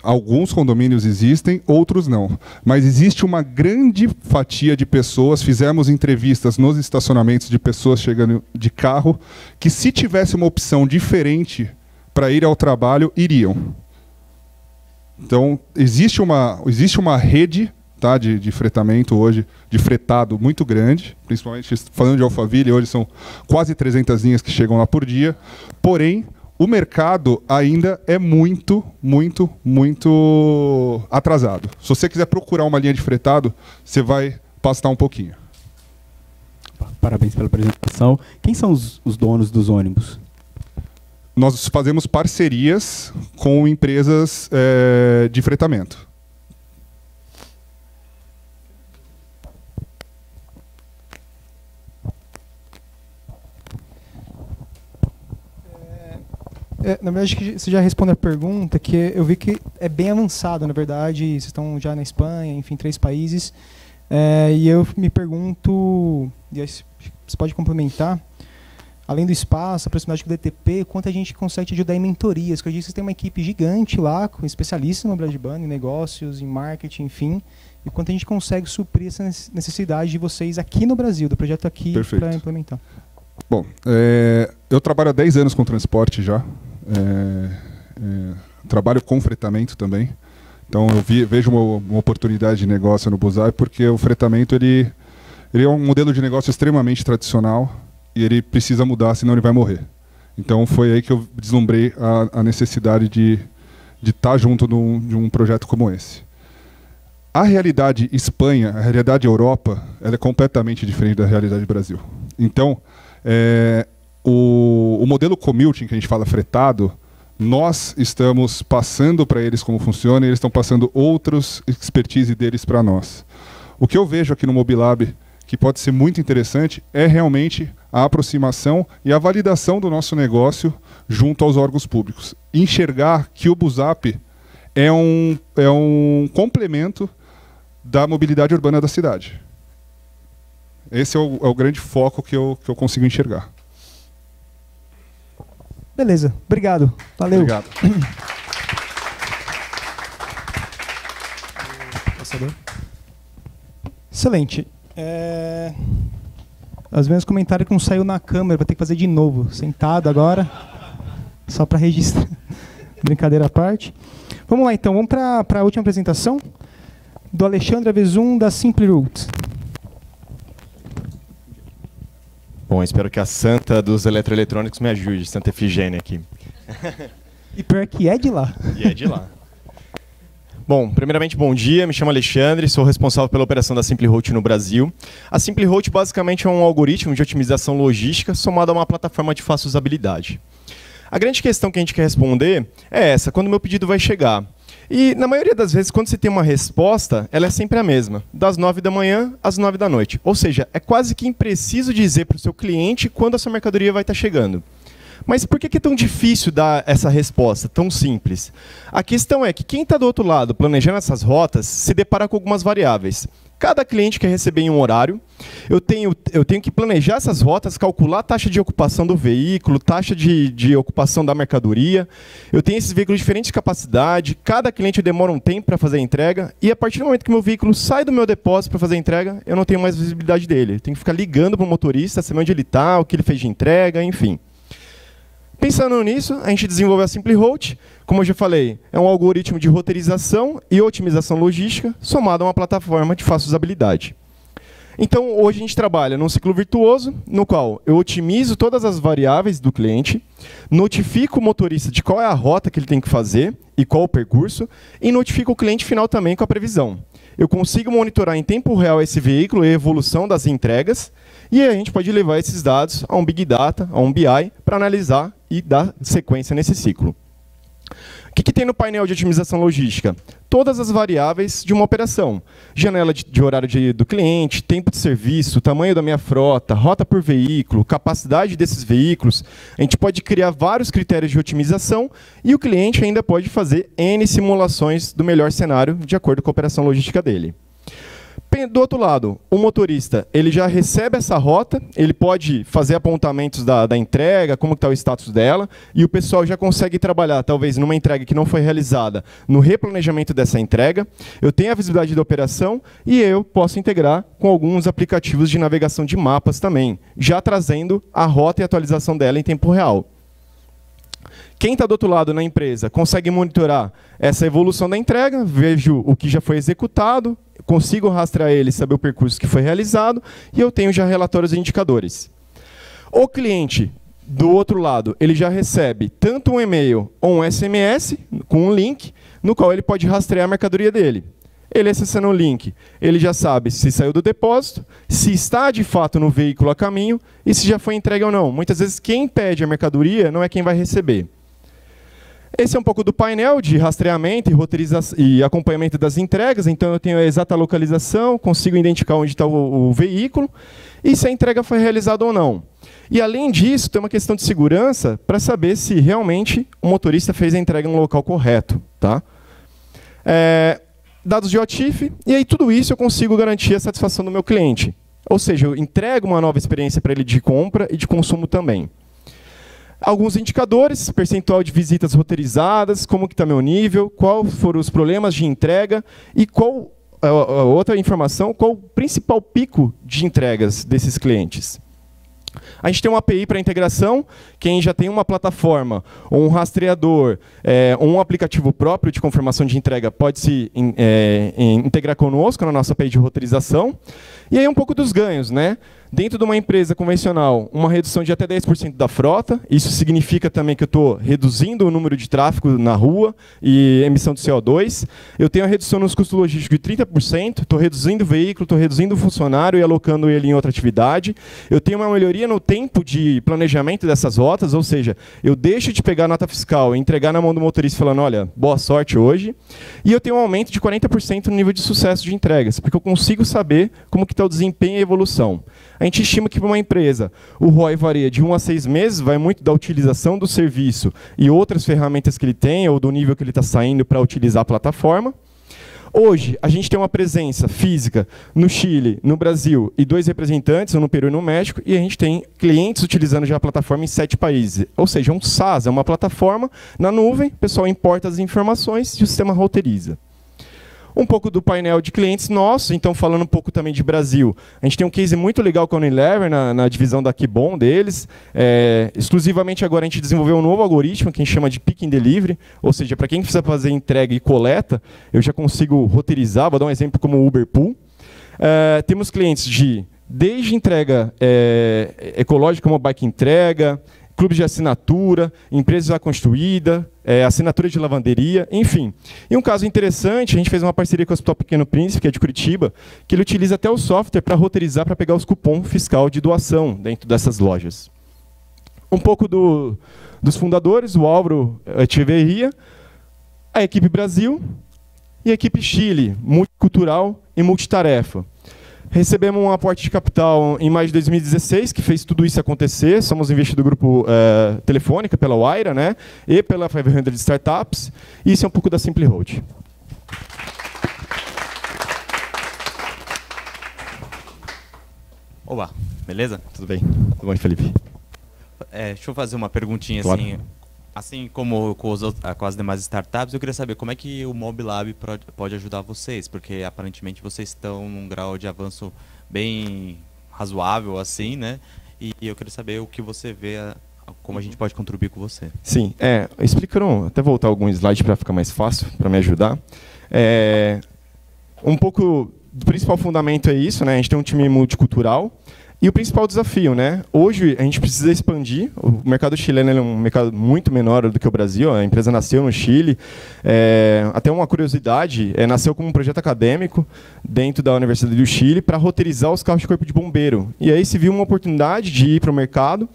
T: Alguns condomínios existem, outros não. Mas existe uma grande fatia de pessoas, fizemos entrevistas nos estacionamentos de pessoas chegando de carro, que se tivesse uma opção diferente para ir ao trabalho, iriam. Então, existe uma rede, tá, de fretamento hoje, de fretado muito grande, principalmente falando de Alphaville, hoje são quase 300 linhas que chegam lá por dia, porém, o mercado ainda é muito, muito, muito atrasado. Se você quiser procurar uma linha de fretado, você vai pastar um pouquinho.
I: Parabéns pela apresentação. Quem são os donos dos ônibus?
T: Nós fazemos parcerias com empresas de fretamento.
G: Na verdade, que você já respondeu a pergunta, que eu vi que é bem avançado, na verdade. Vocês estão já na Espanha, enfim, 3 países. E eu me pergunto, e aí você pode complementar, além do espaço, a proximidade com o DTP, quanto a gente consegue te ajudar em mentorias? Porque eu disse que vocês têm uma equipe gigante lá, com especialistas no Bradband, em negócios, em marketing, enfim. E quanto a gente consegue suprir essa necessidade de vocês aqui no Brasil, do projeto aqui, para implementar?
T: Bom, eu trabalho há 10 anos com transporte já. Trabalho com fretamento também. Então eu vejo uma oportunidade de negócio no Buzap, porque o fretamento ele é um modelo de negócio extremamente tradicional e ele precisa mudar, senão ele vai morrer. Então foi aí que eu deslumbrei a necessidade de estar junto de um projeto como esse. A realidade Espanha, a realidade Europa, ela é completamente diferente da realidade Brasil. Então, o modelo commuting, que a gente fala fretado, nós estamos passando para eles como funciona e eles estão passando outros expertise deles para nós. O que eu vejo aqui no Mobilab, que pode ser muito interessante, é realmente a aproximação e a validação do nosso negócio junto aos órgãos públicos. Enxergar que o Buzap é um complemento da mobilidade urbana da cidade. Esse é o grande foco que eu consigo enxergar.
G: Beleza, obrigado. Valeu.
T: Obrigado.
G: Excelente. Os meus comentários que não saiu na câmera, vou ter que fazer de novo. Sentado agora, só para registrar. Brincadeira à parte. Vamos lá então, vamos para a última apresentação do Alexandre Avezum, da Simply Route.
U: Bom, espero que a santa dos eletroeletrônicos me ajude, Santa Efigênia aqui.
G: E pior que é de lá.
U: E é de lá. Bom, primeiramente, bom dia, me chamo Alexandre, sou responsável pela operação da SimplyRoute no Brasil. A SimplyRoute basicamente é um algoritmo de otimização logística somado a uma plataforma de fácil usabilidade. A grande questão que a gente quer responder é essa, quando o meu pedido vai chegar. E, na maioria das vezes, quando você tem uma resposta, ela é sempre a mesma, das 9 da manhã às 9 da noite. Ou seja, é quase que impreciso dizer para o seu cliente quando a sua mercadoria vai estar chegando. Mas por que é tão difícil dar essa resposta, tão simples? A questão é que quem está do outro lado, planejando essas rotas, se depara com algumas variáveis. Cada cliente quer receber em um horário, eu tenho que planejar essas rotas, calcular a taxa de ocupação do veículo, taxa de ocupação da mercadoria, eu tenho esses veículos de diferentes capacidades, cada cliente demora um tempo para fazer a entrega, e a partir do momento que meu veículo sai do meu depósito para fazer a entrega, eu não tenho mais visibilidade dele. Eu tenho que ficar ligando para o motorista, saber onde ele está, o que ele fez de entrega, enfim. Pensando nisso, a gente desenvolveu a SimplyRoute. Como eu já falei, é um algoritmo de roteirização e otimização logística somado a uma plataforma de fácil usabilidade. Então, hoje a gente trabalha num ciclo virtuoso, no qual eu otimizo todas as variáveis do cliente, notifico o motorista de qual é a rota que ele tem que fazer e qual o percurso, e notifico o cliente final também com a previsão. Eu consigo monitorar em tempo real esse veículo e a evolução das entregas, e a gente pode levar esses dados a um Big Data, a um BI, para analisar e dar sequência nesse ciclo. O que tem no painel de otimização logística? Todas as variáveis de uma operação. Janela de horário do cliente, tempo de serviço, tamanho da minha frota, rota por veículo, capacidade desses veículos. A gente pode criar vários critérios de otimização e o cliente ainda pode fazer N simulações do melhor cenário de acordo com a operação logística dele. Do outro lado, o motorista ele já recebe essa rota, ele pode fazer apontamentos da entrega, como está o status dela, e o pessoal já consegue trabalhar, talvez, numa entrega que não foi realizada, no replanejamento dessa entrega. Eu tenho a visibilidade da operação e eu posso integrar com alguns aplicativos de navegação de mapas também, já trazendo a rota e atualização dela em tempo real. Quem está do outro lado na empresa consegue monitorar essa evolução da entrega, vejo o que já foi executado, consigo rastrear ele, saber o percurso que foi realizado, e eu tenho já relatórios e indicadores. O cliente, do outro lado, ele já recebe tanto um e-mail ou um SMS, com um link, no qual ele pode rastrear a mercadoria dele. Ele acessando o link, ele já sabe se saiu do depósito, se está de fato no veículo a caminho e se já foi entregue ou não. Muitas vezes quem pede a mercadoria não é quem vai receber. Esse é um pouco do painel de rastreamento e acompanhamento das entregas. Então eu tenho a exata localização, consigo identificar onde está o veículo e se a entrega foi realizada ou não. E além disso, tem uma questão de segurança para saber se realmente o motorista fez a entrega no local correto. Tá? Dados de OTIF, e aí tudo isso eu consigo garantir a satisfação do meu cliente. Ou seja, eu entrego uma nova experiência para ele de compra e de consumo também. Alguns indicadores, percentual de visitas roteirizadas, como que está meu nível, quais foram os problemas de entrega e qual, outra informação, qual o principal pico de entregas desses clientes. A gente tem uma API para integração, quem já tem uma plataforma, ou um rastreador, ou um aplicativo próprio de confirmação de entrega pode se integrar conosco na nossa API de roteirização. E aí um pouco dos ganhos, né? Dentro de uma empresa convencional, uma redução de até 10% da frota. Isso significa também que eu estou reduzindo o número de tráfego na rua e emissão de CO2. Eu tenho a redução nos custos logísticos de 30%, estou reduzindo o veículo, estou reduzindo o funcionário e alocando ele em outra atividade. Eu tenho uma melhoria no tempo de planejamento dessas rotas, ou seja, eu deixo de pegar a nota fiscal e entregar na mão do motorista falando, olha, boa sorte hoje. E eu tenho um aumento de 40% no nível de sucesso de entregas, porque eu consigo saber como que está o desempenho e a evolução. A gente estima que para uma empresa o ROI varia de 1 a 6 meses, vai muito da utilização do serviço e outras ferramentas que ele tem, ou do nível que ele está saindo para utilizar a plataforma. Hoje, a gente tem uma presença física no Chile, no Brasil, e 2 representantes, um no Peru e no México, e a gente tem clientes utilizando já a plataforma em 7 países. Ou seja, um SaaS, é uma plataforma na nuvem, o pessoal importa as informações e o sistema roteiriza. Um pouco do painel de clientes nossos, então falando um pouco também de Brasil. A gente tem um case muito legal com a Unilever, na divisão da Kibon deles. Exclusivamente agora a gente desenvolveu um novo algoritmo que a gente chama de Pick and Delivery, ou seja, para quem precisa fazer entrega e coleta, eu já consigo roteirizar, vou dar um exemplo como o Uber Pool. Temos clientes de desde entrega ecológica, como bike entrega, clubes de assinatura, empresas já construídas, assinatura de lavanderia, enfim. E um caso interessante, a gente fez uma parceria com o Hospital Pequeno Príncipe, que é de Curitiba, que ele utiliza até o software para roteirizar, para pegar os cupons fiscal de doação dentro dessas lojas. Um pouco dos fundadores, o Álvaro Echeverria, a equipe Brasil e a equipe Chile, multicultural e multitarefa. Recebemos um aporte de capital em maio de 2016, que fez tudo isso acontecer. Somos investidor do grupo Telefônica, pela Wayra, né? E pela 500 Startups. E isso é um pouco da SimplyRoad.
H: Olá, beleza?
U: Tudo bem. Tudo bom, Felipe?
H: Deixa eu fazer uma perguntinha
U: claro.
H: Assim como com as demais startups, eu queria saber como é que o Mobilab pode ajudar vocês, porque aparentemente vocês estão num grau de avanço bem razoável, assim, né? E eu queria saber o que você vê, como a gente pode contribuir com você.
U: Sim, explicando, até voltar algum slide para ficar mais fácil, para me ajudar. Um pouco do principal fundamento é isso, né? A gente tem um time multicultural. E o principal desafio, né? Hoje a gente precisa expandir. O mercado chileno é um mercado muito menor do que o Brasil. A empresa nasceu no Chile. Até uma curiosidade, nasceu como um projeto acadêmico dentro da Universidade do Chile para roteirizar os carros de corpo de bombeiro. E aí se viu uma oportunidade de ir para o mercado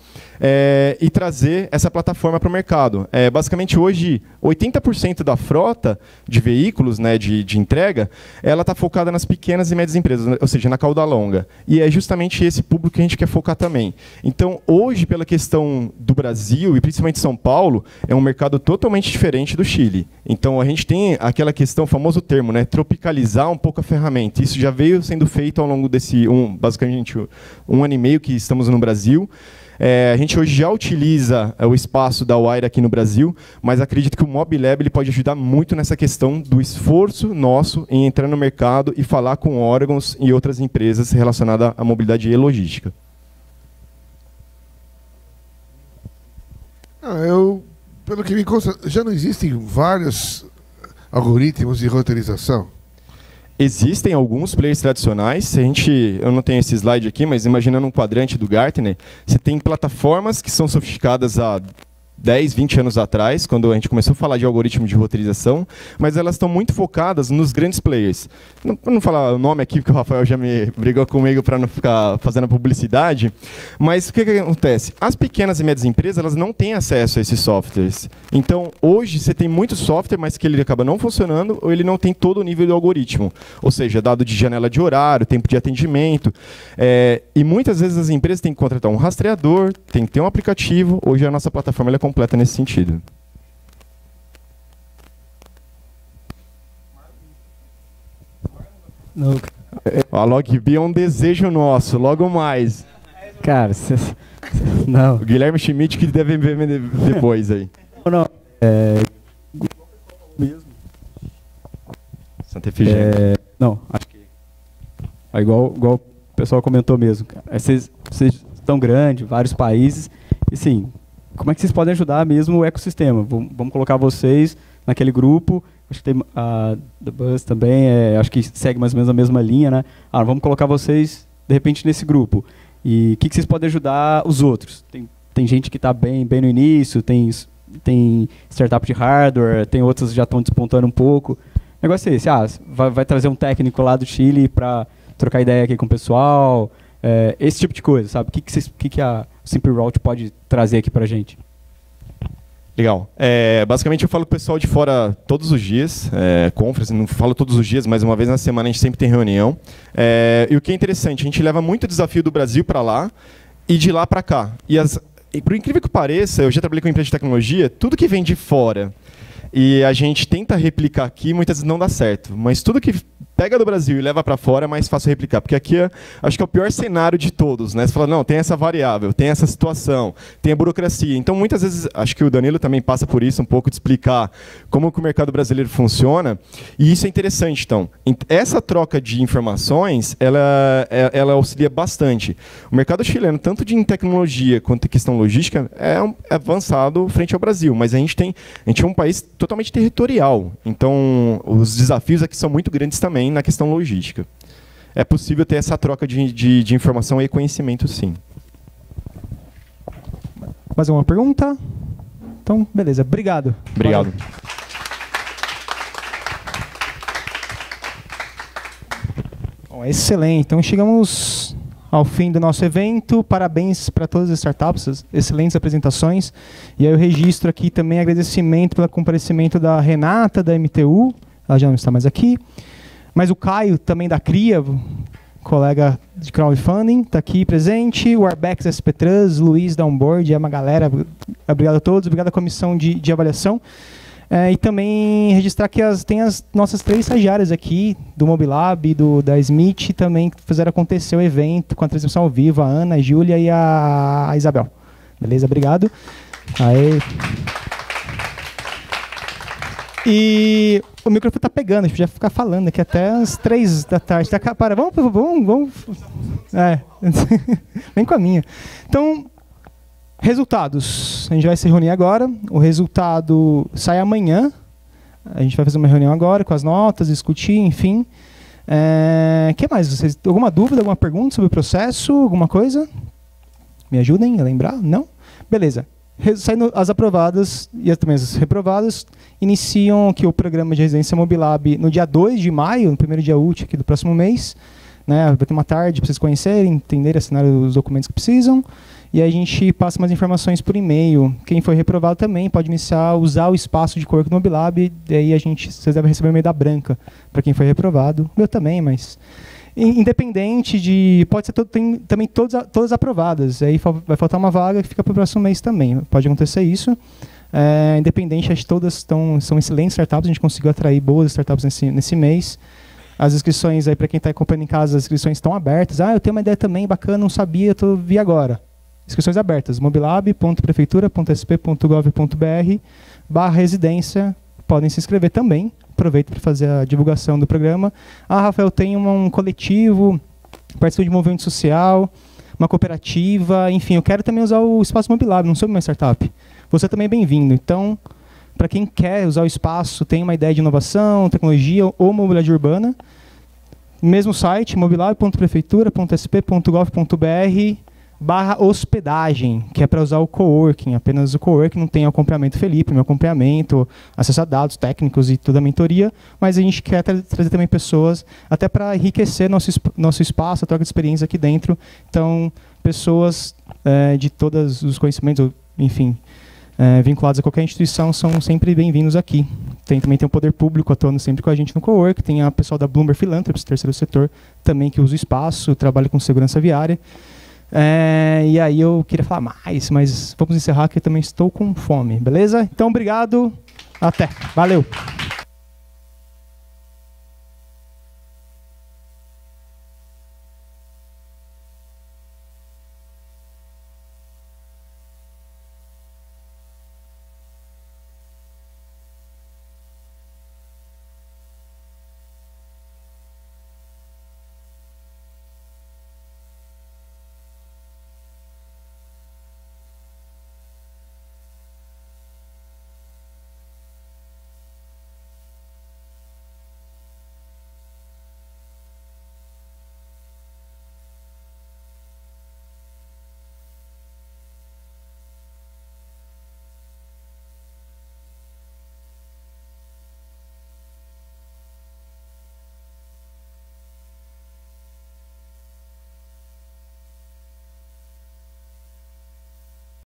U: e trazer essa plataforma para o mercado. Basicamente hoje 80% da frota de veículos, né, de entrega, ela está focada nas pequenas e médias empresas, ou seja, na cauda longa. E é justamente esse público que a gente quer focar também. Então, hoje, pela questão do Brasil, e principalmente São Paulo, é um mercado totalmente diferente do Chile. Então, a gente tem aquela questão, o famoso termo, né, tropicalizar um pouco a ferramenta. Isso já veio sendo feito ao longo desse, basicamente, um ano e meio que estamos no Brasil. A gente hoje já utiliza o espaço da Wayra aqui no Brasil, mas acredito que o Mobilab ele pode ajudar muito nessa questão do esforço nosso em entrar no mercado e falar com órgãos e outras empresas relacionadas à mobilidade e logística.
L: Pelo que me consta, já não existem vários algoritmos de roteirização?
U: Existem alguns players tradicionais. Eu não tenho esse slide aqui, mas imaginando um quadrante do Gartner, você tem plataformas que são sofisticadas há 10, 20 anos atrás, quando a gente começou a falar de algoritmo de roteirização, mas elas estão muito focadas nos grandes players. Não falar o nome aqui, porque o Rafael já me brigou comigo para não ficar fazendo publicidade, mas o que acontece? As pequenas e médias empresas elas não têm acesso a esses softwares. Então, hoje, você tem muito software, mas que ele acaba não funcionando, ou ele não tem todo o nível do algoritmo. Ou seja, dado de janela de horário, tempo de atendimento. E muitas vezes as empresas têm que contratar um rastreador, tem que ter um aplicativo. Hoje a nossa plataforma é completa nesse sentido.
I: Não.
U: A LogBee é um desejo nosso, logo mais.
I: Cara, não.
U: O Guilherme Schmidt que deve ver depois aí.
I: Não. Mesmo.
U: Santa Efigênia.
I: Não, acho que igual o pessoal comentou mesmo. Vocês estão grandes, vários países, e sim, como é que vocês podem ajudar mesmo o ecossistema? Vamos colocar vocês naquele grupo. Acho que tem a The Buzz também, acho que segue mais ou menos a mesma linha, né? Vamos colocar vocês, de repente, nesse grupo. E o que vocês podem ajudar os outros? Tem gente que está bem no início, tem startup de hardware, tem outras que já estão despontando um pouco. O negócio é esse, vai trazer um técnico lá do Chile para trocar ideia aqui com o pessoal, esse tipo de coisa, sabe? O que a SimplyRoute pode trazer aqui para a gente?
U: Legal. Basicamente eu falo com o pessoal de fora todos os dias, conference, não falo todos os dias, mas uma vez na semana a gente sempre tem reunião. E o que é interessante, a gente leva muito desafio do Brasil para lá e de lá para cá. E por incrível que pareça, eu já trabalhei com empresa de tecnologia, tudo que vem de fora e a gente tenta replicar aqui, muitas vezes não dá certo. Mas tudo que pega do Brasil e leva para fora é mais fácil replicar. Porque aqui acho que é o pior cenário de todos, né? Você fala, não, tem essa variável, tem essa situação, tem a burocracia. Então, muitas vezes, acho que o Danilo também passa por isso, um pouco de explicar como que o mercado brasileiro funciona. E isso é interessante, então. Essa troca de informações, ela auxilia bastante. O mercado chileno, tanto em tecnologia quanto em questão logística, é avançado frente ao Brasil. Mas a gente é um país totalmente territorial. Então, os desafios aqui são muito grandes também na questão logística. é possível ter essa troca de informação e conhecimento, sim.
G: Mais alguma pergunta? Então, beleza. Obrigado.
U: Obrigado.
G: Valeu. Bom, excelente. Então, chegamos ao fim do nosso evento. Parabéns para todas as startups, excelentes apresentações. E aí eu registro aqui também agradecimento pelo comparecimento da Renata, da MTU. Ela já não está mais aqui. Mas o Caio, também da CRIA, colega de crowdfunding, está aqui presente. O Arbex SP Trans, Luiz da Onboard, é uma galera. Obrigado a todos, obrigado à comissão de avaliação. E também registrar que tem as nossas 3 estagiárias aqui, do Mobilab, da Smith, também que fizeram acontecer o evento com a transmissão ao vivo, a Ana, a Júlia e a Isabel. Beleza? Obrigado. Aê. E o microfone está pegando, a gente podia ficar falando aqui até as 3 da tarde. Tá, para, vamos. Vem com a minha. Então, resultados. A gente vai se reunir agora. O resultado sai amanhã. A gente vai fazer uma reunião agora com as notas, discutir, enfim. O que mais? Vocês, alguma dúvida, alguma pergunta sobre o processo? Alguma coisa? Me ajudem a lembrar? Não? Beleza. Saindo as aprovadas e também as reprovadas, iniciam aqui o programa de residência Mobilab no dia 2 de maio, no primeiro dia útil aqui do próximo mês. Né? Vai ter uma tarde para vocês conhecerem, entenderem, assinar os documentos que precisam. E aí a gente passa mais informações por e-mail. Quem foi reprovado também pode usar o espaço de coworking do Mobilab. E aí vocês devem receber o e-mail da Branca para quem foi reprovado. Eu também, mas independente de... Pode ser tem também todas aprovadas. Aí vai faltar uma vaga que fica para o próximo mês também. Pode acontecer isso. Independente, acho que todas são excelentes startups. A gente conseguiu atrair boas startups nesse mês. As inscrições, aí para quem está acompanhando em casa, as inscrições estão abertas. Eu tenho uma ideia também bacana, não sabia, vi agora. Inscrições abertas, mobilab.prefeitura.sp.gov.br/residência. Podem se inscrever também. Aproveito para fazer a divulgação do programa. Rafael, tem um coletivo, participo de um movimento social, uma cooperativa, enfim, eu quero também usar o espaço Mobilab, não sou uma startup. Você também é bem-vindo. Então, para quem quer usar o espaço, tem uma ideia de inovação, tecnologia ou mobilidade urbana, mesmo site, mobilab.prefeitura.sp.gov.br/hospedagem, que é para usar o coworking. Apenas o coworking, não tem o acompanhamento Felipe, meu acompanhamento, acesso a dados técnicos e toda a mentoria, mas a gente quer trazer também pessoas, até para enriquecer nosso espaço, a troca de experiência aqui dentro. Então, pessoas de todos os conhecimentos, enfim, vinculados a qualquer instituição, são sempre bem-vindos aqui. Também tem o poder público atuando sempre com a gente no cowork, tem a pessoal da Bloomberg Philanthropies, terceiro setor, também que usa o espaço, trabalha com segurança viária. E aí eu queria falar mais, mas vamos encerrar que eu também estou com fome, beleza? Então, obrigado, até, valeu!